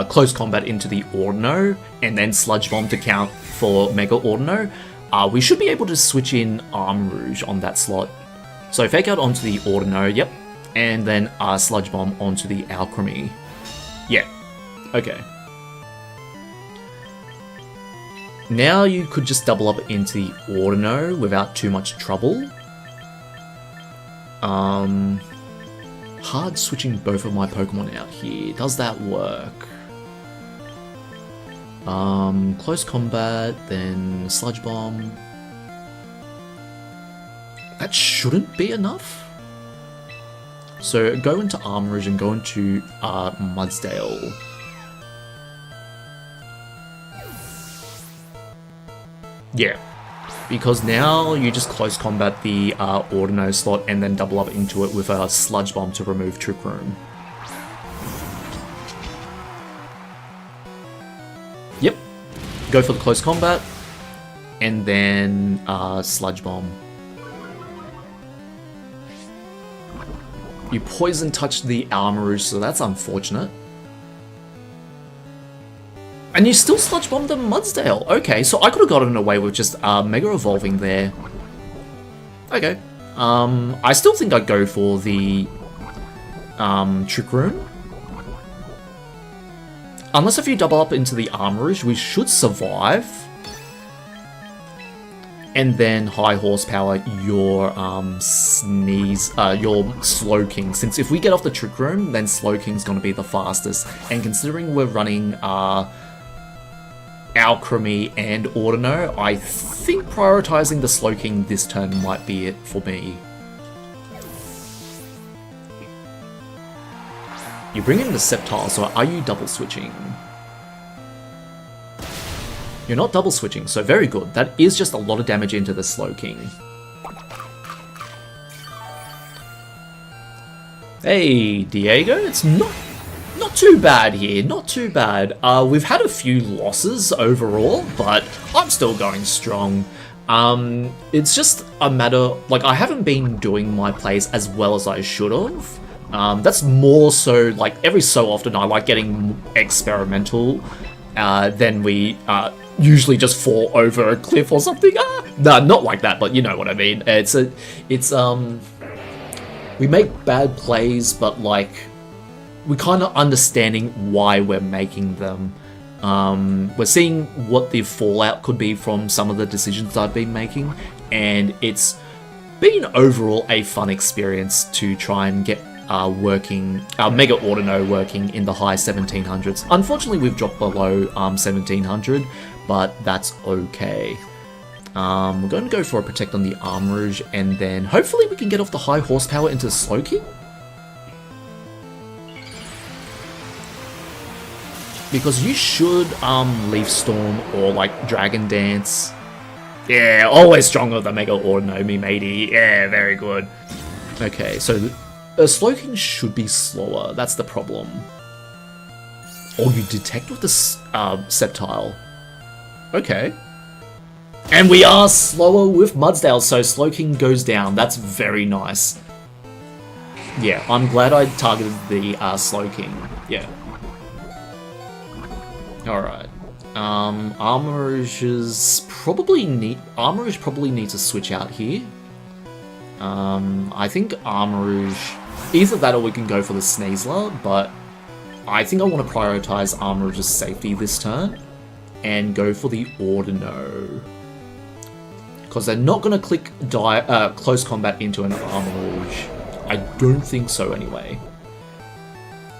Close Combat into the Audino, and then Sludge Bomb to count for Mega Audino, we should be able to switch in Armourouge on that slot. So Fake Out onto the Audino, yep, and then Sludge Bomb onto the Alcremie. Yeah, okay. Now you could just double up into the Audino without too much trouble. Hard switching both of my Pokemon out here. Does that work? Close Combat, then Sludge Bomb. That shouldn't be enough. So go into Armourouge and go into Mudsdale. Yeah. Because now you just close combat the Audino slot and then double up into it with a Sludge Bomb to remove Trick Room. Yep. Go for the close combat and then Sludge Bomb. You Poison touched the Armourouge, so that's unfortunate. And you still Sludge Bombed the Mudsdale. Okay, so I could have gotten away with just Mega Evolving there. Okay. I still think I'd go for the Trick Room. Unless if you double up into the Armourouge, we should survive. And then High Horsepower your your Slowking. Since if we get off the Trick Room, then Slowking's gonna be the fastest. And considering we're running Alcremie and Audino, I think prioritizing the Slowking this turn might be it for me. You bring in the Sceptile, so are you double switching? You're not double switching, so very good. That is just a lot of damage into the Slowking. Hey, Diego, it's not too bad here, not too bad. We've had a few losses overall, but I'm still going strong. It's just a matter, like, I haven't been doing my plays as well as I should have. That's more so, like, every so often I like getting experimental, then we usually just fall over a cliff or something. No, not like that, but you know what I mean. We make bad plays, but, like, we're kind of understanding why we're making them. We're seeing what the fallout could be from some of the decisions I've been making, and it's been overall a fun experience to try and get Mega Audino working in the high 1700s. Unfortunately, we've dropped below 1700, but that's okay. We're going to go for a Protect on the Armourouge, and then hopefully we can get off the High Horsepower into Slowking. Because you should Leaf Storm or like Dragon Dance. Yeah, always stronger than Mega Audino, me matey. Yeah, very good. Okay, so Slowking should be slower. That's the problem. Or you Detect with the Sceptile. Okay. And we are slower with Mudsdale, so Slowking goes down. That's very nice. Yeah, I'm glad I targeted the Slowking. Yeah. Alright. Armourouge probably needs to switch out here. I think Armourouge... Either that or we can go for the Sneasler, but I think I want to prioritize Armourouge's safety this turn and go for the Audino. Because they're not going to click Close Combat into an Armourouge. I don't think so anyway.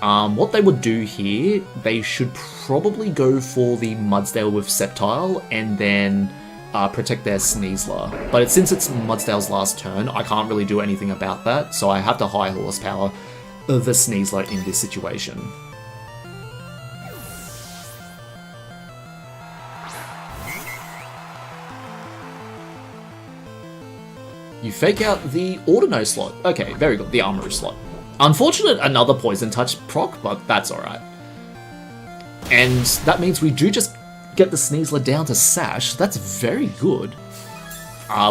What they would do here, they should probably go for the Mudsdale with Sceptile and then protect their Sneasler. But since it's Mudsdale's last turn, I can't really do anything about that, so I have to high horsepower the Sneasler in this situation. You fake out the Audino slot. Okay, very good, the Armorer slot. Unfortunate, another Poison Touch proc, but that's alright. And that means we do just get the Sneasler down to Sash. That's very good.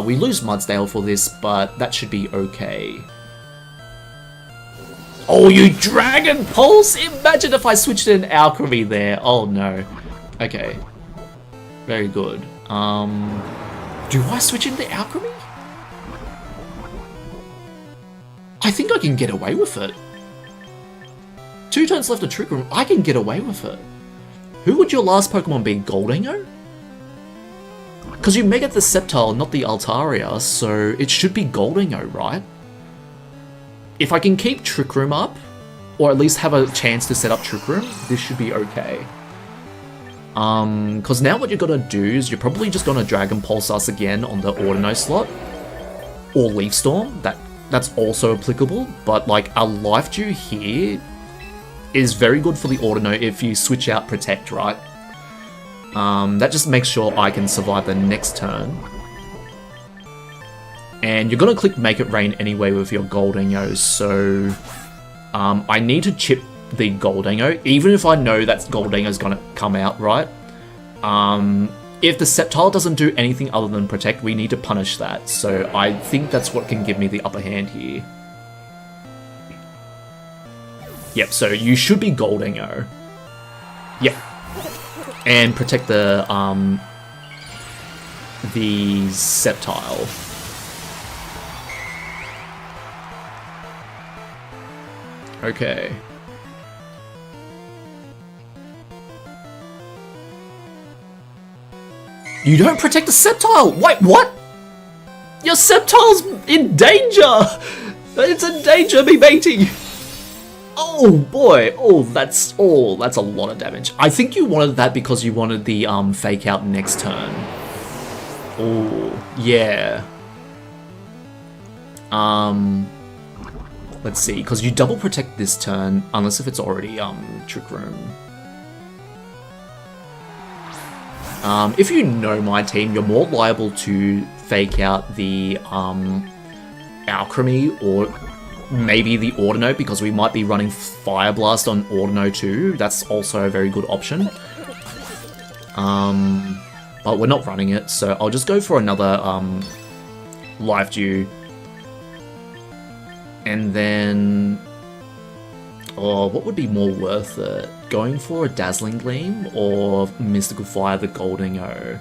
We lose Mudsdale for this, but that should be okay. Oh, you Dragon Pulse! Imagine if I switched in Alcremie there. Oh no. Okay. Very good. Do I switch into Alcremie? I think I can get away with it. 2 turns left of Trick Room, I can get away with it. Who would your last Pokemon be, Goldingo? Because you Mega the Sceptile, not the Altaria, so it should be Goldingo, right? If I can keep Trick Room up, or at least have a chance to set up Trick Room, this should be okay. Because now what you're gonna do is you're probably just gonna Dragon Pulse us again on the Audino slot, or Leaf Storm, that's also applicable, but like a Life Dew here is very good for the Audino if you switch out Protect, right? That just makes sure I can survive the next turn. And you're gonna click Make It Rain anyway with your Goldingo, so I need to chip the Goldingo, even if I know that Goldingo's gonna come out, right? If the Sceptile doesn't do anything other than Protect, we need to punish that. So I think that's what can give me the upper hand here. Yep, so you should be Goldingo. Yep. And protect the Sceptile. Okay. You don't protect the Sceptile! Wait, what? Your Sceptile's in danger! It's in danger, me matey! Oh boy, that's a lot of damage. I think you wanted that because you wanted the fake out next turn. Oh, yeah. Let's see, because you double protect this turn, unless if it's already Trick Room. If you know my team, you're more liable to fake out the Alcremie or maybe the Audino, because we might be running Fire Blast on Audino too. That's also a very good option. But we're not running it, so I'll just go for another Life Dew. And then... oh, what would be more worth it? Going for a Dazzling Gleam or Mystical Fire the Goldingo?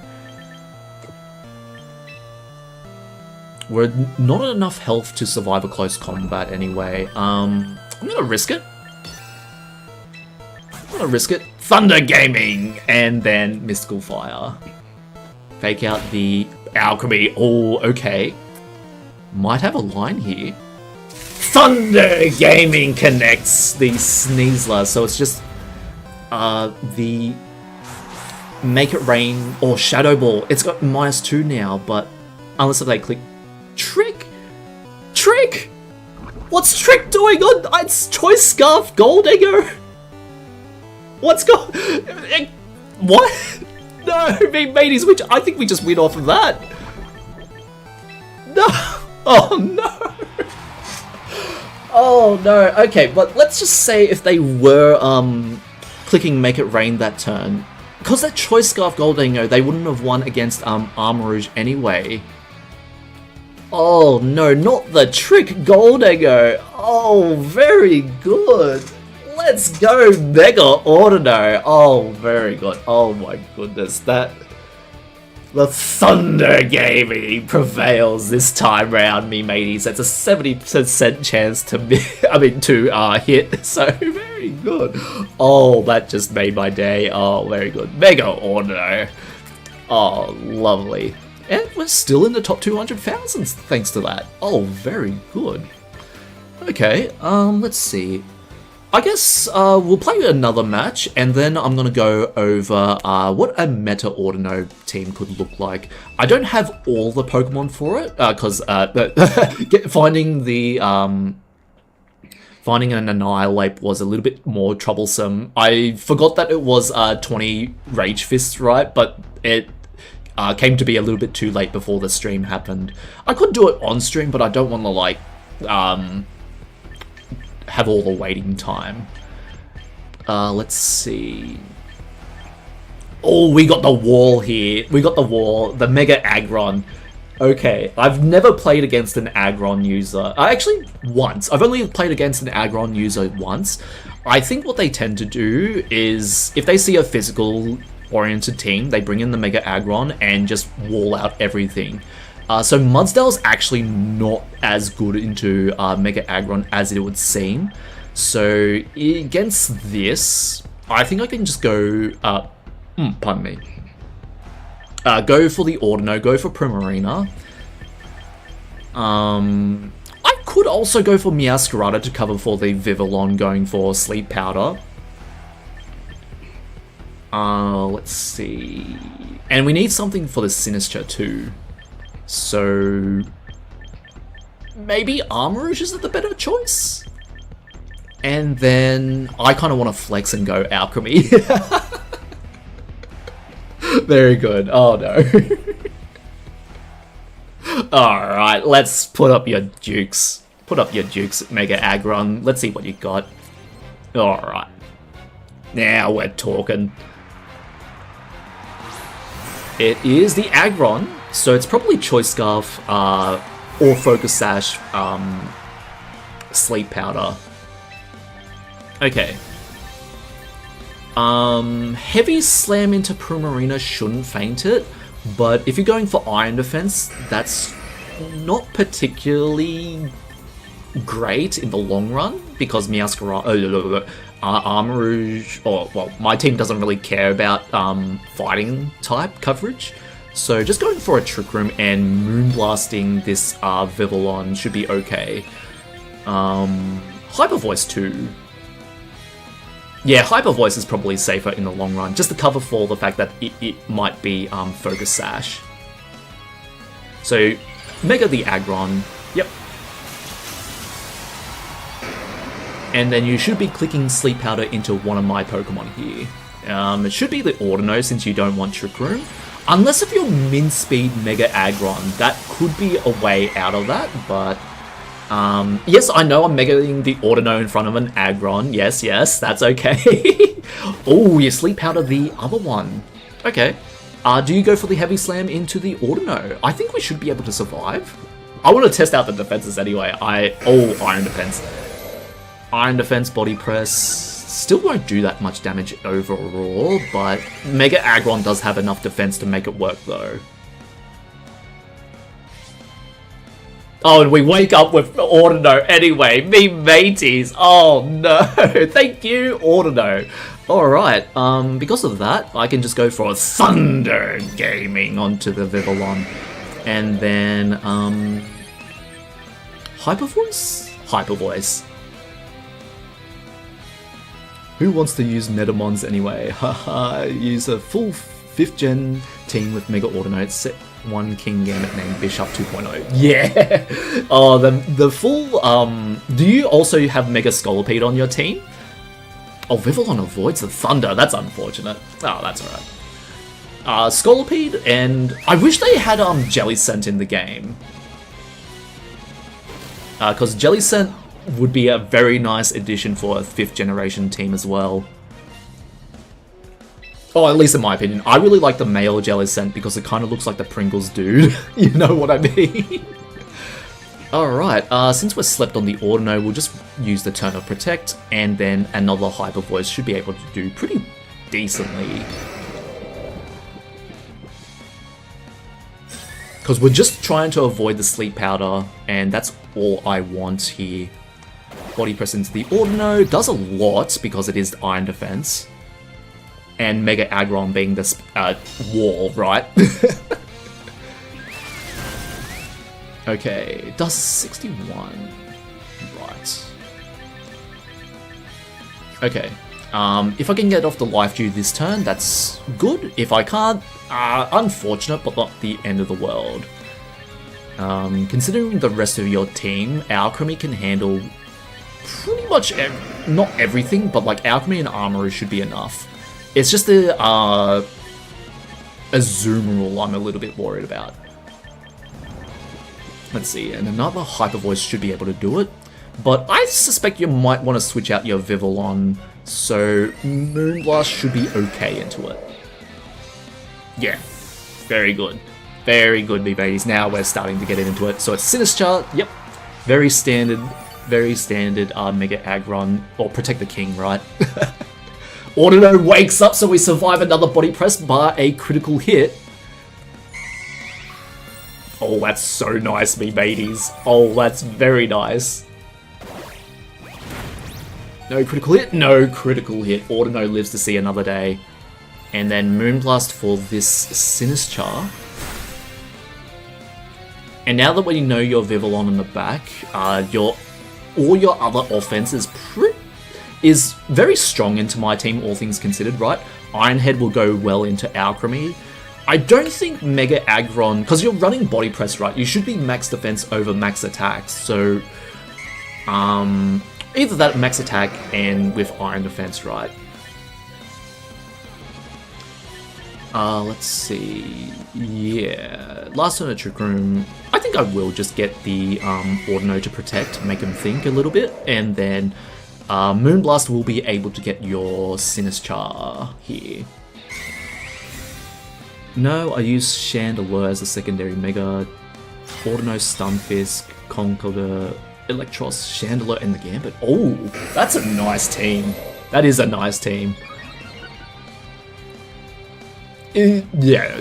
We're not at enough health to survive a close combat anyway. I'm gonna risk it. Thunder Gaming! And then Mystical Fire. Fake out the Alcremie. Oh, okay. Might have a line here. Thunder Gaming connects the Sneasler, so it's just the Make It Rain or Shadow Ball. It's got -2 now, but unless if they click Trick! What's Trick doing on? It's Choice Scarf Goldingo! What's what? No, mateys, I think we just win off of that. No! Oh no! Oh no, okay, but let's just say if they were clicking Make It Rain that turn, because that Choice Scarf Goldingo, they wouldn't have won against Armarouge anyway. Oh no, not the Trick Goldingo! Oh, very good! Let's go Mega Audino! Oh, very good. Oh my goodness, the Thunder Gaming prevails this time round, me mateys. That's a 70% chance to hit, so very good. Oh, that just made my day. Oh, very good. Mega Audino. Oh, lovely. And we're still in the top 200,000 thanks to that. Oh, very good. Okay, let's see. I guess we'll play another match, and then I'm going to go over what a Meta Audino team could look like. I don't have all the Pokemon for it, because finding an Annihilate was a little bit more troublesome. I forgot that it was 20 Rage Fists, right? But it came to be a little bit too late before the stream happened. I could do it on stream, but I don't want to, like, have all the waiting time. Let's see. Oh, we got the wall here. We got the wall. The Mega Aggron. Okay, I've never played against an Aggron user. Actually, once. I've only played against an Aggron user once. I think what they tend to do is, if they see a physical-oriented team, they bring in the Mega Aggron and just wall out everything. So Mudsdale's actually not as good into Mega Aggron as it would seem. So against this, I think I can just go... pardon me. Go for the Audino, go for Primarina. I could also go for Meowscarada to cover for the Vivillon, going for Sleep Powder. Let's see... And we need something for the Sinistcha too. So... maybe Armarouge is the better choice? And then I kind of want to flex and go Alcremie. Very good. Oh no. Alright, let's put up your dukes. Put up your dukes, Mega Aggron. Let's see what you got. Alright. Now we're talking. It is the Aggron, so it's probably Choice Scarf or Focus Sash, Sleep Powder. Okay. Heavy Slam into Primarina shouldn't faint it, but if you're going for Iron Defense, that's not particularly great in the long run, because Meowscarada, Armarouge, or, well, my team doesn't really care about fighting type coverage, so just going for a Trick Room and Moonblasting this Vivillon should be okay. Hyper Voice too. Yeah, Hyper Voice is probably safer in the long run, just to cover for the fact that it might be Focus Sash. So, Mega the Aggron, yep. And then you should be clicking Sleep Powder into one of my Pokemon here. It should be the Audino, since you don't want Trick Room. Unless if you're Min Speed Mega Aggron, that could be a way out of that, but... yes, I know I'm Megaing the Audino in front of an Aggron. Yes, that's okay. Oh, you Sleep Powder the other one. Okay. Do you go for the Heavy Slam into the Audino? I think we should be able to survive. I want to test out the defenses anyway. Iron Defense. Iron Defense, Body Press. Still won't do that much damage overall, but Mega Aggron does have enough defense to make it work though. Oh, and we wake up with Audino anyway. Me mateys. Oh no. Thank you, Audino. Alright, because of that, I can just go for a Thunder Gaming onto the Vivillon. And then, Hyper Voice? Hyper Voice. Who wants to use Metamons anyway? Haha, use a full 5th gen team with Mega Audino. Set one King Gambit named Bishop 2.0. Yeah! Oh, the full, do you also have Mega Scolipede on your team? Oh, Vivillon avoids the Thunder. That's unfortunate. Oh, that's alright. Scolipede, and I wish they had, Jellicent in the game. Because Jellicent would be a very nice addition for a 5th generation team as well. Oh, at least in my opinion. I really like the male Jellicent because it kind of looks like the Pringles dude. You know what I mean? Alright, since we're slept on the Audino, we'll just use the turn of Protect, and then another Hyper Voice should be able to do pretty decently. Because we're just trying to avoid the Sleep Powder, and that's all I want here. Body Press into the Audino does a lot because it is Iron Defense. And Mega Aggron being this wall, right? Okay, does 61. Right. Okay. If I can get off the life dew this turn, that's good. If I can't, unfortunate, but not the end of the world. Considering the rest of your team, Alcremie can handle pretty much not everything, but like Alcremie and Armor should be enough. It's just the Azumarill I'm a little bit worried about. Let's see, and another Hyper Voice should be able to do it. But I suspect you might want to switch out your Vivillon, so Moonblast should be okay into it. Yeah, very good. Very good, B-Babies. Now we're starting to get into it. So it's Sinistcha, yep. Very standard Mega Aggron, or Protect the King, right? Audino wakes up, so we survive another body press by a critical hit. Oh, that's so nice, B-Babies. Oh, that's very nice. No critical hit? No critical hit. Audino lives to see another day. And then Moonblast for this Sinistcha. And now that we know your Vivillon in the back, all your other offense is very strong into my team, all things considered, right? Ironhead will go well into Alcremie. I don't think Mega Aggron, because you're running Body Press, right? You should be max defense over max attacks, so either that max attack and with Iron Defense, right? Let's see. Yeah, last turn at Trick Room, I think I will just get the Audino to protect, make him think a little bit, and then Moonblast will be able to get your Sinistcha here. No, I use Chandelure as a secondary Mega. Audino, Stunfisk, Conkeldurr, Electros, Chandelure, and the Gambit. Oh, that's a nice team. That is a nice team. Yeah.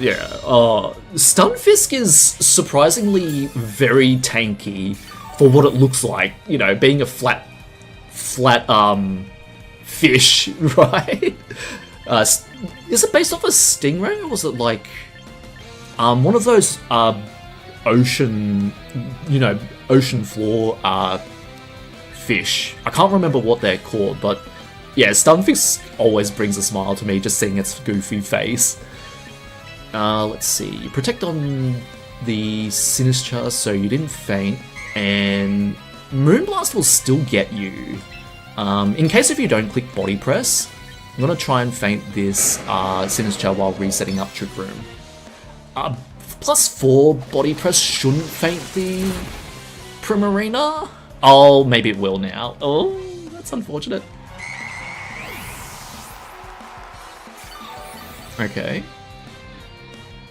Stunfisk is surprisingly very tanky for what it looks like. You know, being a flat fish, right? Is it based off a stingray, or was it like one of those ocean floor fish? I can't remember what they're called, but yeah, Stunfisk always brings a smile to me just seeing its goofy face. Let's see, protect on the Sinistcha so you didn't faint, and Moonblast will still get you. In case if you don't click Body Press, I'm gonna try and feint this Sinistcha while resetting up Trick Room. +4 Body Press shouldn't feint the Primarina. Oh, maybe it will now. Oh, that's unfortunate. Okay.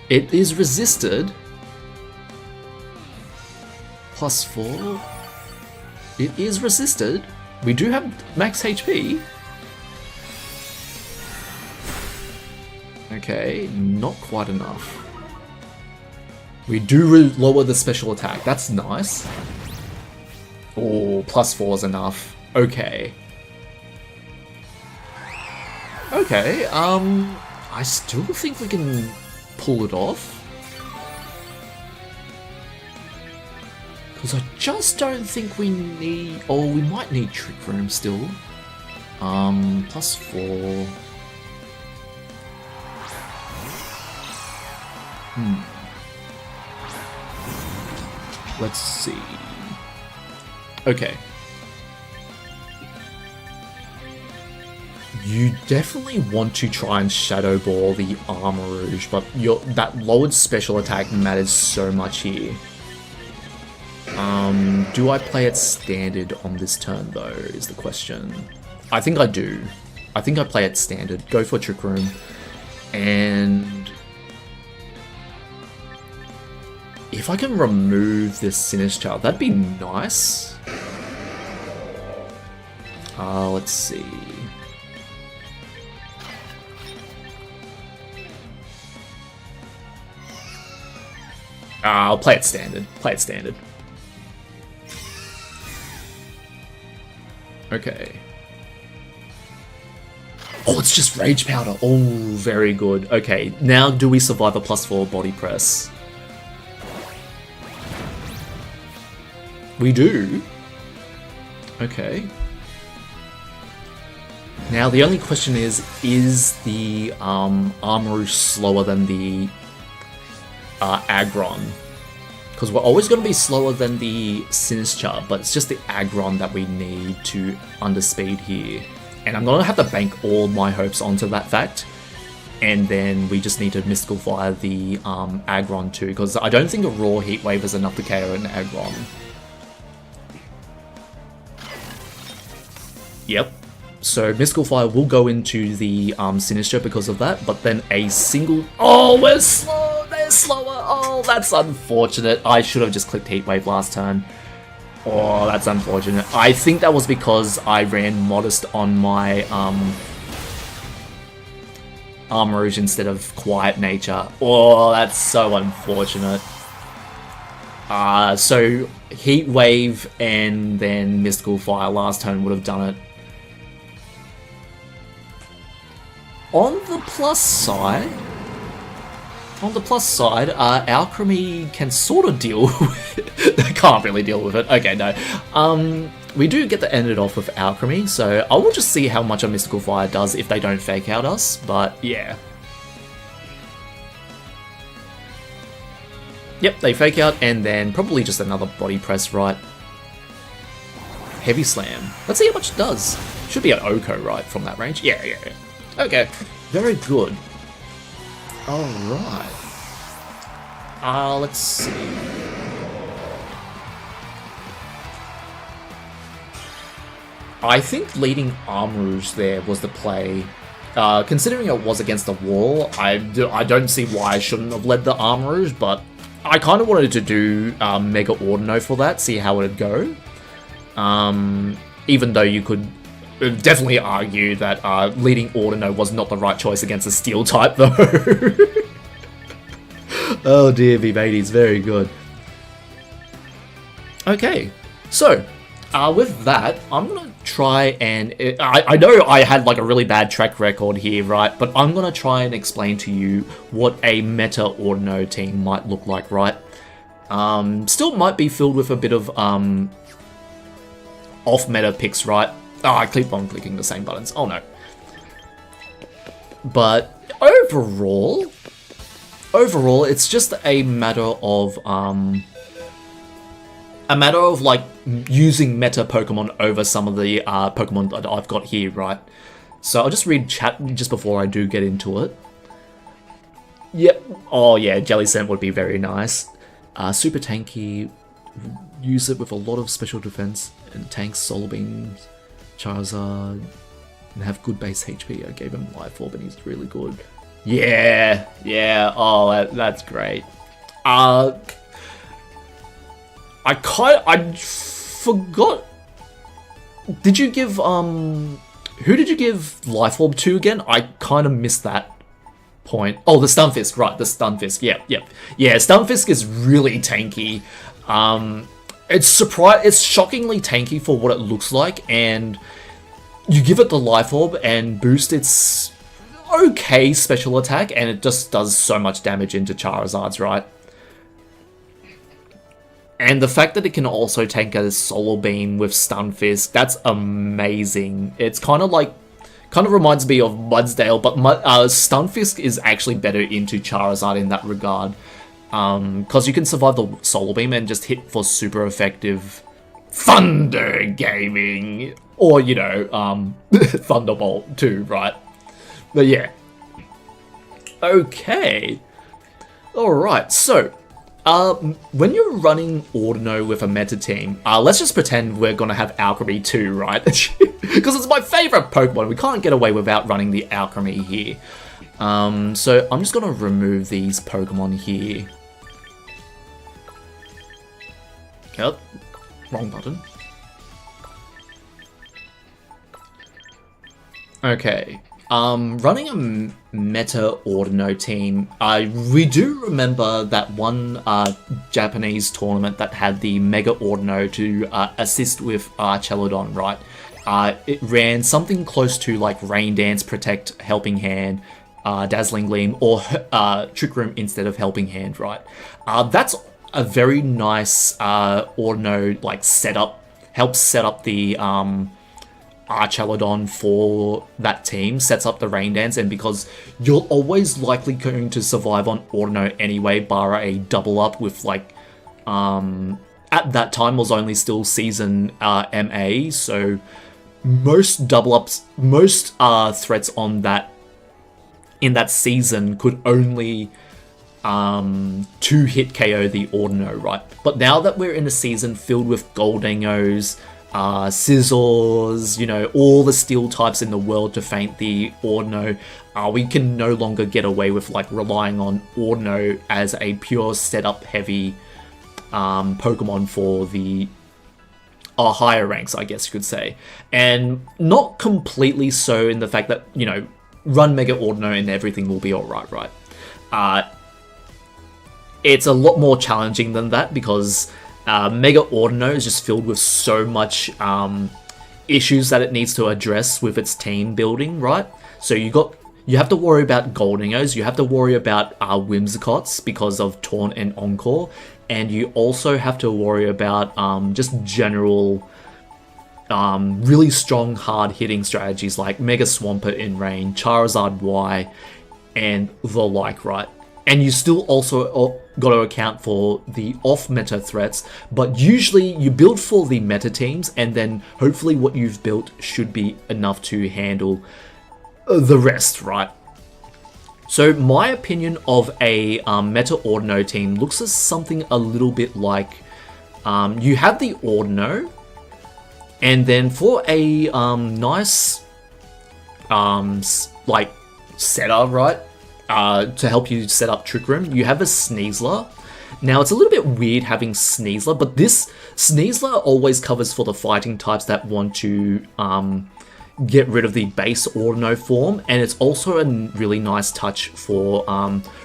It is resisted. +4. It is resisted. We do have max HP. Okay, not quite enough. We do lower the special attack. That's nice. Oh, +4 is enough. Okay. Okay, I still think we can pull it off. Because I just don't think we need... Oh, we might need Trick Room still. +4... Let's see. Okay. You definitely want to try and Shadow Ball the Armarouge, but that lowered special attack matters so much here. Do I play it standard on this turn though, is the question. I think I do. I think I play it standard. Go for Trick Room. And if I can remove this Sinistcha, that'd be nice. Let's see. I'll play it standard. Play it standard. Okay. Oh, it's just Rage Powder. Oh, very good. Okay, now do we survive a +4 Body Press? We do. Okay. Now, the only question is the Armarouge slower than the Aggron? Because we're always going to be slower than the Sinistcha, but it's just the Aggron that we need to underspeed here. And I'm going to have to bank all my hopes onto that fact. And then we just need to Mystical Fire the Aggron too, because I don't think a Raw Heat Wave is enough to KO an Aggron. Yep. So Mystical Fire will go into the Sinistcha because of that, but then a single... Oh, we're slow! They're slower! Oh, that's unfortunate. I should have just clicked Heat Wave last turn. Oh, that's unfortunate. I think that was because I ran Modest on my Armarouge instead of Quiet Nature. Oh, that's so unfortunate. So Heat Wave and then Mystical Fire last turn would have done it. On the plus side, Alcremie can sort of deal with it. They can't really deal with it. Okay, no. We do get to end it off with Alcremie, so I will just see how much a Mystical Fire does if they don't fake out us, but yeah. Yep, they fake out, and then probably just another body press, right? Heavy Slam. Let's see how much it does. Should be an Oko, right, from that range? Yeah. Okay, very good. Alright. Let's see. I think leading Armarouge there was the play. Considering it was against the wall, I don't see why I shouldn't have led the Armarouge, but I kind of wanted to do Mega Audino for that, see how it'd go. Even though you could definitely argue that leading Audino was not the right choice against a Steel type, though. Oh dear, V80's very good. Okay, so with that, I'm gonna try and... I know I had like a really bad track record here, right? But I'm gonna try and explain to you what a meta Audino team might look like, right? Still might be filled with a bit of off-meta picks, right? Oh, I keep on clicking the same buttons. Oh no. But overall, it's just a matter of like using meta Pokemon over some of the Pokemon that I've got here, right? So I'll just read chat just before I do get into it. Yep. Oh yeah, Jelly Scent would be very nice. Super tanky. Use it with a lot of special defense and tanks, Solar Beams, Charizard, and have good base HP. I gave him Life Orb and he's really good. Yeah. Oh, that's great. I forgot. Did you give who did you give Life Orb to again? I kind of missed that point. Oh, the Stunfisk, right? The Stunfisk. Yep. Yeah, Stunfisk is really tanky. It's shockingly tanky for what it looks like, and you give it the Life Orb and boost its okay special attack, and it just does so much damage into Charizards, right? And the fact that it can also tank a Solar Beam with Stunfisk, that's amazing. It's kind of reminds me of Mudsdale, but Stunfisk is actually better into Charizard in that regard. Because you can survive the Solar Beam and just hit for super effective Thunder Gaming. Or, you know, Thunderbolt too, right? But yeah. Okay. Alright, so, when you're running Audino with a meta team, let's just pretend we're gonna have Alcremie too, right? Because it's my favorite Pokemon. We can't get away without running the Alcremie here. So I'm just gonna remove these Pokemon here. Yep, wrong button. Okay, running a meta Audino team, we do remember that one Japanese tournament that had the Mega Audino to assist with Chelodon, right? It ran something close to like Rain Dance, Protect, Helping Hand, Dazzling Gleam, or Trick Room instead of Helping Hand, right? That's a very nice Audino like setup. Helps set up the Archelodon for that team sets up the Rain Dance, and because you're always likely going to survive on Audino anyway, bar a double up with like, at that time was only still season MA, so most double ups, most threats on that in that season could only 2-hit KO the Audino, right? But now that we're in a season filled with Goldingos, Scizors, you know, all the steel types in the world to feint the Audino, we can no longer get away with like relying on Audino as a pure setup heavy Pokemon for the higher ranks, I guess you could say. And not completely so in the fact that, you know, run Mega Audino and everything will be alright, right? It's a lot more challenging than that because Mega Audino is just filled with so much issues that it needs to address with its team building, right? So you have to worry about Goldingos, you have to worry about Whimsicots because of Taunt and Encore, and you also have to worry about just general really strong hard-hitting strategies like Mega Swampert in Rain, Charizard Y, and the like, right? And you still also got to account for the off-meta threats, but usually you build for the meta teams, and then hopefully what you've built should be enough to handle the rest, right? So my opinion of a meta Audino team looks as something a little bit like you have the Audino, and then for a nice like setter, right? To help you set up Trick Room, you have a Sneasler. Now, it's a little bit weird having Sneasler, but this Sneasler always covers for the fighting types that want to get rid of the base Audino form, and it's also a really nice touch for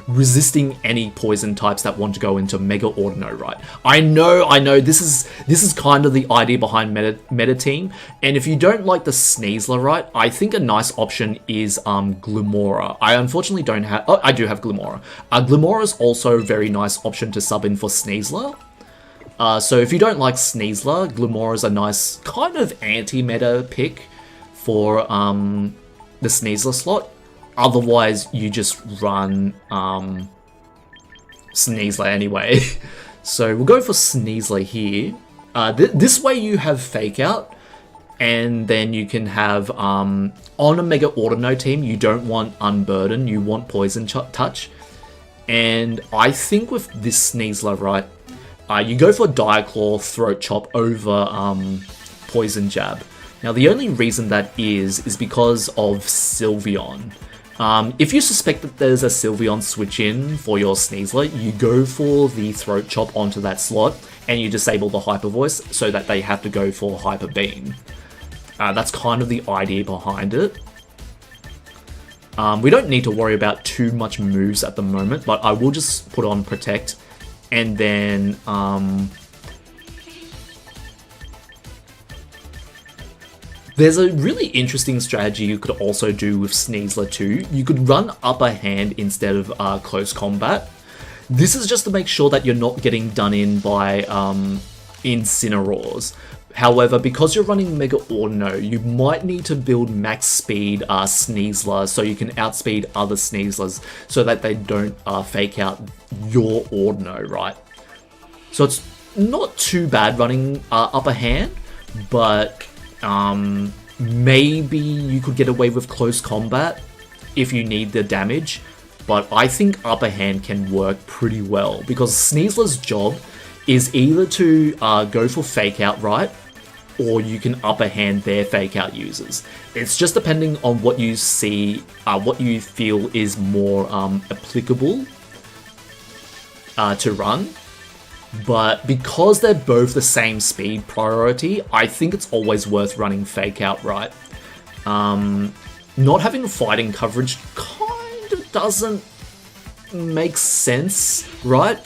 resisting any poison types that want to go into Mega Audino, right? I know, this is kind of the idea behind meta team, and if you don't like the Sneasler, right, I think a nice option is Glimmora. I unfortunately don't have, I do have Glimmora. Glimmora is also a very nice option to sub in for Sneasler. So if you don't like Sneasler, Glimmora is a nice kind of anti-meta pick for the Sneasler slot. Otherwise, you just run Sneasler anyway. So we'll go for Sneasler here. This way you have Fake Out, and then you can have, on a Mega Audino team, you don't want Unburden, you want Poison Touch. And I think with this Sneasler, right, you go for Dire Claw, Throat Chop over Poison Jab. Now, the only reason that is because of Sylveon. If you suspect that there's a Sylveon switch in for your Sneasler, you go for the Throat Chop onto that slot, and you disable the Hyper Voice so that they have to go for Hyper Beam. That's kind of the idea behind it. We don't need to worry about too much moves at the moment, but I will just put on Protect, and then there's a really interesting strategy you could also do with Sneasler too. You could run Upper Hand instead of Close Combat. This is just to make sure that you're not getting done in by Incineroars. However, because you're running Mega Audino, you might need to build max speed Sneasler so you can outspeed other Sneaslers so that they don't fake out your Audino, right? So it's not too bad running Upper Hand, but maybe you could get away with Close Combat if you need the damage, but I think Upper Hand can work pretty well because Sneasler's job is either to go for Fake Out, right, or you can Upper Hand their Fake Out users. It's just depending on what you see, what you feel is more applicable to run. But because they're both the same speed priority, I think it's always worth running Fake Out, right? Not having fighting coverage kind of doesn't make sense, right?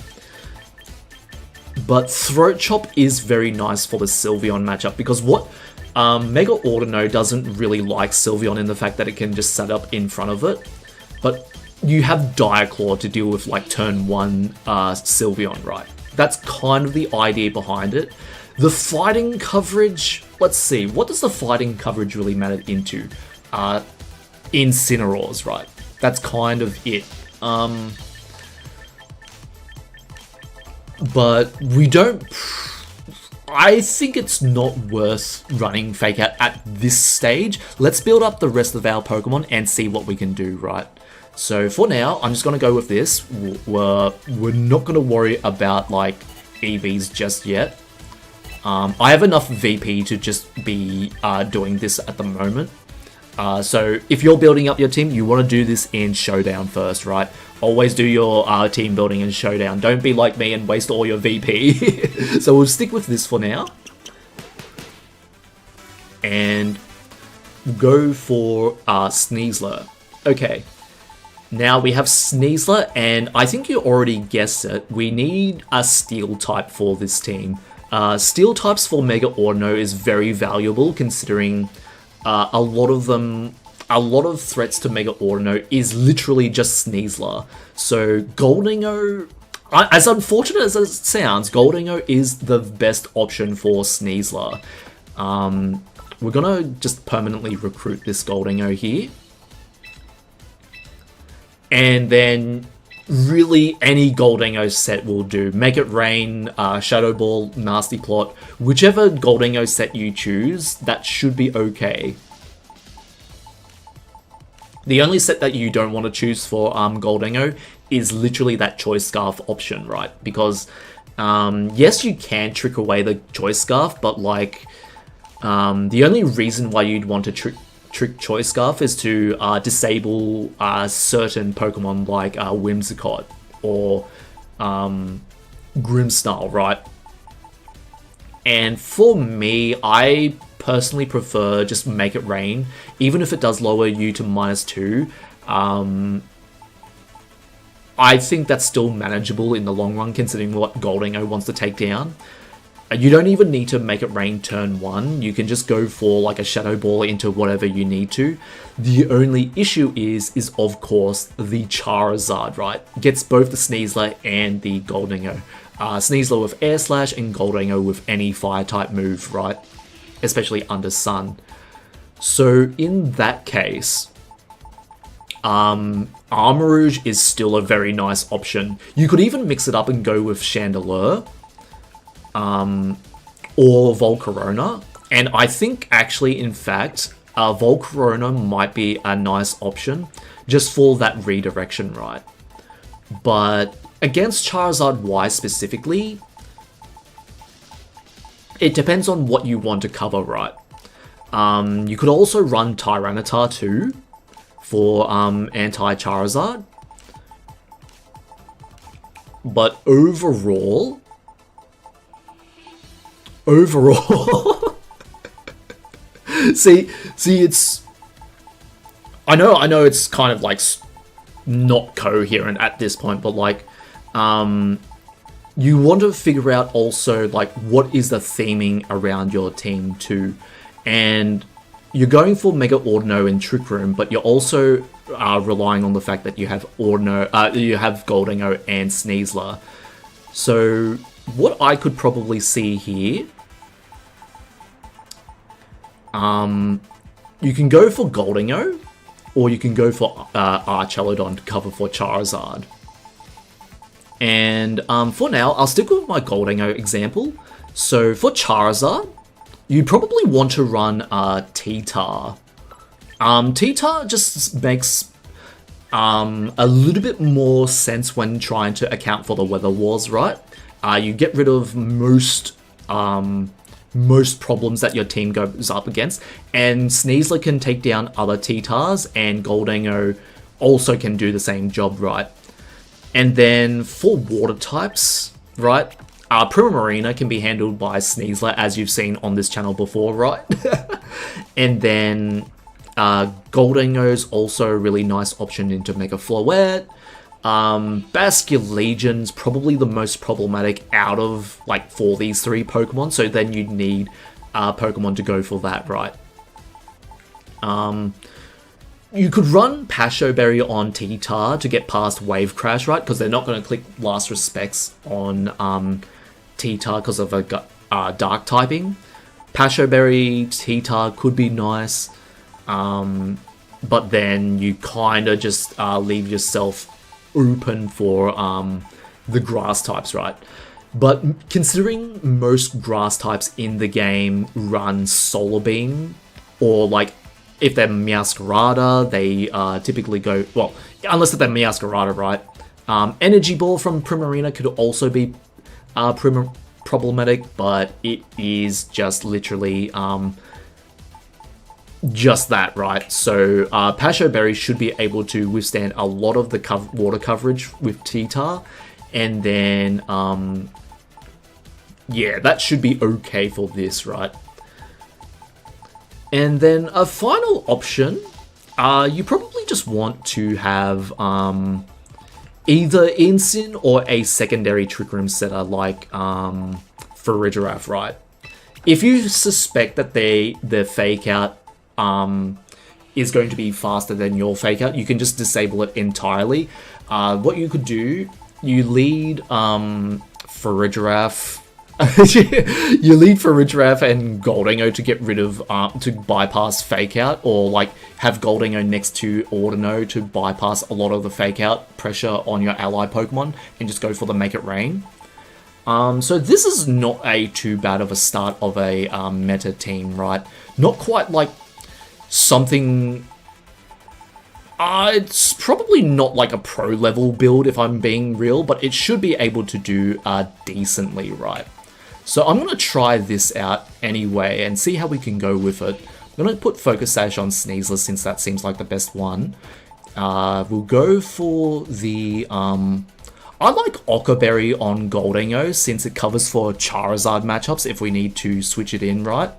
But Throat Chop is very nice for the Sylveon matchup because what Mega Audino doesn't really like Sylveon in the fact that it can just set up in front of it. But you have Dire Claw to deal with like turn 1 Sylveon, right? That's kind of the idea behind it. The fighting coverage, let's see, what does the fighting coverage really matter into? Incineroars, right? That's kind of it. But we don't... I think it's not worth running Fake Out at this stage. Let's build up the rest of our Pokemon and see what we can do, right? So for now, I'm just going to go with this. We're not going to worry about, like, EVs just yet. I have enough VP to just be doing this at the moment. So if you're building up your team, you want to do this in Showdown first, right? Always do your team building in Showdown. Don't be like me and waste all your VP. So we'll stick with this for now. And go for Sneasler. Okay. Now we have Sneasler, and I think you already guessed it. We need a Steel type for this team. Steel types for Mega Audino is very valuable, considering a lot of threats to Mega Audino is literally just Sneasler. So Goldingo, as unfortunate as it sounds, Goldingo is the best option for Sneasler. We're gonna just permanently recruit this Goldingo here. And then really any Goldingo set will do. Make It Rain, Shadow Ball, Nasty Plot, whichever Goldingo set you choose, that should be okay. The only set that you don't want to choose for Goldingo is literally that Choice Scarf option, right? Because, yes, you can trick away the Choice Scarf, but, like, the only reason why you'd want to trick Choice Scarf is to disable certain Pokemon like Whimsicott or Grimmsnarl, right? And for me, I personally prefer just Make It Rain, even if it does lower you to -2. I think that's still manageable in the long run, considering what Goldingo wants to take down. You don't even need to Make It Rain turn 1. You can just go for like a Shadow Ball into whatever you need to. The only issue is of course the Charizard, right? Gets both the Sneasler and the Goldingo. Sneasler with Air Slash and Goldingo with any fire type move, right? Especially under Sun. So in that case, Armarouge is still a very nice option. You could even mix it up and go with Chandelure. Or Volcarona, and I think actually, in fact, Volcarona might be a nice option just for that redirection, right? But against Charizard Y specifically, it depends on what you want to cover, right? You could also run Tyranitar too for anti-Charizard, but overall, see, it's... I know it's kind of, like, not coherent at this point, but, like, you want to figure out also, like, what is the theming around your team, too. And you're going for Mega Audino and Trick Room, but you're also relying on the fact that you have you have Goldingo and Sneasler. So what I could probably see here, you can go for Goldingo, or you can go for Archelodon to cover for Charizard. And for now, I'll stick with my Goldingo example. So for Charizard, you probably want to run T-Tar. T-Tar just makes a little bit more sense when trying to account for the Weather Wars, right? You get rid of most problems that your team goes up against, and Sneasler can take down other T-Tars, and Goldingo also can do the same job, right? And then for water types, right? Primarina can be handled by Sneasler, as you've seen on this channel before, right? And then Goldingo's also a really nice option into Mega Floette. Basculegion's probably the most problematic out of, like, for these three Pokemon, so then you'd need Pokemon to go for that, right? You could run Pasho Berry on T-Tar to get past Wave Crash, right? Because they're not going to click Last Respects on T-Tar because of a Dark typing. Pasho Berry, T-Tar could be nice, but then you kind of just leave yourself open for the grass types, right? But considering most grass types in the game run Solar Beam, or like if they're Meowscarada, they typically go, well, unless they're Meowscarada, right? Energy Ball from Primarina could also be problematic, but it is just literally just that, right? So Pasho Berry should be able to withstand a lot of the water coverage with T-Tar, and then yeah, that should be okay for this, right? And then a final option, you probably just want to have either Incin or a secondary Trick Room setter like Farigiraf, right? If you suspect that their Fake Out is going to be faster than your Fake Out, you can just disable it entirely. What you could do, you lead Farigiraf. You lead Farigiraf and Goldingo to get rid of, to bypass Fake Out, or like have Goldingo next to Audino to bypass a lot of the Fake Out pressure on your ally Pokemon and just go for the Make It Rain. So this is not a too bad of a start of a meta team, right? Not quite like something... it's probably not like a pro level build if I'm being real, but it should be able to do decently, right? So I'm going to try this out anyway and see how we can go with it. I'm going to put Focus Sash on Sneasler since that seems like the best one. We'll go for the... I like Occa Berry on Goldingo since it covers for Charizard matchups if we need to switch it in, right?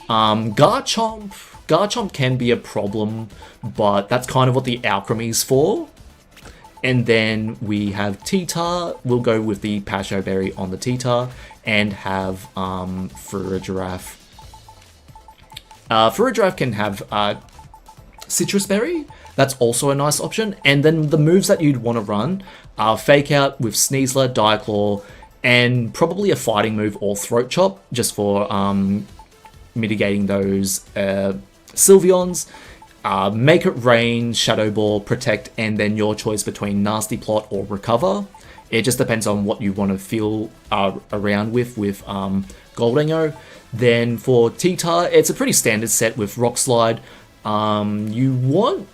Garchomp can be a problem, but that's kind of what the Alcremie's for. And then we have T-Tar. We'll go with the Pasho Berry on the T-Tar and have Farigiraf. Farigiraf can have Citrus Berry. That's also a nice option. And then the moves that you'd want to run are Fake Out with Sneasler, Diaclaw, and probably a fighting move or Throat Chop just for mitigating those Sylveons. Make It Rain, Shadow Ball, Protect, and then your choice between Nasty Plot or Recover. It just depends on what you want to feel around with Goldingo. Then for T-Tar, it's a pretty standard set with Rock Slide. You want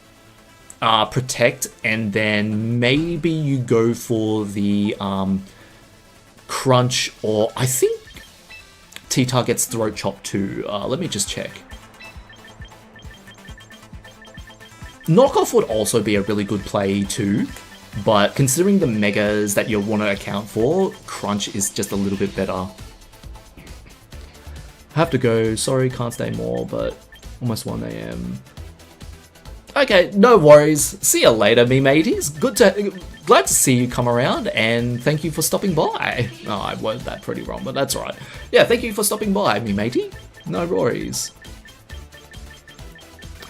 Protect, and then maybe you go for the Crunch, or I think T-Tar gets Throat Chop too. Let me just check. Knockoff would also be a really good play too, but considering the megas that you want to account for, Crunch is just a little bit better. Have to go, sorry, can't stay more, but almost 1 AM. Okay, no worries. See you later, me mateys. Glad to see you come around, and thank you for stopping by. Oh, I worded that pretty wrong, but that's alright. Yeah, thank you for stopping by, me matey. No worries.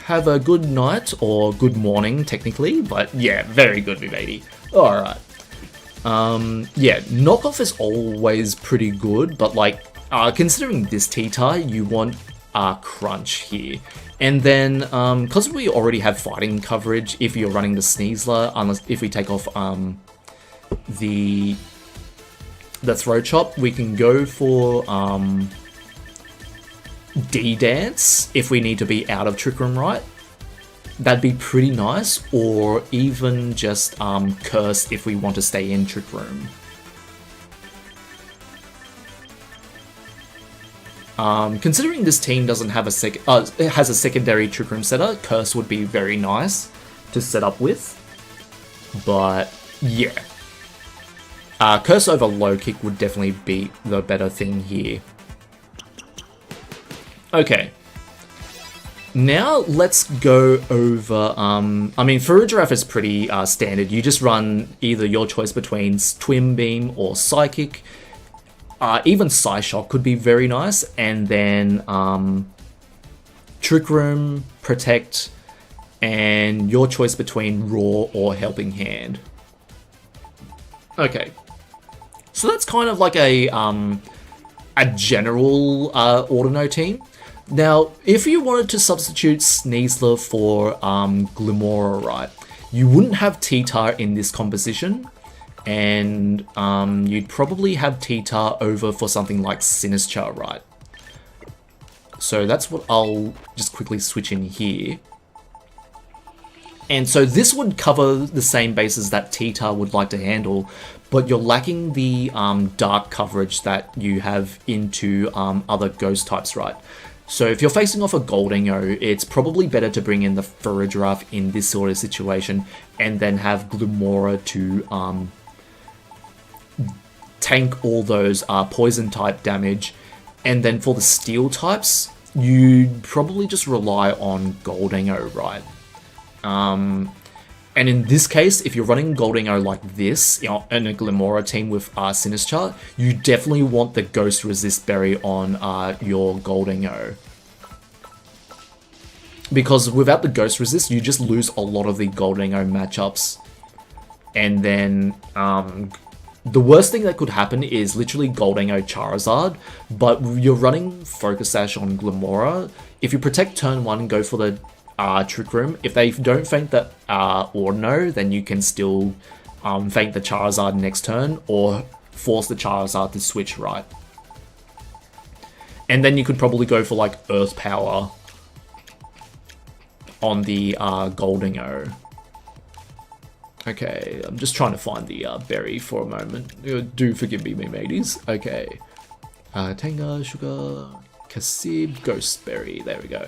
Have a good night, or good morning, technically, but yeah, very good, me matey. Alright. Yeah, Knockoff is always pretty good, but like, considering this T-Tar, you want Crunch here. And then, because we already have fighting coverage, if you're running the Sneasler, unless if we take off the Throat Chop, we can go for D-Dance if we need to be out of Trick Room, right? That'd be pretty nice, or even just Curse if we want to stay in Trick Room. Considering this team doesn't have it has a secondary Trick Room setter, Curse would be very nice to set up with. But yeah, Curse over Low Kick would definitely be the better thing here. Okay, now let's go over. I mean, Farigiraf is pretty standard. You just run either your choice between Twin Beam or Psychic. Even Psyshock could be very nice, and then Trick Room, Protect, and your choice between Roar or Helping Hand. Okay, so that's kind of like a a general Audino team. Now, if you wanted to substitute Sneasler for Glimmora, right, you wouldn't have T-Tar in this composition, and you'd probably have T-Tar over for something like Sinistcha, right? So that's what I'll just quickly switch in here. And so this would cover the same bases that T-Tar would like to handle, but you're lacking the dark coverage that you have into other ghost types, right? So if you're facing off a Goldingo, it's probably better to bring in the Farigiraf in this sort of situation, and then have Glimmora to tank all those poison type damage. And then for the steel types, you'd probably just rely on Goldingo, right? And in this case, if you're running Goldingo like this, you know, in a Glimmora team with Sinistcha, you definitely want the Ghost Resist Berry on your Goldingo. Because without the Ghost Resist, you just lose a lot of the Goldingo matchups. And then, the worst thing that could happen is literally Goldingo Charizard, but you're running Focus Sash on Glimmora. If you protect turn 1, go for the Trick Room. If they don't feint the Audino, then you can still feint the Charizard next turn, or force the Charizard to switch right. And then you could probably go for like Earth Power on the Goldingo. Okay, I'm just trying to find the berry for a moment. Do forgive me, me mateys. Okay. Tenga, Sugar, Kasib, Ghost Berry. There we go.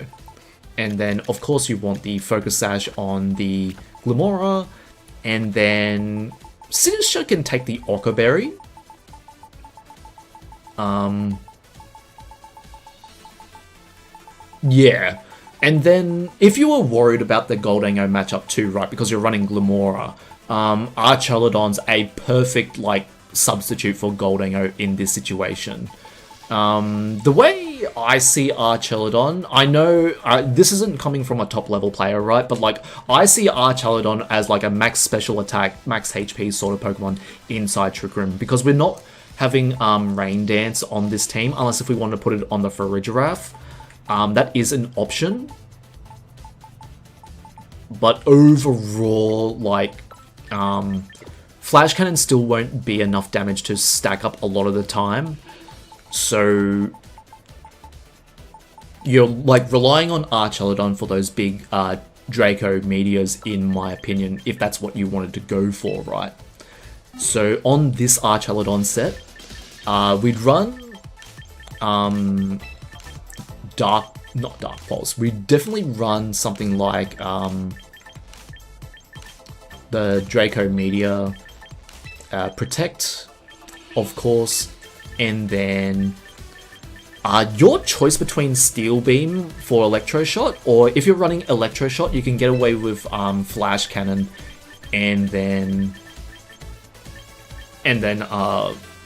And then, of course, you want the Focus Sash on the Glimmora. And then Sinistcha can take the Occa Berry. Yeah. And then, if you were worried about the Goldingo matchup too, right, because you're running Glimmora, Archelodon's a perfect, like, substitute for Goldingo in this situation. The way I see Archelodon, I know this isn't coming from a top level player, right? But like, I see Archelodon as like a max special attack, max HP sort of Pokemon inside Trick Room, because we're not having Rain Dance on this team, unless if we want to put it on the Farigiraf. That is an option. But overall, like, Flash Cannon still won't be enough damage to stack up a lot of the time. So you're like relying on Archelodon for those big Draco Meteors, in my opinion, if that's what you wanted to go for, right? So on this Archelodon set, we'd run not Dark Pulse. We'd definitely run something like the Draco Meteor, Protect, of course. And then your choice between Steel Beam for Electro Shot, or if you're running Electro Shot, you can get away with Flash Cannon, and then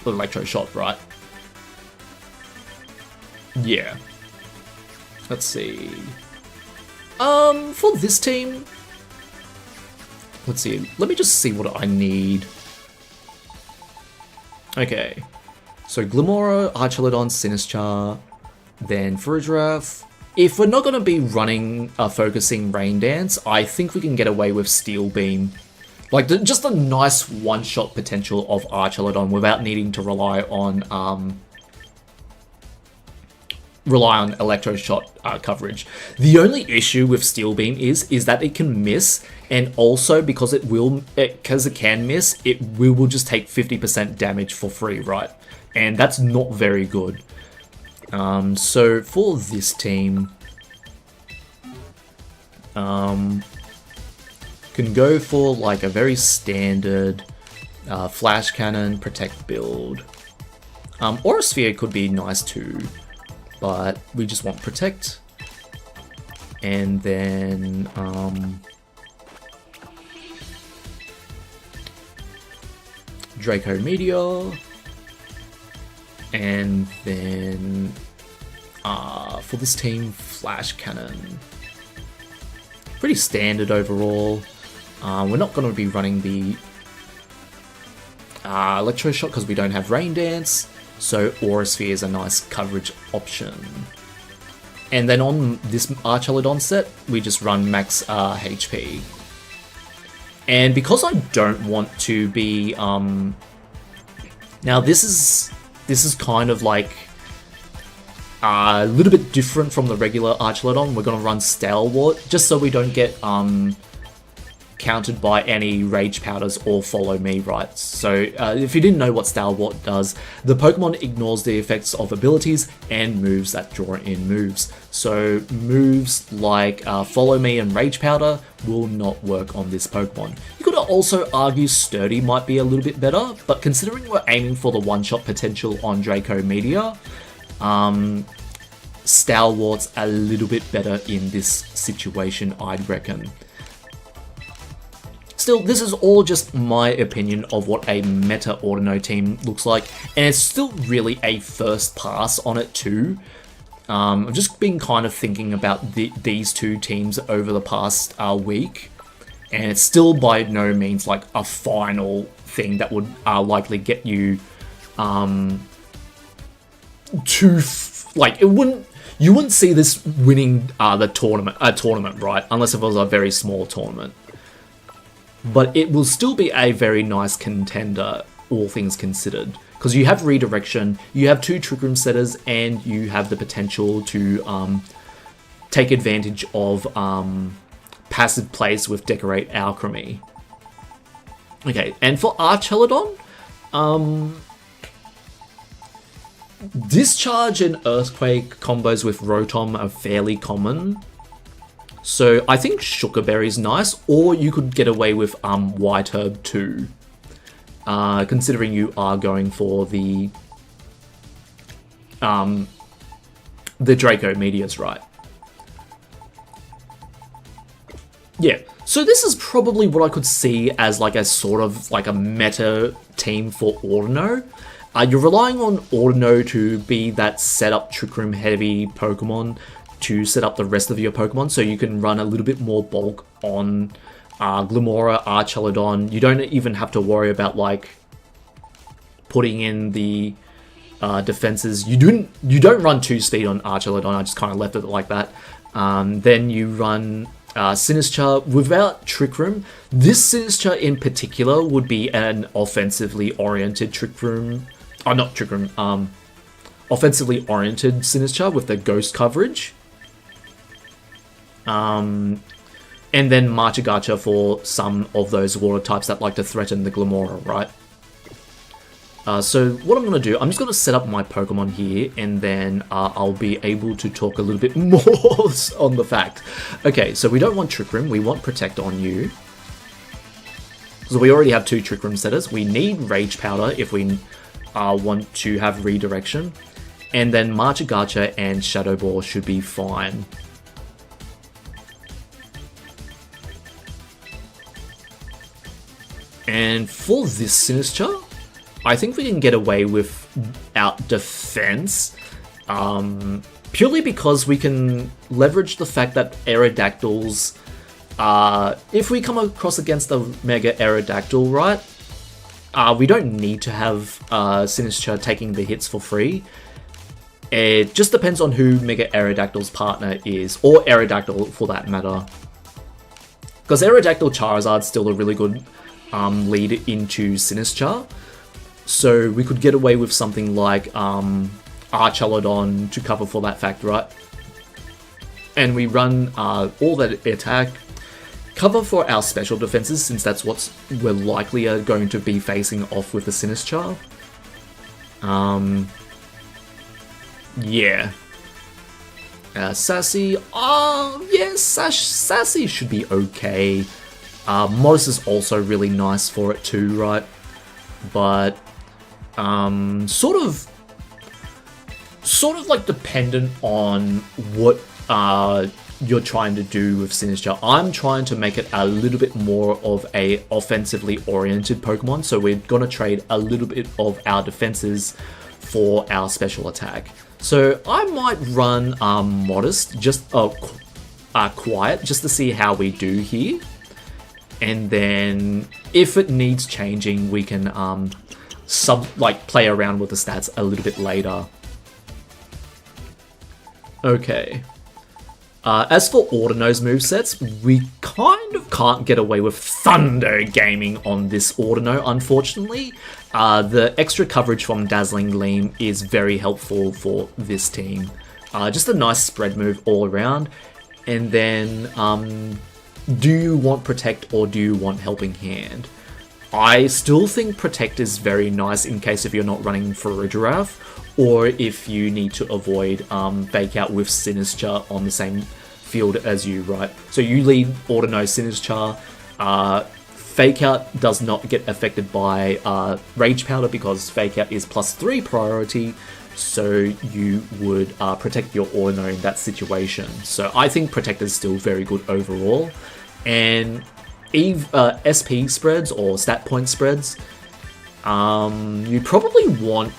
Electro Shot, right? Yeah. Let's see. For this team, let's see. Let me just see what I need. Okay. So Glimmora, Archelodon, Sinistcha, then Farigiraf. If we're not going to be running focusing Rain Dance, I think we can get away with Steel Beam. Like, just a nice one-shot potential of Archelodon without needing to rely on Electro Shot coverage. The only issue with Steel Beam is that it can miss, and also because it can miss, we will just take 50% damage for free, right? And that's not very good. So for this team, can go for like a very standard Flash Cannon, Protect build. Aura Sphere could be nice too, but we just want Protect. And then Draco Meteor. And then for this team, Flash Cannon. Pretty standard overall. We're not going to be running the Electro Shot because we don't have Rain Dance. so Aura Sphere is a nice coverage option. And then on this Archelodon set, we just run max HP. And because I don't want to be... now this is kind of like a little bit different from the regular Archelodon. We're going to run Stalwart, just so we don't get countered by any Rage Powders or Follow Me, right? So if you didn't know what Stalwart does, the Pokemon ignores the effects of abilities and moves that draw in moves. So moves like Follow Me and Rage Powder will not work on this Pokemon. You could also argue Sturdy might be a little bit better, but considering we're aiming for the one-shot potential on Draco Meteor, Stalwart's a little bit better in this situation, I'd reckon. Still, this is all just my opinion of what a Meta Audino team looks like, and it's still really a first pass on it too. I've just been kind of thinking about these two teams over the past week, and it's still by no means like a final thing that would likely get you you wouldn't see this winning the tournament, right? Unless it was a very small tournament. But it will still be a very nice contender, all things considered. Because you have redirection, you have 2 Trick Room setters, and you have the potential to take advantage of passive plays with Decorate Alcremie. Okay, and for Archelodon, Discharge and Earthquake combos with Rotom are fairly common. So I think Sugarberry is nice, or you could get away with White Herb too, considering you are going for the Draco Meteors, right? Yeah, so this is probably what I could see as like a sort of like a meta team for Audino. You're relying on Audino to be that setup Trick Room heavy Pokemon to set up the rest of your Pokemon, so you can run a little bit more bulk on Glimmora, Archelodon. You don't even have to worry about like putting in the defenses. You don't run 2-speed on Archelodon. I just kind of left it like that. Then you run Sinistcha without Trick Room. This Sinistcha in particular would be an offensively oriented Trick Room. Not Trick Room. Offensively oriented Sinistcha with the Ghost coverage. And then Marchagacha for some of those water types that like to threaten the Glimmora, right? So what I'm going to do, I'm just going to set up my Pokemon here, and then I'll be able to talk a little bit more on the fact. Okay, so we don't want Trick Room, we want Protect on you. So we already have 2 Trick Room setters. We need Rage Powder if we want to have Redirection. And then Marchagacha and Shadow Ball should be fine. And for this Sinistcha, I think we can get away without defense, purely because we can leverage the fact that Aerodactyls, if we come across against a Mega Aerodactyl, right, we don't need to have Sinistcha taking the hits for free. It just depends on who Mega Aerodactyl's partner is, or Aerodactyl for that matter. Because Aerodactyl Charizard's still a really good lead into Sinistcha. So we could get away with something like Archelodon to cover for that fact, right? And we run all that attack, cover for our special defenses, since that's what we're likely going to be facing off with the Sinistcha. Yeah. Sassy, yes, Sassy should be okay. Modest is also really nice for it too, right? But sort of like dependent on what you're trying to do with Sinistcha. I'm trying to make it a little bit more of a offensively oriented Pokemon, so we're gonna trade a little bit of our defenses for our special attack. So I might run Modest, just Quiet, just to see how we do here. And then if it needs changing, we can play around with the stats a little bit later. Okay. As for Audino's movesets, we kind of can't get away with Thunder Gaming on this Audino, unfortunately. The extra coverage from Dazzling Gleam is very helpful for this team. Just a nice spread move all around. And then, do you want Protect or do you want Helping Hand? I still think Protect is very nice in case if you're not running Farigiraf, or if you need to avoid Fake Out with Sinister on the same field as you, right? So you lead Audino Sinister. Fake Out does not get affected by Rage Powder because Fake Out is +3 priority, so you would protect your Audino in that situation. So I think Protect is still very good overall. And SP spreads or stat point spreads, you probably want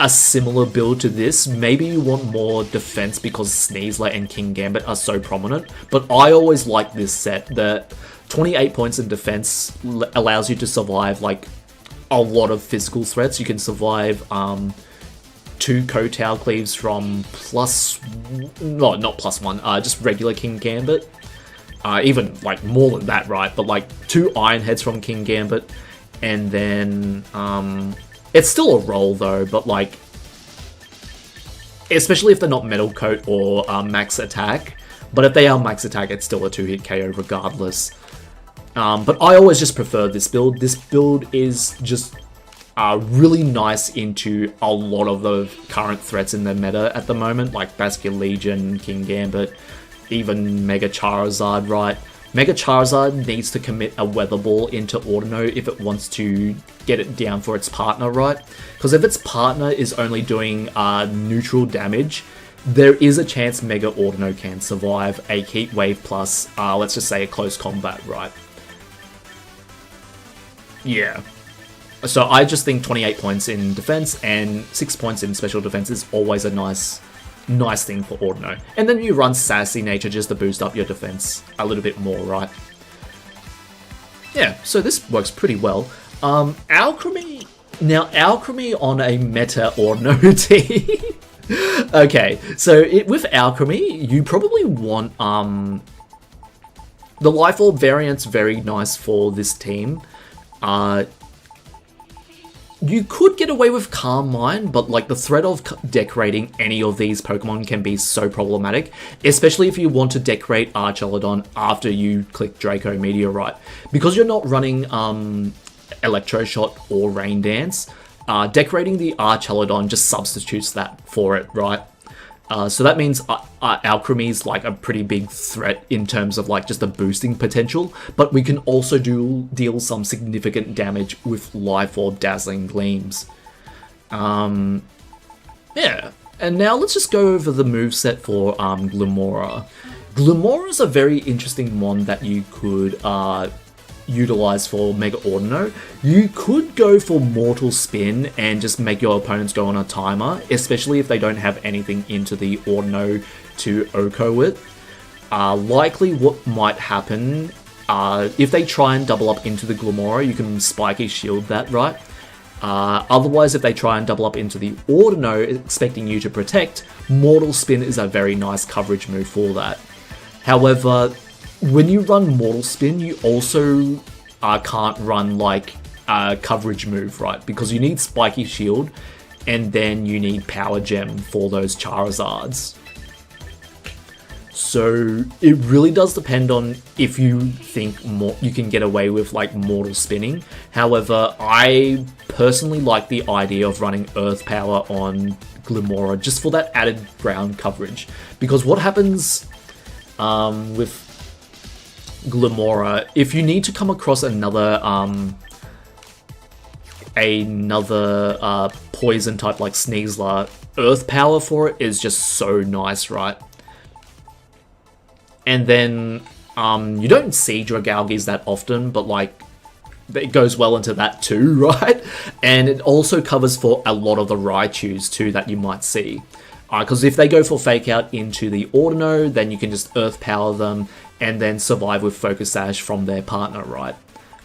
a similar build to this. Maybe you want more defense because Sneasler and King Gambit are so prominent, but I always like this set. The 28 points in defense allows you to survive like a lot of physical threats. You can survive 2 Kotal Cleaves from not +1, just regular King Gambit. Even like more than that, right? But like 2 Iron Heads from King Gambit, and then it's still a roll though, but like, especially if they're not Metal Coat or Max Attack, but if they are Max Attack, it's still a 2-hit KO regardless. But I always just prefer this build. This build is just really nice into a lot of the current threats in the meta at the moment, like Bastion Legion, King Gambit, even Mega Charizard, right? Mega Charizard needs to commit a Weather Ball into Audino if it wants to get it down for its partner, right? Because if its partner is only doing neutral damage, there is a chance Mega Audino can survive a Heat Wave plus, let's just say, a close combat, right? Yeah. So I just think 28 points in defense and 6 points in special defense is always a nice thing for Audino. And then you run Sassy Nature just to boost up your defense a little bit more, right? Yeah, so this works pretty well. Alcremie. Now, Alcremie on a meta Audino team. Okay, so with Alcremie, you probably want the Life Orb variant's very nice for this team. You could get away with Calm Mind, but like the threat of decorating any of these Pokemon can be so problematic, especially if you want to decorate Archelodon after you click Draco Meteorite. Because you're not running Electroshot or Rain Dance, decorating the Archelodon just substitutes that for it, right? So that means Alcremie is like a pretty big threat in terms of like just the boosting potential, but we can also deal some significant damage with Life Orb Dazzling Gleams. Yeah, and now let's just go over the moveset for Glimmora. Glimmora is a very interesting one that you could utilize for Mega Audino. You could go for Mortal Spin and just make your opponents go on a timer, especially if they don't have anything into the Audino to Oko with. Likely what might happen, if they try and double up into the Glimmora, you can Spiky Shield that, right? Otherwise, if they try and double up into the Audino, expecting you to protect, Mortal Spin is a very nice coverage move for that. However, when you run Mortal Spin, you also can't run like a coverage move, right? Because you need Spiky Shield, and then you need Power Gem for those Charizards. So it really does depend on if you think you can get away with like Mortal Spinning. However, I personally like the idea of running Earth Power on Glimmora just for that added ground coverage. Because what happens with Glimmora, if you need to come across another poison type like Sneasler, Earth Power for it is just so nice, right? And then you don't see Dragalgis that often, but like it goes well into that too, right? And it also covers for a lot of the Raichus too that you might see. Because if they go for Fake Out into the Audino, then you can just Earth Power them and then survive with Focus Sash from their partner, right?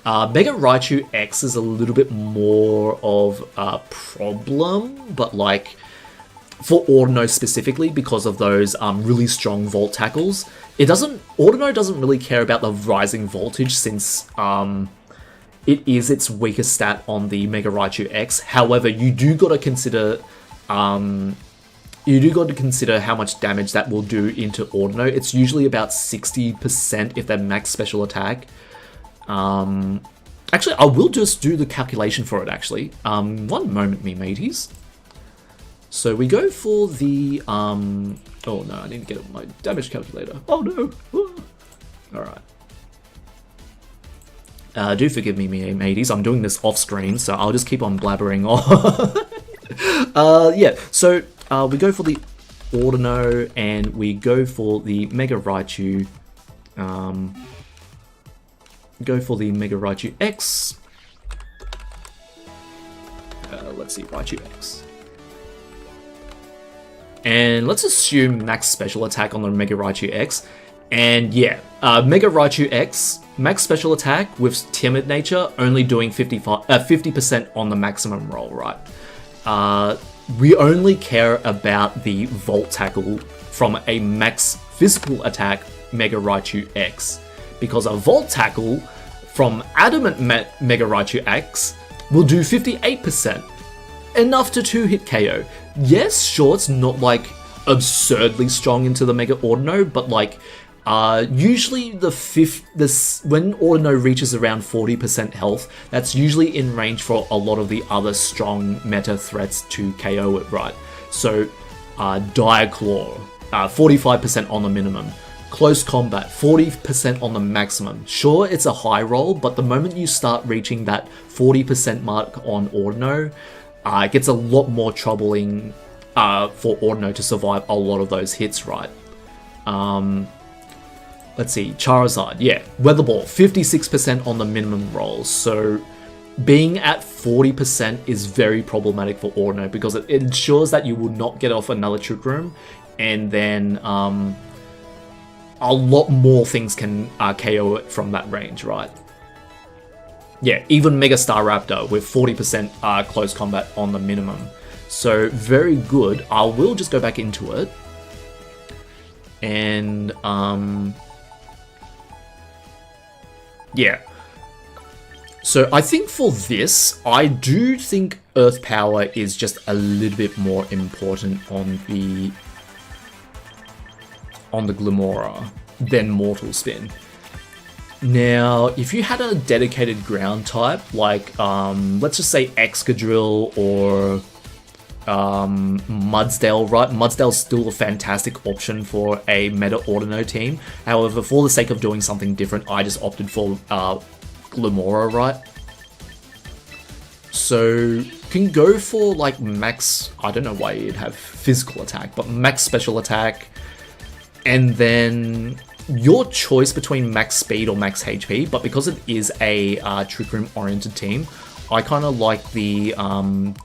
Mega Raichu X is a little bit more of a problem, but like for Audino specifically, because of those really strong Volt tackles, Audino doesn't really care about the rising voltage since it is its weakest stat on the Mega Raichu X. However, you do got to consider how much damage that will do into Audino. It's usually about 60% if they're max special attack. Actually, I will just do the calculation for it, actually. One moment, me mateys. So we go for the, oh no, I need to get my damage calculator. Oh no! Alright. Do forgive me, mateys, I'm doing this off screen, so I'll just keep on blabbering on. Yeah, so we go for the Audino, and we go for the Mega Raichu, go for the Mega Raichu X. Let's see, Raichu X. And let's assume max special attack on the Mega Raichu X. And yeah, Mega Raichu X, max special attack with timid nature, only doing 50% on the maximum roll, right? We only care about the Volt tackle from a max physical attack Mega Raichu X. Because a Volt tackle from Adamant Mega Raichu X will do 58%. Enough to 2-hit KO. Yes, sure, it's not like absurdly strong into the Mega Audino, but like usually when Audino reaches around 40% health, that's usually in range for a lot of the other strong meta threats to KO it, right? So Dire Claw, 45% on the minimum. Close Combat, 40% on the maximum. Sure, it's a high roll, but the moment you start reaching that 40% mark on Audino, it gets a lot more troubling for Audino to survive a lot of those hits, right? Let's see, Charizard, yeah. Weather Ball, 56% on the minimum rolls. So being at 40% is very problematic for Audino because it ensures that you will not get off another Trick Room, and then a lot more things can KO it from that range, right? Yeah, even Mega Staraptor with 40% close combat on the minimum. So, very good. I will just go back into it. And, yeah. So, I think for this, I do think Earth Power is just a little bit more important on the Glimmora than Mortal Spin. Now, if you had a dedicated ground type, like, let's just say Excadrill or Mudsdale, right? Mudsdale's still a fantastic option for a Meta Audino team. However, for the sake of doing something different, I just opted for Glimmora, right? So, can go for, like, max, I don't know why you'd have physical attack, but max special attack, and then your choice between max speed or max HP, but because it is a Trick Room oriented team, I kind of like the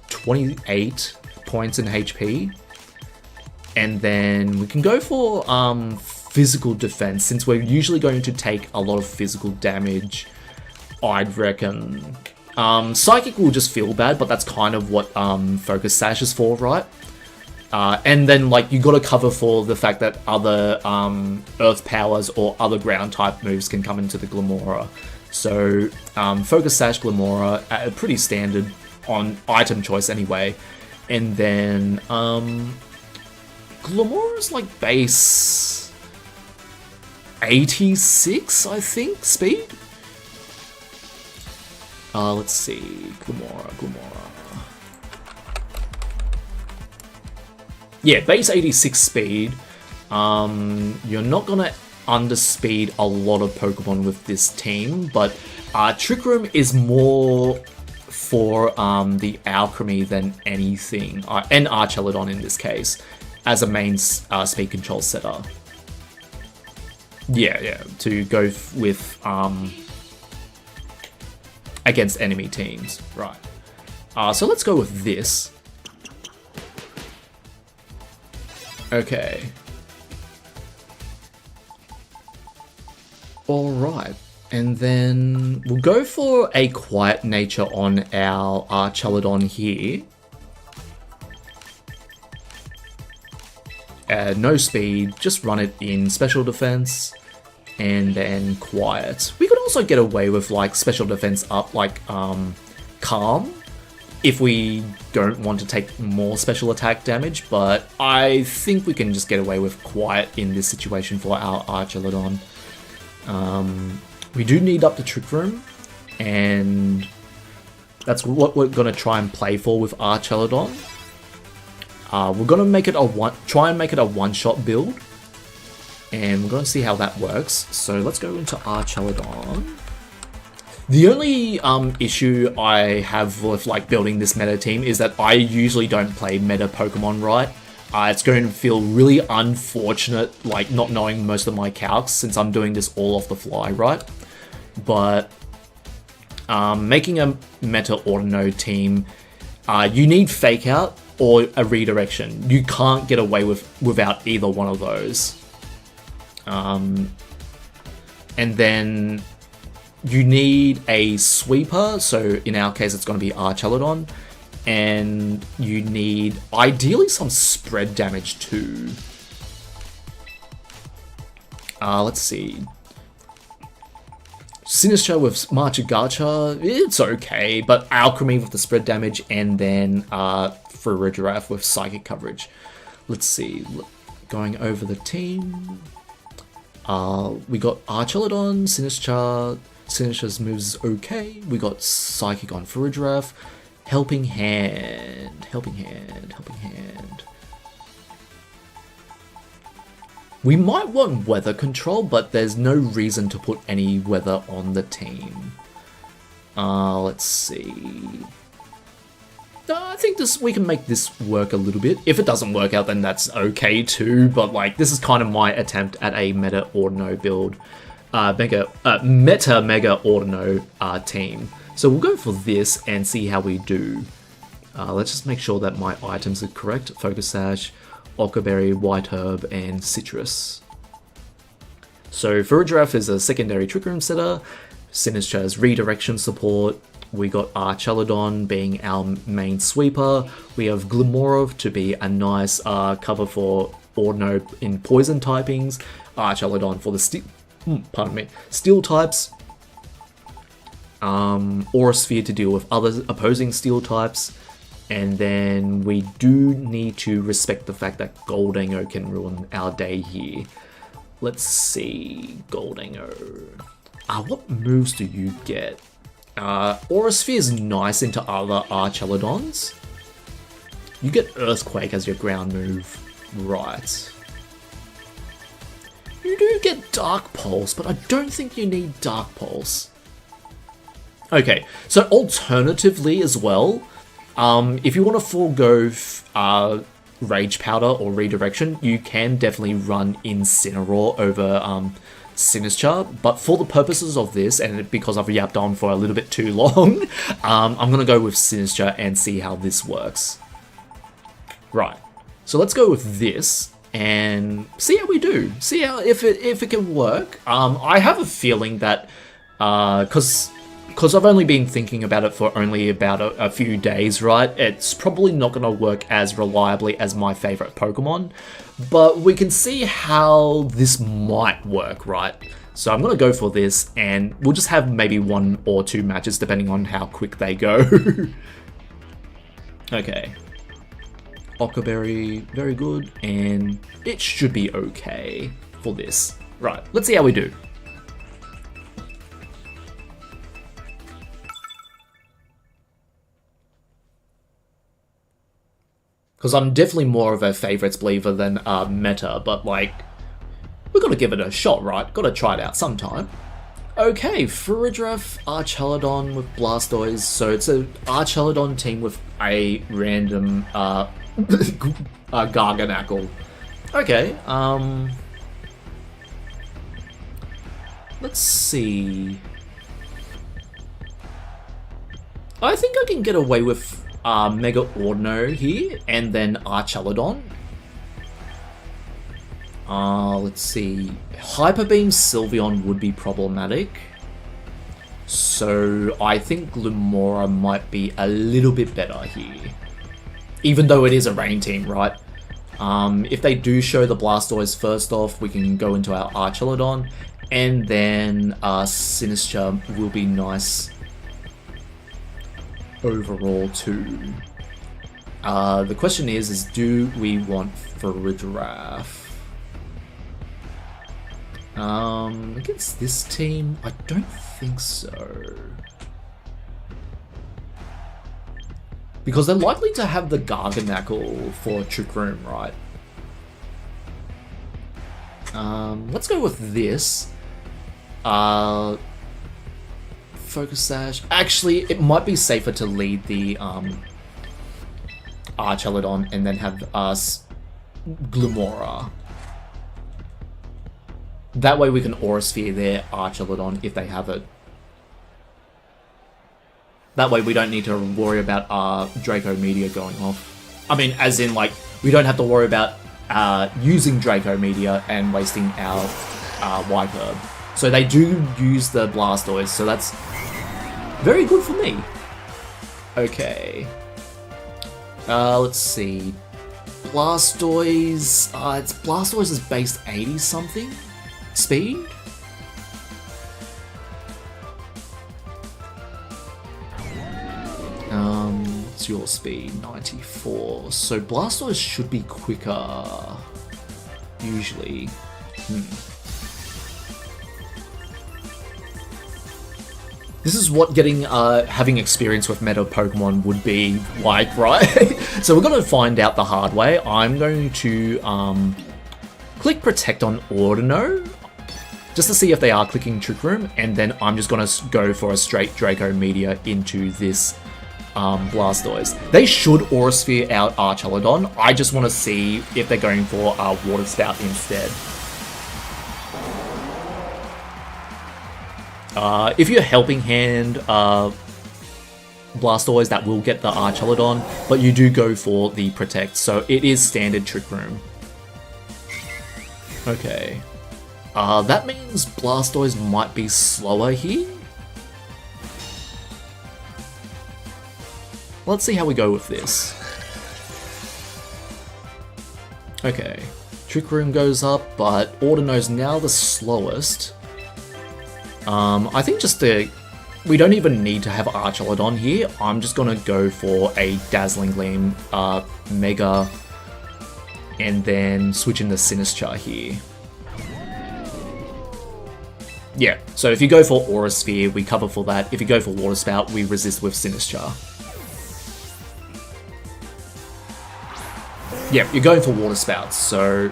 28 points in HP, and then we can go for physical defense, since we're usually going to take a lot of physical damage. I'd reckon Psychic will just feel bad, but that's kind of what Focus Sash is for, right? And then, like, you got to cover for the fact that other Earth Powers or other ground type moves can come into the Glimmora. So, Focus Sash, Glimmora, pretty standard on item choice anyway. And then, Glimmora's like base 86, I think, speed? Let's see, Glimmora. Yeah, base 86 speed. You're not gonna underspeed a lot of Pokemon with this team, but Trick Room is more for the Alcremie than anything, and Archelodon in this case, as a main speed control setter. Yeah, to go with against enemy teams, right? So let's go with this. Okay. Alright. And then we'll go for a quiet nature on our Archelodon here. No speed, just run it in special defense and then quiet. We could also get away with like special defense up like calm if we don't want to take more special attack damage, but I think we can just get away with quiet in this situation for our Archelodon. We do need up the Trick Room, and that's what we're gonna try and play for with Archelodon. We're gonna make it try and make it a one-shot build, and we're gonna see how that works. So let's go into Archelodon. The only issue I have with like building this meta team is that I usually don't play meta Pokemon right. It's going to feel really unfortunate, like not knowing most of my calcs since I'm doing this all off the fly, right? But making a meta Audino team, you need Fake Out or a redirection. You can't get away without either one of those. And then you need a sweeper, so in our case it's going to be Archelodon, and you need ideally some spread damage too. Let's see. Sinistcha with Marchagacha, it's okay, but Alcremie with the spread damage, and then Farigiraf with psychic coverage. Let's see, going over the team. We got Archelodon, Sinistcha. Sinistcha's moves is okay. We got Psychic on Farigiraf. Helping Hand. We might want weather control, but there's no reason to put any weather on the team. Let's see. I think we can make this work a little bit. If it doesn't work out, then that's okay too, but like this is kind of my attempt at a meta Audino build. Meta Mega Audino team. So we'll go for this and see how we do. Let's just make sure that my items are correct. Focus Sash, Ockerberry, White Herb, and Citrus. So Farigiraf is a secondary Trick Room setter. Sinistcha is redirection support. We got Archelodon being our main sweeper. We have Glimorov to be a nice cover for Audino in poison typings. Archelodon for the steel types. Aura Sphere to deal with other opposing steel types. And then we do need to respect the fact that Goldango can ruin our day here. Let's see, Goldango. What moves do you get? Aura Sphere is nice into other Archelodons. You get Earthquake as your ground move, right? You do get Dark Pulse, but I don't think you need Dark Pulse. Okay, so alternatively as well, if you want to forego Rage Powder or Redirection, you can definitely run Incineroar over Sinistcha, but for the purposes of this, and because I've yapped on for a little bit too long, I'm going to go with Sinistcha and see how this works. Right, so let's go with this and see how we do. See how if it can work. I have a feeling that because I've only been thinking about it for only about a few days, right? It's probably not going to work as reliably as my favorite Pokemon, but we can see how this might work, right? So I'm going to go for this, and we'll just have maybe 1 or 2 matches depending on how quick they go. Okay. Ockerberry, very good, and it should be okay for this. Right, let's see how we do. Because I'm definitely more of a favorites believer than meta, but like, we've got to give it a shot, right? Got to try it out sometime. Okay, Farigiraf, Archelodon with Blastoise. So it's a Archelodon team with a random Garganacl. Okay, let's see. I think I can get away with Mega Audino here, and then Archelodon. Let's see. Hyper Beam Sylveon would be problematic. So I think Glumora might be a little bit better here. Even though it is a rain team, right? If they do show the Blastoise first off, we can go into our Archelodon, and then Sinistcha will be nice overall too. The question is do we want Farigiraf? Against this team, I don't think so. Because they're likely to have the Garganacl for Trick Room, right? Let's go with this. Focus Sash. Actually, it might be safer to lead the Archelodon and then have us Glumora. That way we can Aura Sphere their Archelodon if they have it. That way we don't need to worry about our Draco Meteor going off. I mean, as in, like, we don't have to worry about using Draco Meteor and wasting our Wiperb. So they do use the Blastoise, so that's very good for me. Okay. Let's see. Blastoise. Blastoise is based 80 something speed. What's your speed? 94. So Blastoise should be quicker. Usually. This is what getting having experience with meta Pokemon would be like, right? So we're going to find out the hard way. I'm going to click Protect on Audino, just to see if they are clicking Trick Room, and then I'm just going to go for a straight Draco Meteor into this Blastoise. They should Aura Sphere out Archelodon. I just want to see if they're going for Water Spout instead. If you're Helping Hand Blastoise, that will get the Archelodon, but you do go for the Protect, so it is standard Trick Room. Okay. That means Blastoise might be slower here. Let's see how we go with this. Okay. Trick Room goes up, but Audino's now the slowest. I think we don't even need to have Archelodon here. I'm just gonna go for a Dazzling Gleam, Mega, and then switch into Sinistcha here. Yeah, so if you go for Aura Sphere, we cover for that. If you go for Water Spout, we resist with Sinistcha. Yeah, you're going for Water Spouts, so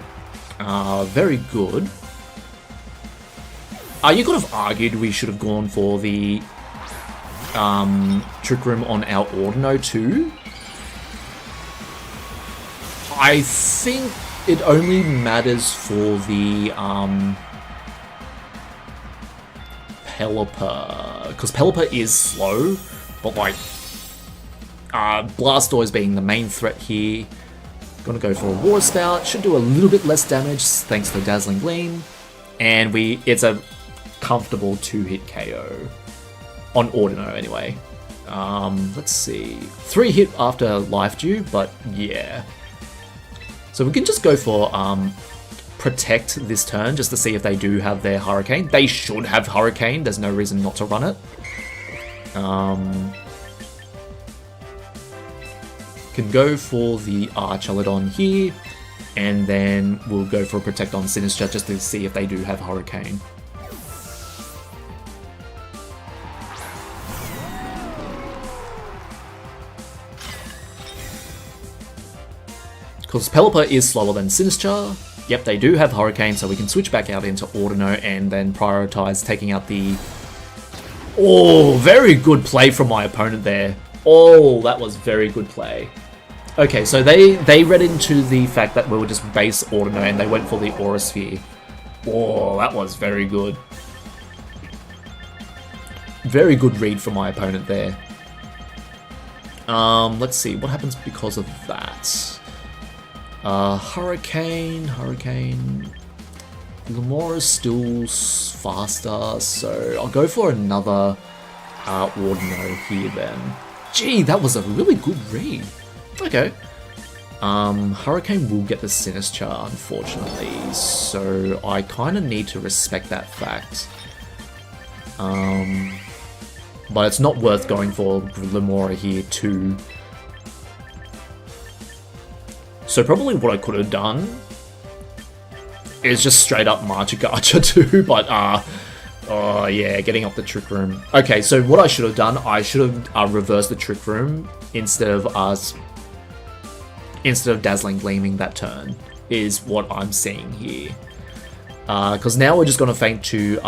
very good. You could have argued we should have gone for the Trick Room on our Audino too. I think it only matters for the Pelipper, because Pelipper is slow, but like Blastoise being the main threat here. Gonna go for a Water Spout, should do a little bit less damage thanks to Dazzling Gleam, and it's a comfortable 2-hit KO on Audino anyway. Let's see, 3-hit after Life Dew, but yeah. So we can just go for Protect this turn just to see if they do have their Hurricane. They should have Hurricane, there's no reason not to run it. Can go for the Archelodon here, and then we'll go for a Protect on Sinistcha just to see if they do have Hurricane. Because Pelipper is slower than Sinistcha. Yep, they do have Hurricane, so we can switch back out into Audino and then prioritize taking out the... Oh, very good play from my opponent there. Oh, that was very good play. Okay, so they read into the fact that we were just base Audino and they went for the Aura Sphere. Oh, that was very good. Very good read from my opponent there. Let's see, what happens because of that? Hurricane. Lumora's still faster, so I'll go for another Audino here then. Gee, that was a really good read. Okay. Hurricane will get the Sinister, unfortunately, so I kind of need to respect that fact. But it's not worth going for Glimmora here too. So probably what I could have done is just straight up Marchigacha too, but oh yeah, getting off the Trick Room. Okay, so what I should have done, I should have reversed the Trick Room instead of Dazzling Gleaming that turn, is what I'm seeing here. Because now we're just going to feint to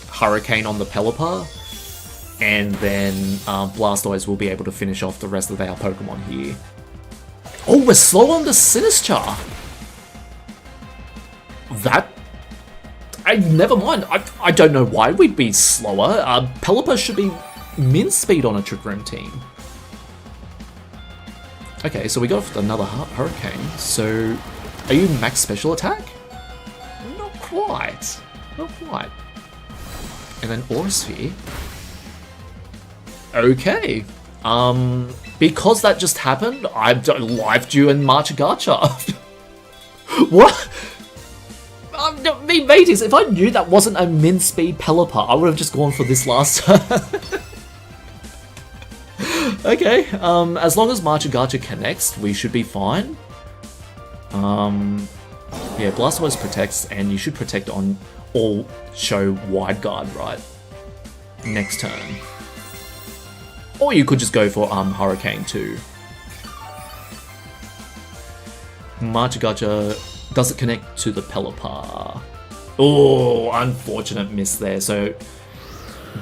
Hurricane on the Pelipper, and then Blastoise will be able to finish off the rest of our Pokemon here. Oh, we're slow on the Sinistcha! That... never mind, I don't know why we'd be slower. Pelipper should be min speed on a Trick Room team. Okay, so we got off another Hurricane. So, are you max special attack? Not quite. Not quite. And then Aura Sphere. Okay. Because that just happened, I've lived you in Marchigacha. What? Me mateys, if I knew that wasn't a min speed Pelipper, I would have just gone for this last turn. Okay, as long as Marchigacha connects, we should be fine. Yeah, Blastoise protects, and you should protect on or show Wide Guard, right? Next turn. Or you could just go for Hurricane too. Marchigacha doesn't connect to the Pelipper. Oh, unfortunate miss there. So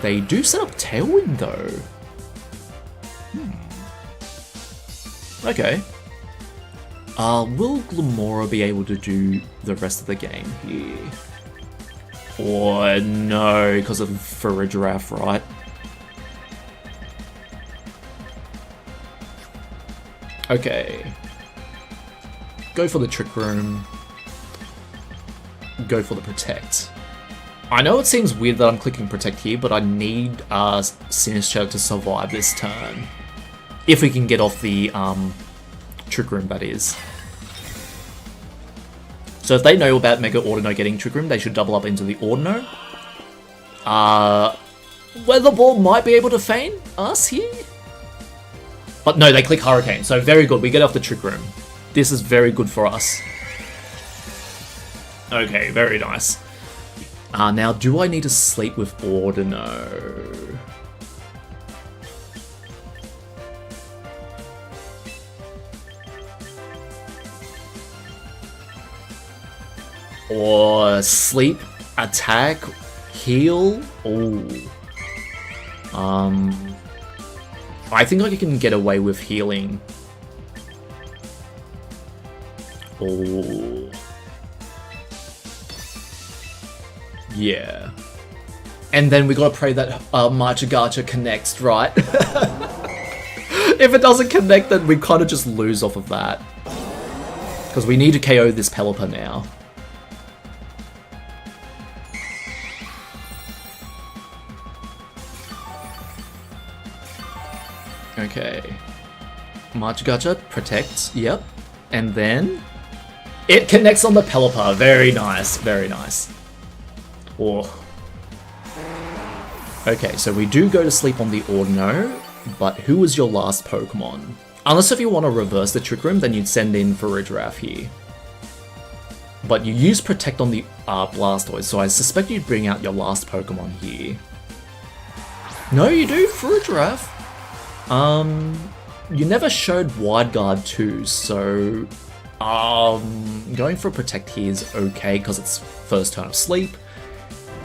they do set up Tailwind though. Okay. Will Glimmora be able to do the rest of the game here? Or no, because of Farigiraf, right? Okay. Go for the Trick Room. Go for the Protect. I know it seems weird that I'm clicking Protect here, but I need Sinistcha to survive this turn. If we can get off the Trick Room, that is. So if they know about Mega Audino getting Trick Room, they should double up into the Audino. Weather Ball might be able to feign us here. But no, they click Hurricane, so very good. We get off the Trick Room. This is very good for us. Okay, very nice. Now, do I need to sleep with Audino? Or sleep, attack, heal? Oh. I think I can get away with healing. Oh. Yeah. And then we gotta pray that Marchigacha connects, right? If it doesn't connect, then we kind of just lose off of that. Because we need to KO this Pelipper now. Okay. Marchigacha protects, yep. And then it connects on the Pelipper. Very nice, very nice. Oh. Okay, so we do go to sleep on the Audino, but who was your last Pokemon? Unless if you want to reverse the Trick Room, then you'd send in Farigiraf here. But you use Protect on the Blastoise, so I suspect you'd bring out your last Pokemon here. No, you do? Farigiraf? You never showed Wide Guard too, so going for Protect here is okay because it's first turn of sleep.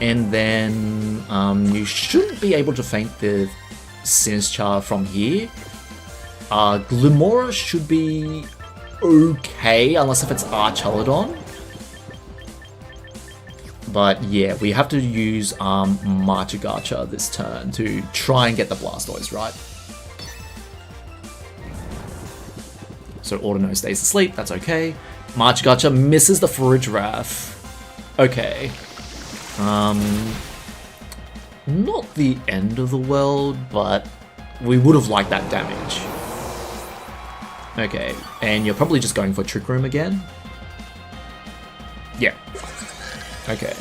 And then you should be able to feint the Sinistcha from here. Glimmora should be okay, unless if it's Archelodon. But yeah, we have to use Marchigacha this turn to try and get the Blastoise, right? So Audino stays asleep, that's okay. Marchigacha misses the Farigiraf. Okay. Not the end of the world, but we would have liked that damage. Okay, and you're probably just going for Trick Room again? Yeah. Okay.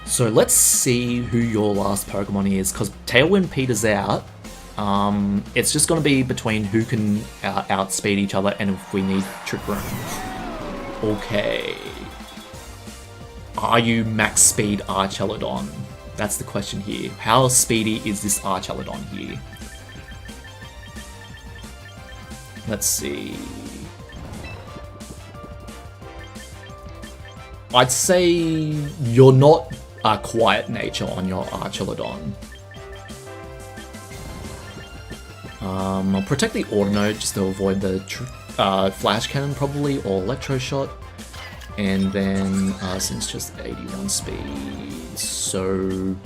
So let's see who your last Pokemon is, because Tailwind peters out. It's just going to be between who can outspeed each other and if we need Trick Room. Okay. Are you max speed Archelodon? That's the question here. How speedy is this Archelodon here? Let's see. I'd say you're not a quiet nature on your Archelodon. I'll protect the Audino just to avoid the Flash Cannon probably, or Electro Shot. And then, since just 81 speed, so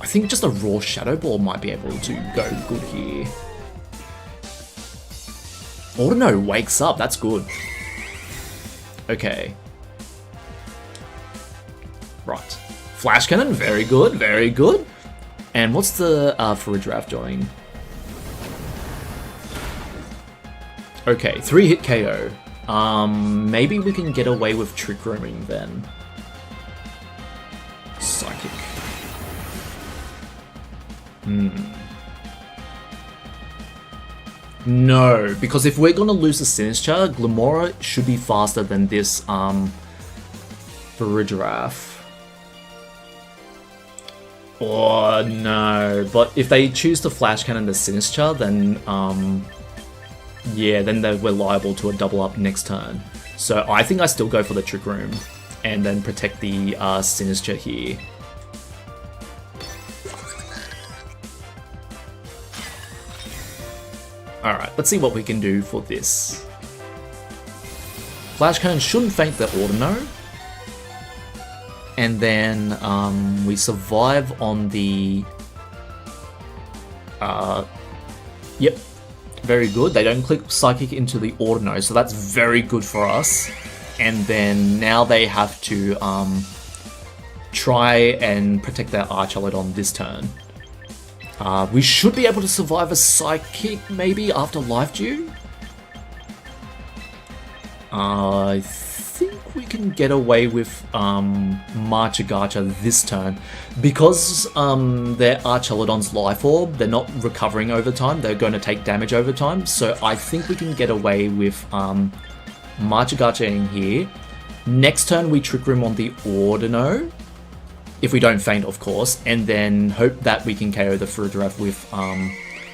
I think just a raw Shadow Ball might be able to go good here. Audino wakes up, that's good. Okay. Right. Flash Cannon, very good, very good. And what's the Farigiraf doing? Okay, 3-hit KO. Maybe we can get away with Trick Rooming then. Psychic. No, because if we're gonna lose the Sinistcha, Glimmora should be faster than this Farigiraf. Oh no, but if they choose to Flash Cannon the Sinistcha, then yeah, then we're liable to a double up next turn. So I think I still go for the Trick Room and then protect the Sinistcha here. Alright, let's see what we can do for this. Flash Cannon shouldn't faint the Audino. And then we survive on the... Yep. Very good. They don't click Psychic into the Audino, so that's very good for us. And then now they have to try and protect their Archelodon this turn. We should be able to survive a Psychic maybe after Life Dew. I think we can get away with Marchagacha this turn. Because their Archelodon's Life Orb, they're not recovering over time, they're going to take damage over time, so I think we can get away with Marchagacha in here. Next turn we Trick Room on the Audino, if we don't faint of course, and then hope that we can KO the Farigiraf with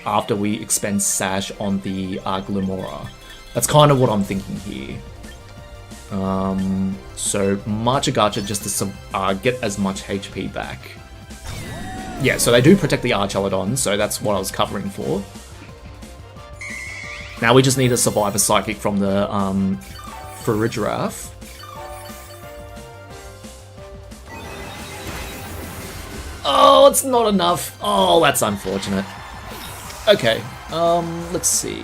after we expend Sash on the Glimmora. That's kind of what I'm thinking here. So Marchagacha just to get as much HP back. Yeah, so they do protect the Archelodon, so that's what I was covering for. Now we just need to survive a Psychic from the Farigiraf. Oh, it's not enough. Oh, that's unfortunate. Okay, let's see.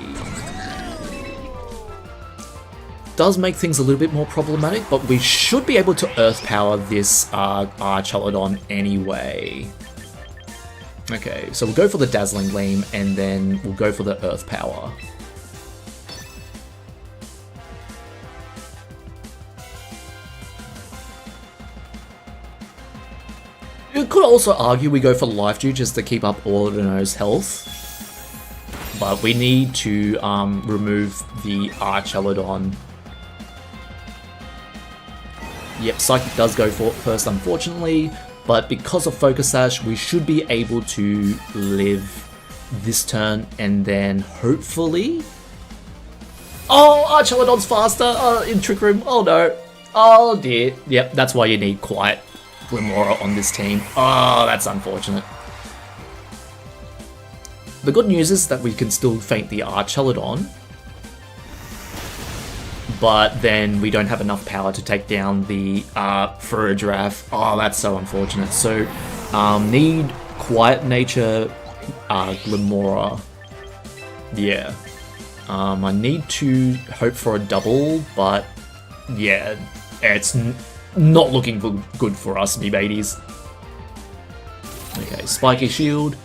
Does make things a little bit more problematic, but we should be able to Earth Power this Archelodon anyway. Okay, so we'll go for the Dazzling Gleam, and then we'll go for the Earth Power. You could also argue we go for Life Dew just to keep up Audino's health. But we need to remove the Archelodon. Yep, Psychic does go for it first, unfortunately, but because of Focus Sash, we should be able to live this turn, and then hopefully... Oh, Archelodon's faster in Trick Room. Oh no. Oh dear. Yep, that's why you need Quiet Glimmora on this team. Oh, that's unfortunate. The good news is that we can still faint the Archelodon, but then we don't have enough power to take down the Farigiraf. Oh, that's so unfortunate. So, need Quiet Nature Glimmora. Yeah. I need to hope for a double, but yeah, it's not looking good for us, me mateys. Okay, Spiky Shield.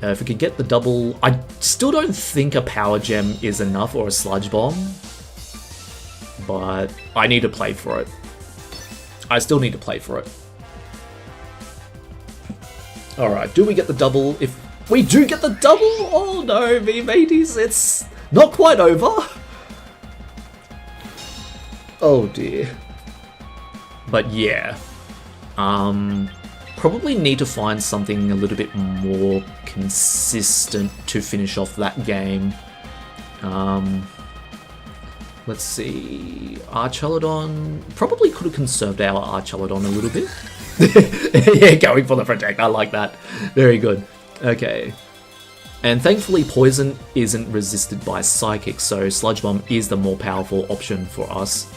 If we could get the double... I still don't think a Power Gem is enough, or a Sludge Bomb. But I need to play for it. I still need to play for it. Alright, do we get the double? If we do get the double, oh no, me mateys, it's not quite over. Oh dear. But yeah. Probably need to find something a little bit more consistent to finish off that game. Let's see. Archelodon. Probably could have conserved our Archelodon a little bit. Yeah, going for the Protect. I like that. Very good. Okay. And thankfully, Poison isn't resisted by Psychic, so Sludge Bomb is the more powerful option for us.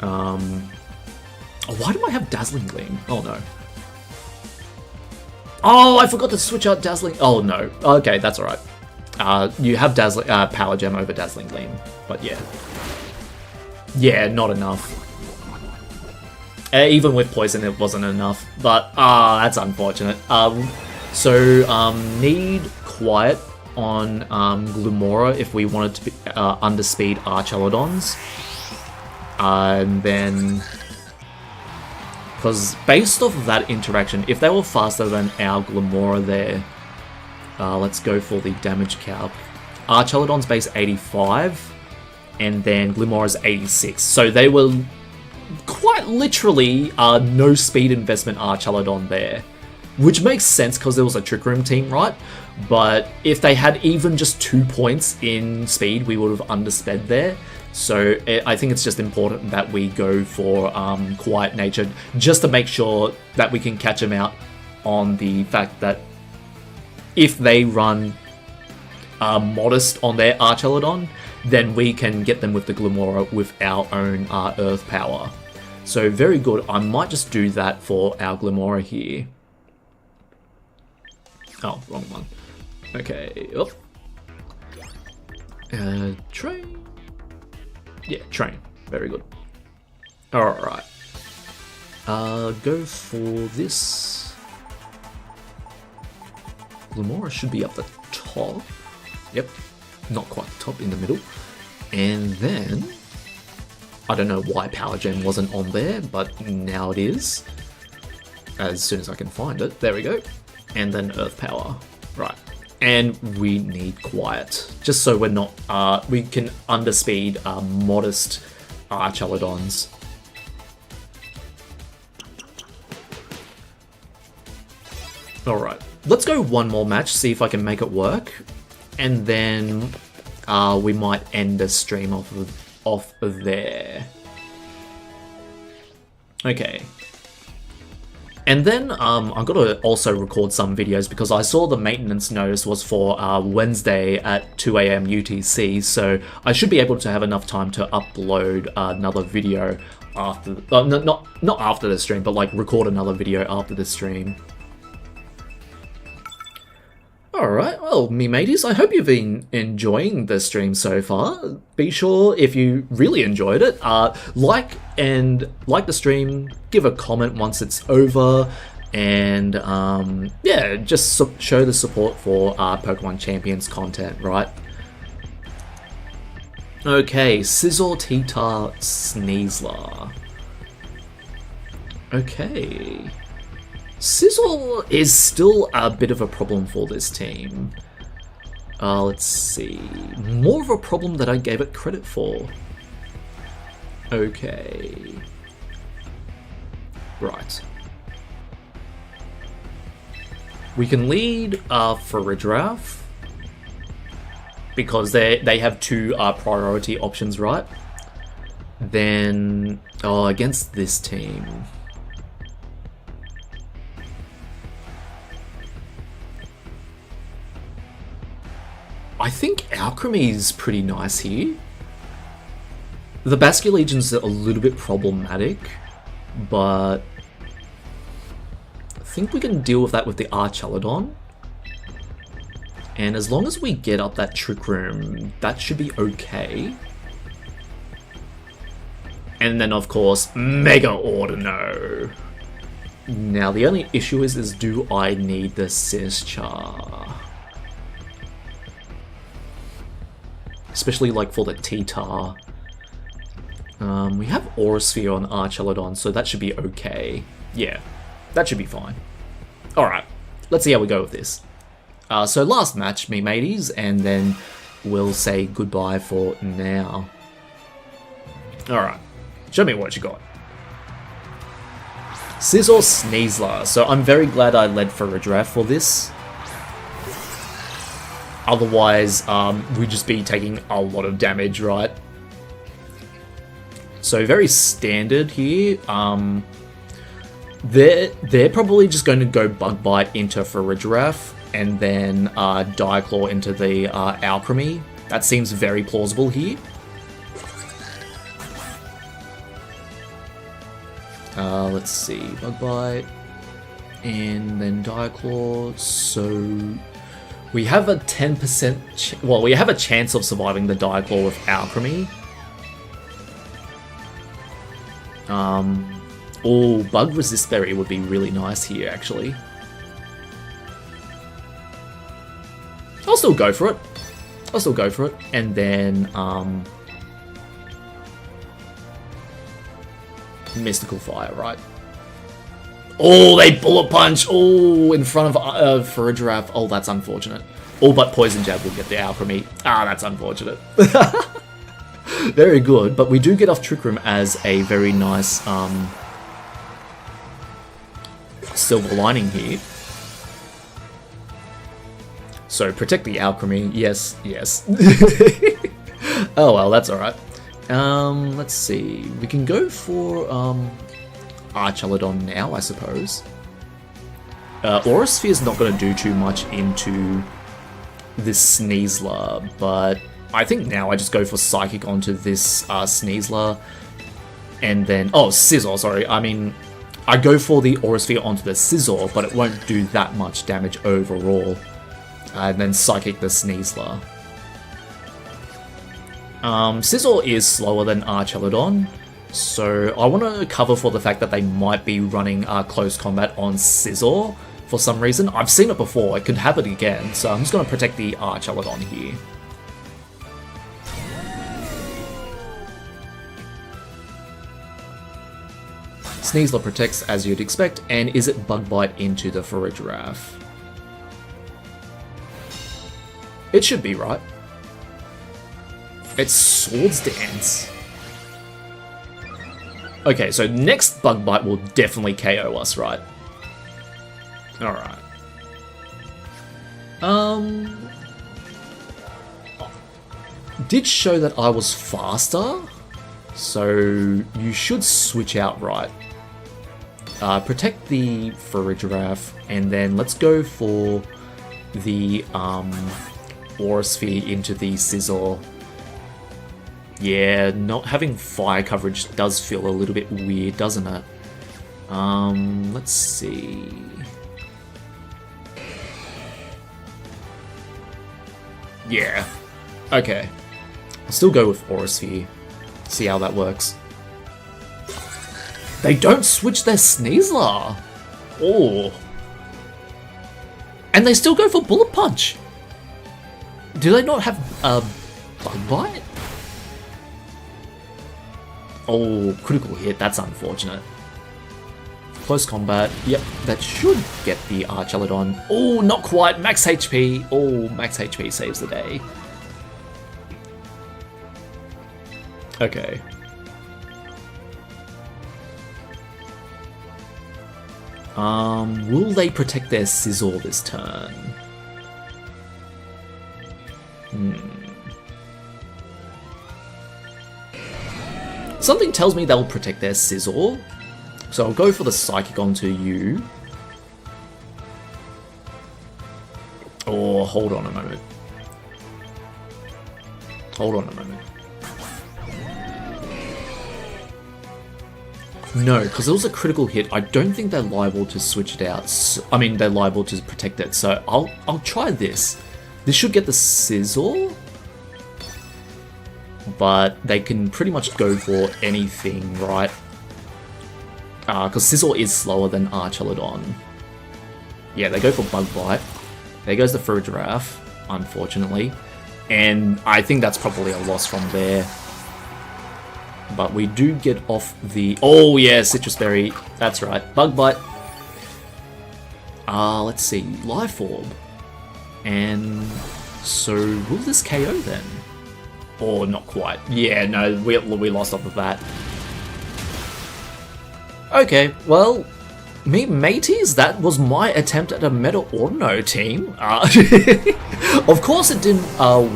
Oh, why do I have Dazzling Gleam? Oh no. Oh, I forgot to switch out Dazzling... Oh no. Okay, that's alright. You have Power Gem over Dazzling Gleam, but yeah. Yeah, not enough. Even with Poison, it wasn't enough, but that's unfortunate. Need Quiet on Glumora if we wanted to underspeed Archelodons. And then... Because based off of that interaction, if they were faster than our Glumora there, let's go for the damage calc. Archelodon's base 85, and then Glumora's 86. So they were quite literally no speed investment Archelodon there. Which makes sense because there was a Trick Room team, right? But if they had even just 2 points in speed, we would have undersped there. So I think it's just important that we go for Quiet Nature, just to make sure that we can catch them out on the fact that if they run Modest on their Archelodon, then we can get them with the Glumora with our own Earth Power. So very good. I might just do that for our Glumora here. Oh, wrong one. Okay, up. Train. Yeah, train. Very good. Alright. Go for this. Glumora should be up the top. Yep. Not quite the top, in the middle. And then... I don't know why Power Gem wasn't on there, but now it is. As soon as I can find it. There we go. And then Earth Power. Right. And we need Quiet. Just so we're not... we can underspeed Modest Archelodons. Alright. Let's go one more match, see if I can make it work. And then we might end the stream off of there. Okay. And then I've got to also record some videos because I saw the maintenance notice was for Wednesday at 2 AM UTC, so I should be able to have enough time to upload another video after, not after the stream, but like record another video after the stream. Alright, well, me mateys, I hope you've been enjoying the stream so far. Be sure, if you really enjoyed it, like the stream, give a comment once it's over, and yeah, just show the support for Pokemon Champions content, right? Okay, Scizor, T-Tar, Sneasler. Okay. Scizor is still a bit of a problem for this team. Let's see. More of a problem than I gave it credit for. Okay. Right. We can lead Farigiraf because they have two priority options, right? Then, against this team... I think Alcremie is pretty nice here. The Basculegion's a little bit problematic, but I think we can deal with that with the Archelodon. And as long as we get up that Trick Room, that should be okay. And then, of course, Mega Audino. Now, the only issue is do I need the Sischar? Especially, like, for the T-Tar. We have Aura Sphere on Archelodon, so that should be okay. Yeah, that should be fine. Alright, let's see how we go with this. So last match, me mateys, and then we'll say goodbye for now. Alright, show me what you got. Scizor Sneasler. So I'm very glad I led for a draft for this. Otherwise, we'd just be taking a lot of damage, right? So very standard here. They're probably just going to go Bug Bite into Farigiraf and then Diaclaw into the Alcremie. That seems very plausible here. Let's see, Bug Bite and then Diaclaw. So we have a 10%. Well, we have a chance of surviving the Diaclaw with Alcremie. Oh, Bug Resist Berry would be really nice here, actually. I'll still go for it. And then, Mystical Fire, right? Oh, they Bullet Punch! Oh, in front of Farigiraf. Oh, that's unfortunate. All but Poison Jab will get the Alcremie. Ah, that's unfortunate. Very good, but we do get off Trick Room as a very nice silver lining here. So protect the Alcremie, yes. Oh well, that's alright. Let's see. We can go for Archelodon now, I suppose. Aura Sphere is not going to do too much into this Sneasler, but I think now I just go for Psychic onto this Sneasler, and then... Oh, Scizor, sorry. I mean, I go for the Aura Sphere onto the Scizor, but it won't do that much damage overall. And then Psychic the Sneasler. Scizor is slower than Archelodon, so I want to cover for the fact that they might be running Close Combat on Scizor for some reason. I've seen it before, it could happen again, so I'm just going to protect the Archelodon here. Sneasler protects as you'd expect, and is it Bug Bite into the Farigiraf? It should be, right? It's Swords Dance. Okay, so next Bug Bite will definitely KO us, right? Alright. Did show that I was faster, so you should switch out right. Protect the Farigiraf, and then let's go for the Aura Sphere into the Scizor. Yeah, not having fire coverage does feel a little bit weird, doesn't it? Let's see. Yeah. Okay. I'll still go with Aura Sphere. See how that works. They don't switch their Sneasler! Oh. And they still go for Bullet Punch! Do they not have a Bug Bite? Oh, critical hit, that's unfortunate. Close combat, yep, that should get the Archelodon. Oh, not quite, max HP. Oh, max HP saves the day. Okay. Will they protect their Scizor this turn? Something tells me they'll protect their Scizor, so I'll go for the Psychic onto you. Oh, hold on a moment. No, because it was a critical hit. I don't think they're liable to switch it out. I mean, they're liable to protect it. So I'll try this. This should get the Scizor. but they can pretty much go for anything, right? Because Sizzle is slower than Archelodon. Yeah, they go for Bug Bite. There goes the Fur Giraffe, unfortunately. And I think that's probably a loss from there. But we do get off the... Oh, yeah, Citrus Berry. That's right. Bug Bite. Let's see. Life Orb. And so, will this KO then? Or not quite. Yeah, no, we lost off of that. Okay, well, me mateys, that was my attempt at a Mega Audino team. Of course it didn't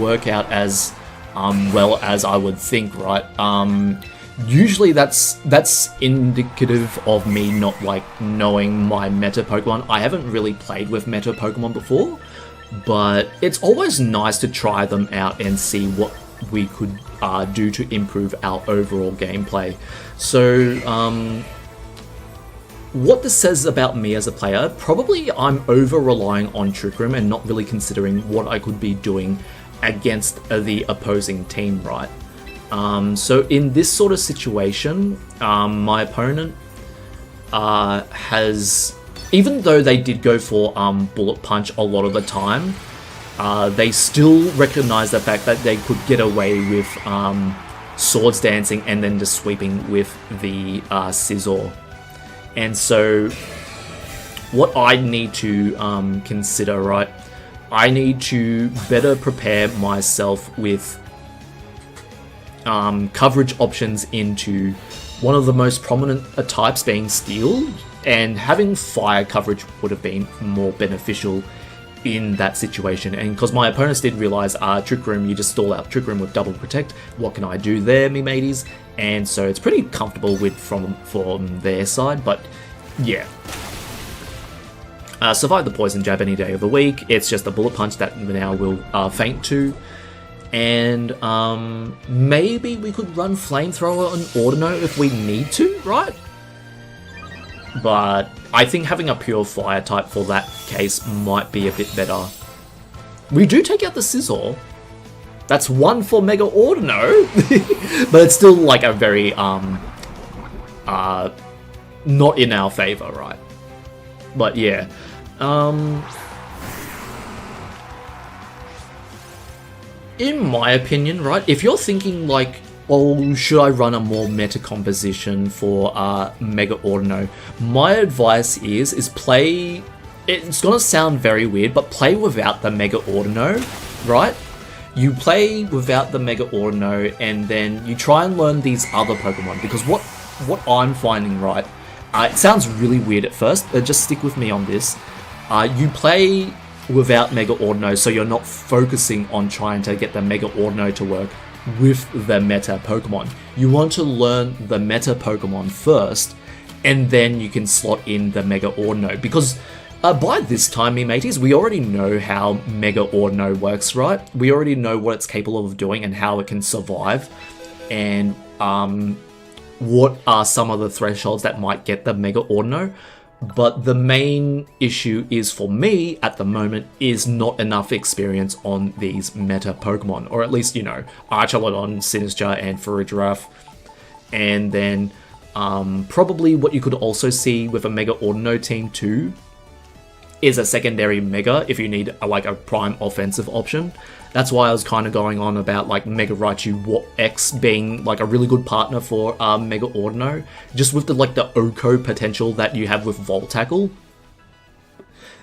work out as well as I would think, right? Usually that's indicative of me not like knowing my meta Pokemon. I haven't really played with meta Pokemon before, but it's always nice to try them out and see what we could do to improve our overall gameplay. So, what this says about me as a player, probably I'm over-relying on Trick Room and not really considering what I could be doing against the opposing team, right? So in this sort of situation, my opponent has, even though they did go for Bullet Punch a lot of the time, they still recognize the fact that they could get away with Swords Dancing and then just sweeping with the Scizor. And so what I need to consider, right, I need to better prepare myself with coverage options into one of the most prominent types being Steel, and having Fire coverage would have been more beneficial in that situation. And because my opponents did realize, Trick Room, you just stall out Trick Room with Double Protect, what can I do there, me mateys? And so it's pretty comfortable with from their side, but yeah. Survive the Poison Jab any day of the week. It's just a Bullet Punch that now will faint to. And maybe we could run Flamethrower on Audino if we need to, right? But I think having a pure Fire type for that case might be a bit better. We do take out the Scizor. That's one for Mega Audino, but it's still like a very not in our favor, right? But yeah, in my opinion, right, if you're thinking like, oh, should I run a more meta composition for Mega Audino, my advice is play, it's gonna sound very weird, but play without the Mega Audino, right? You play without the Mega Audino and then you try and learn these other Pokemon, because what I'm finding, right, it sounds really weird at first, but just stick with me on this. You play without Mega Audino, so you're not focusing on trying to get the Mega Audino to work with the meta Pokemon. You want to learn the meta Pokemon first, and then you can slot in the Mega Audino, because by this time, me mateys, we already know how Mega Audino works, right? We already know what it's capable of doing and how it can survive, and what are some of the thresholds that might get the Mega Audino. But the main issue is, for me at the moment, is not enough experience on these meta Pokemon, or at least, you know, Archelodon, Sinistcha, and Farigiraf. And then probably what you could also see with a Mega Audino team too is a secondary Mega if you need like a prime offensive option. That's why I was kind of going on about like Mega Raichu X being like a really good partner for Mega Audino, just with the like the Oko potential that you have with Volt Tackle.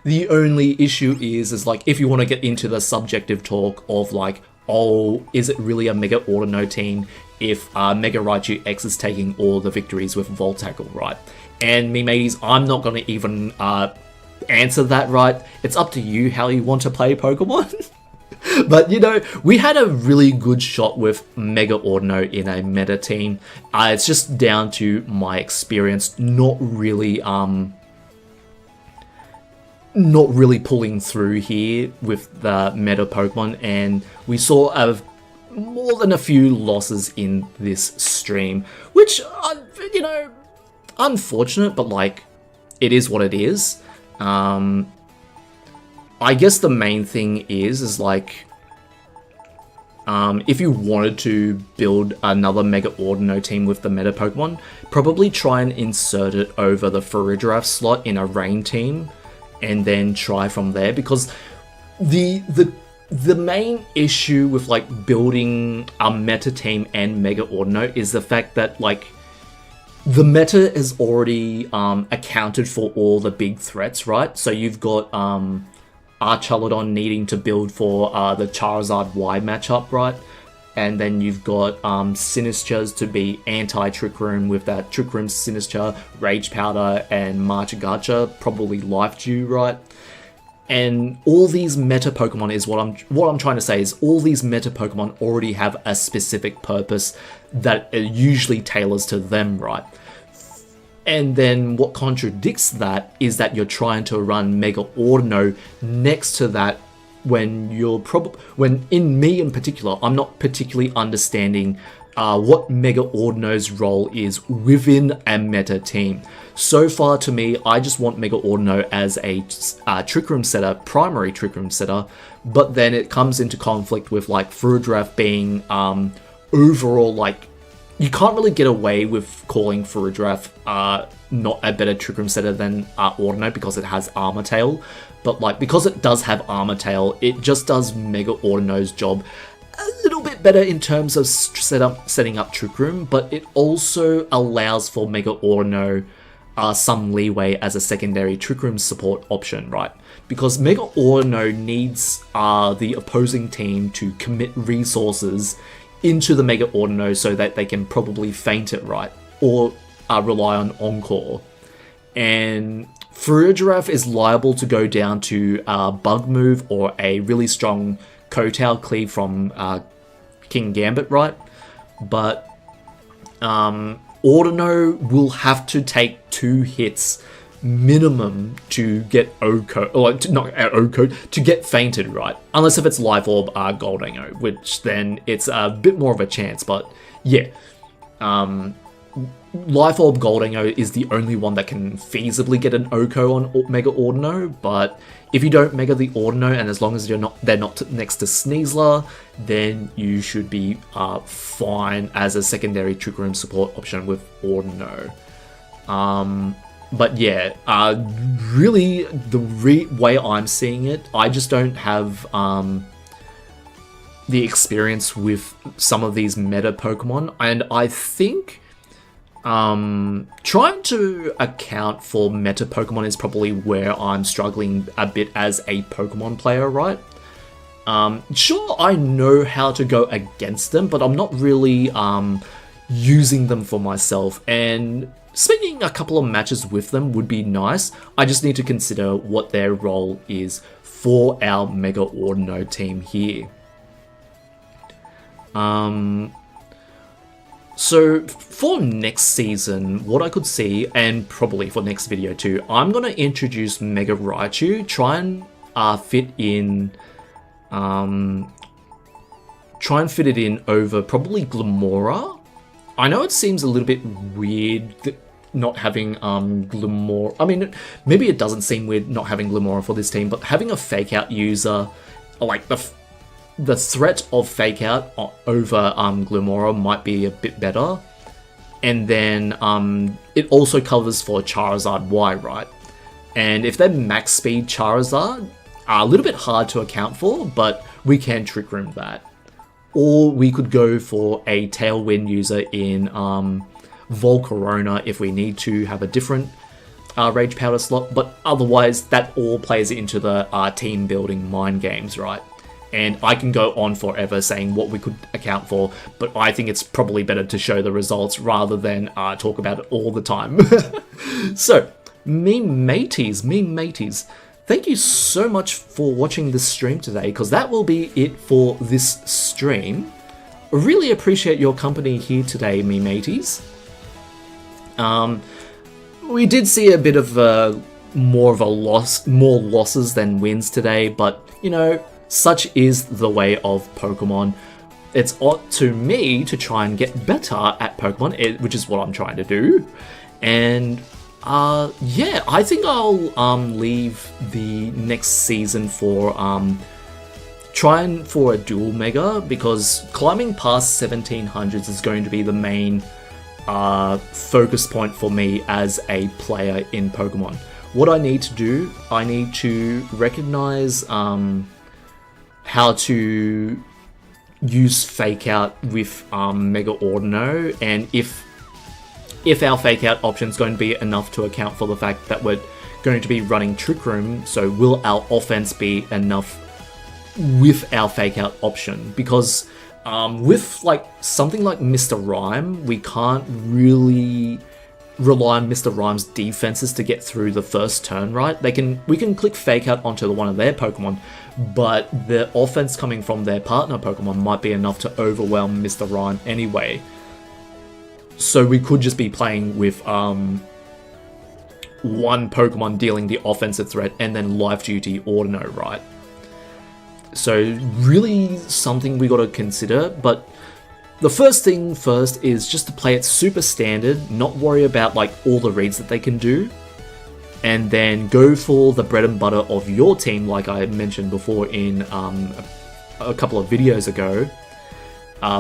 The only issue is like if you want to get into the subjective talk of like, oh, is it really a Mega Audino team if Mega Raichu X is taking all the victories with Volt Tackle, right? And me mateys, I'm not going to even answer that, right? It's up to you how you want to play Pokemon. But, you know, we had a really good shot with Mega Audino in a meta team. It's just down to my experience not really pulling through here with the meta Pokemon, and we saw more than a few losses in this stream, which, you know, unfortunate, but like, it is what it is. I guess the main thing is like, if you wanted to build another Mega Audino team with the meta Pokemon, probably try and insert it over the Farigiraf slot in a Rain team, and then try from there, because the main issue with like building a meta team and Mega Audino is the fact that like the meta is already accounted for all the big threats, right? So you've got Archaludon needing to build for the Charizard Y matchup, right? And then you've got Sinistchas to be anti-Trick Room with that Trick Room Sinistcha, Rage Powder, and Marchagacha, probably Life Dew, right? And all these meta Pokemon is what I'm trying to say is all these meta Pokemon already have a specific purpose that it usually tailors to them, right? And then what contradicts that is that you're trying to run Mega Audino next to that when in me in particular, I'm not particularly understanding what Mega Audino's role is within a meta team. So far to me, I just want Mega Audino as a Trick Room setter, primary Trick Room setter, but then it comes into conflict with like Farigiraf being overall like, you can't really get away with calling Farigiraf not a better Trick Room setter than Audino because it has Armor Tail, but like because it does have Armor Tail, it just does Mega Audino's job a little bit better in terms of setting up Trick Room, but it also allows for Mega Audino some leeway as a secondary Trick Room support option, right? Because Mega Audino needs the opposing team to commit resources into the Mega Audino so that they can probably feint it, right? Or rely on Encore. And Farigiraf is liable to go down to a Bug Move or a really strong Kotal Cleave from King Gambit, right? But Audino will have to take 2 hits minimum to get O-Code, or not O-Code, to get fainted, right? Unless if it's Life Orb Goldingo, which then it's a bit more of a chance, but yeah. Life Orb Goldingo is the only one that can feasibly get an OHKO on Mega Audino, but if you don't Mega the Audino, and as long as they're not next to Sneasler, then you should be fine as a secondary Trick Room support option with Audino. But yeah, really the way I'm seeing it, I just don't have the experience with some of these meta Pokemon, and I think trying to account for meta Pokemon is probably where I'm struggling a bit as a Pokemon player, right? Sure, I know how to go against them, but I'm not really using them for myself, and spending a couple of matches with them would be nice. I just need to consider what their role is for our Mega Audino team here. So for next season, what I could see, and probably for next video too, I'm going to introduce Mega Raichu, try and fit it in over probably Glimmora. I know it seems a little bit weird not having Glimmora. I mean, maybe it doesn't seem weird not having Glimmora for this team, but having a Fake Out user, like the threat of Fake Out over Glimmora might be a bit better. And then it also covers for Charizard Y, right? And if they're max speed Charizard, a little bit hard to account for, but we can Trick Room that. Or we could go for a Tailwind user in Volcarona if we need to have a different Rage Powder slot, but otherwise that all plays into the team building mind games, right? And I can go on forever saying what we could account for, but I think it's probably better to show the results rather than talk about it all the time. So, me mateys, thank you so much for watching this stream today, because that will be it for this stream. I really appreciate your company here today, me mateys. We did see a bit of more losses than wins today, but you know, such is the way of Pokemon. It's up to me to try and get better at Pokemon, which is what I'm trying to do. And yeah, I think I'll leave the next season for trying for a dual Mega, because climbing past 1700s is going to be the main focus point for me as a player in Pokemon. What I need to do, I need to recognize how to use Fake Out with Mega Audino, and if our Fake Out option is going to be enough to account for the fact that we're going to be running Trick Room, so will our offense be enough with our Fake Out option? Because with like something like Mr. Rhyme, we can't really rely on Mr. Rhyme's defenses to get through the first turn, right? We can click Fake Out onto one of their Pokemon, but the offense coming from their partner Pokemon might be enough to overwhelm Mr. Rhyme anyway. So we could just be playing with one Pokemon dealing the offensive threat and then Life Duty Audino, right? So really something we got to consider, but the first thing first is just to play it super standard, not worry about like all the reads that they can do, and then go for the bread and butter of your team, like I mentioned before in a couple of videos ago.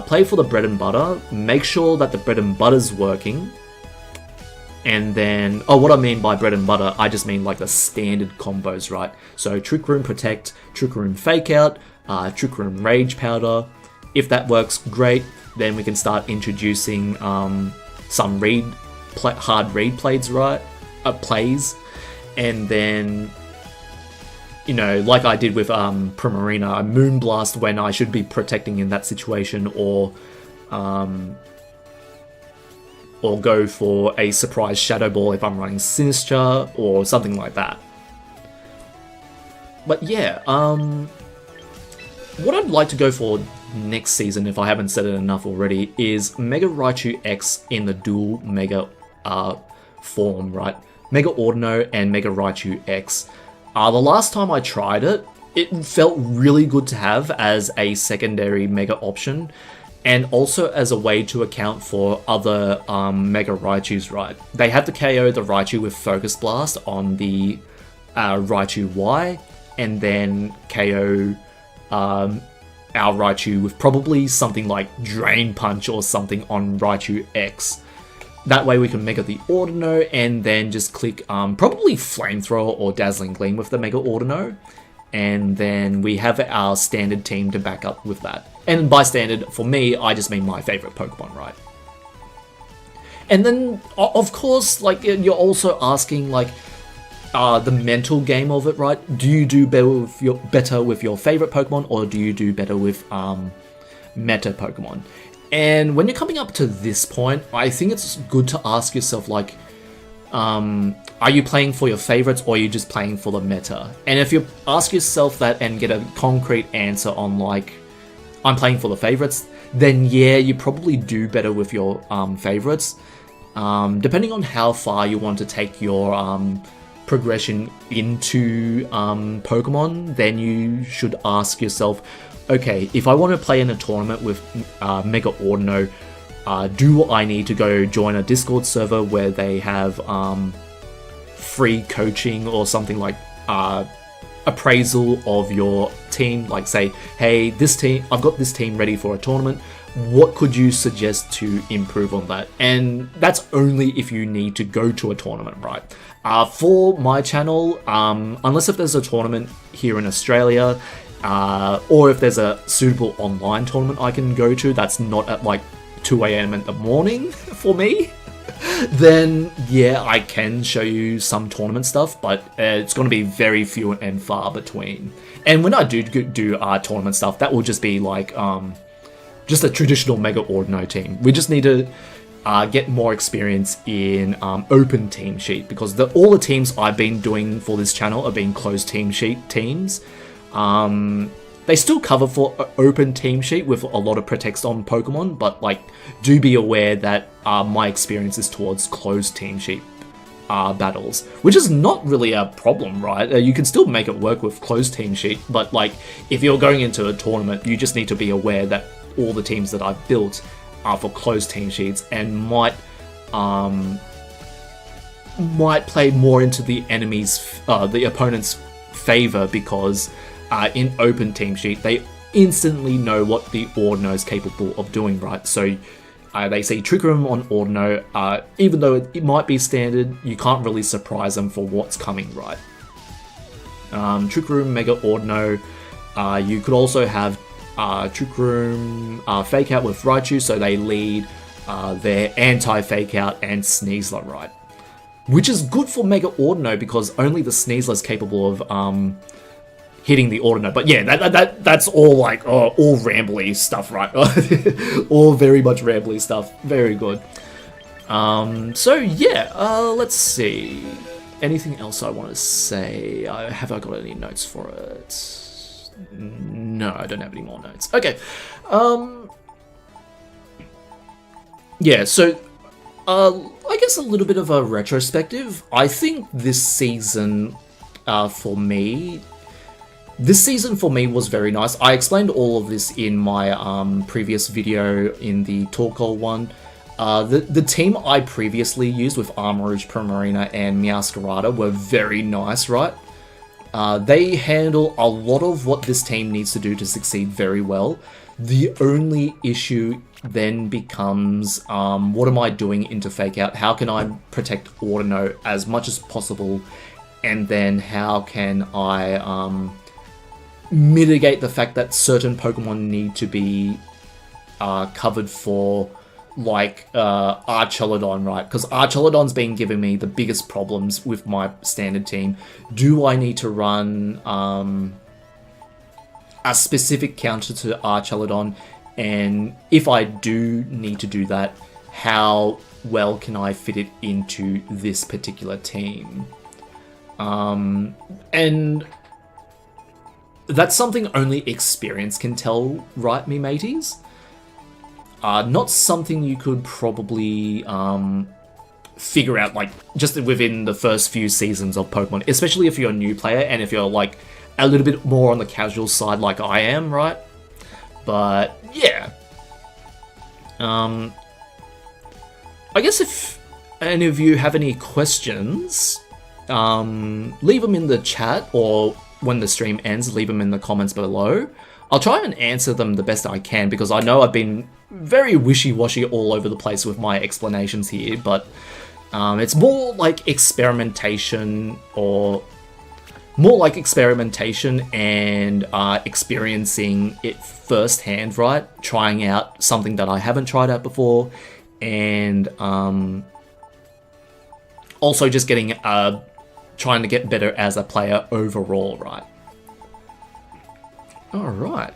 Play for the bread and butter, make sure that the bread and butter's working, and then, what I mean by bread and butter, I just mean like the standard combos, right? So Trick Room Protect, Trick Room Fake Out, Trick Room Rage Powder. If that works, great. Then we can start introducing some hard read plays, right? Plays, and then, you know, like I did with Primarina, Moonblast when I should be protecting in that situation, or go for a surprise Shadow Ball if I'm running Sinistra, or something like that. But yeah, what I'd like to go for next season, if I haven't said it enough already, is Mega Raichu X in the dual Mega form, right? Mega Audino and Mega Raichu X. The last time I tried it, it felt really good to have as a secondary Mega option, and also as a way to account for other Mega Raichus, right? They have to KO the Raichu with Focus Blast on the Raichu Y, and then KO our Raichu with probably something like Drain Punch or something on Raichu X. That way we can Mega the Audino and then just click probably Flamethrower or Dazzling Gleam with the Mega Audino. And then we have our standard team to back up with that. And by standard, for me, I just mean my favorite Pokemon, right? And then, of course, like, you're also asking, like, the mental game of it, right? Do you do better with your favorite Pokemon, or do you do better with meta Pokemon? And when you're coming up to this point, I think it's good to ask yourself, like, are you playing for your favorites, or are you just playing for the meta? And if you ask yourself that and get a concrete answer on, like, I'm playing for the favorites, then yeah, you probably do better with your favorites. Depending on how far you want to take your progression into Pokemon, then you should ask yourself, okay, if I want to play in a tournament with Mega Audino, do I need to go join a Discord server where they have free coaching or something like appraisal of your team? Like, say, hey, this team, I've got this team ready for a tournament. What could you suggest to improve on that? And that's only if you need to go to a tournament, right? For my channel, unless if there's a tournament here in Australia, or if there's a suitable online tournament I can go to that's not at like 2 a.m. in the morning for me, then yeah, I can show you some tournament stuff, but it's going to be very few and far between. And when I do tournament stuff, that will just be like just a traditional Mega Audino team. We just need to get more experience in open team sheet, because all the teams I've been doing for this channel have been closed team sheet teams. They still cover for open team sheet with a lot of pretext on Pokemon, but like, do be aware that my experience is towards closed team sheet battles, which is not really a problem, right? You can still make it work with closed team sheet, but like, if you're going into a tournament, you just need to be aware that all the teams that I've built are for closed team sheets and might play more into the opponent's favor, because in open team sheet, they instantly know what the Audino is capable of doing, right? So they see Trick Room on Audino, even though it might be standard, you can't really surprise them for what's coming, right? Trick Room, Mega Audino, you could also have Trick Room Fake Out with Raichu, so they lead their anti-Fake Out and Sneasler, right? Which is good for Mega Audino because only the Sneasler is capable of hitting the Audino. But yeah, that's all like all rambly stuff, right? All very much rambly stuff. Very good. So yeah, let's see. Anything else I want to say? Have I got any notes for it? No, I don't have any more notes. Okay. Yeah, so I guess a little bit of a retrospective. I think this season for me was very nice. I explained all of this in my previous video in the Talk Hole one. The team I previously used with Armarouge, Primarina, and Meowscarada were very nice, right? They handle a lot of what this team needs to do to succeed very well. The only issue then becomes, what am I doing into Fake Out? How can I protect Audino as much as possible? And then how can I mitigate the fact that certain Pokemon need to be covered for, like Archelodon, right? Because Archelodon's been giving me the biggest problems with my standard team. Do I need to run a specific counter to Archelodon? And if I do need to do that, how well can I fit it into this particular team? And that's something only experience can tell, right, me mateys? Not something you could probably figure out, like, just within the first few seasons of Pokemon, especially if you're a new player and if you're, like, a little bit more on the casual side like I am, right? But, yeah. I guess if any of you have any questions, leave them in the chat, or when the stream ends, leave them in the comments below. I'll try and answer them the best I can, because I know I've been very wishy-washy all over the place with my explanations here, but it's more like experimentation, and experiencing it firsthand, right? Trying out something that I haven't tried out before, and also just getting trying to get better as a player overall, right? Alright.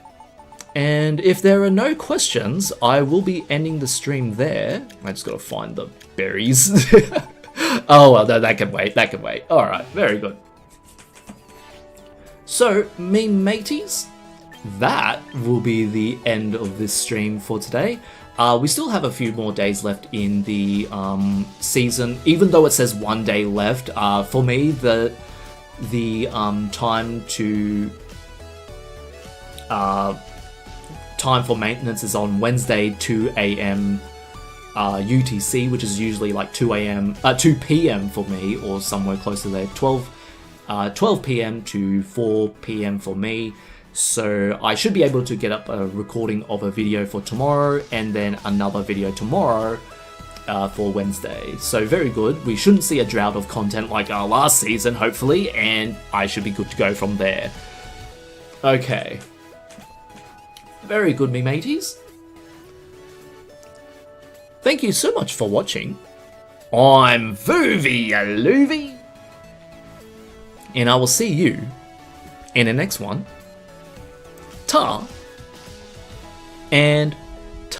And if there are no questions, I will be ending the stream there. I just gotta find the berries. Oh, well, that can wait, that can wait. Alright, very good. So, me mateys, that will be the end of this stream for today. We still have a few more days left in the season, even though it says 1 day left. For me, the time for maintenance is on Wednesday, 2 AM UTC, which is usually like 2 PM for me, or somewhere close to there. 12 PM to 4 PM for me. So I should be able to get up a recording of a video for tomorrow, and then another video tomorrow for Wednesday. So very good. We shouldn't see a drought of content like our last season, hopefully, and I should be good to go from there. Okay. Very good, me mateys. Thank you so much for watching. I'm Vuvi Yaloovie, and I will see you in the next one. Ta, and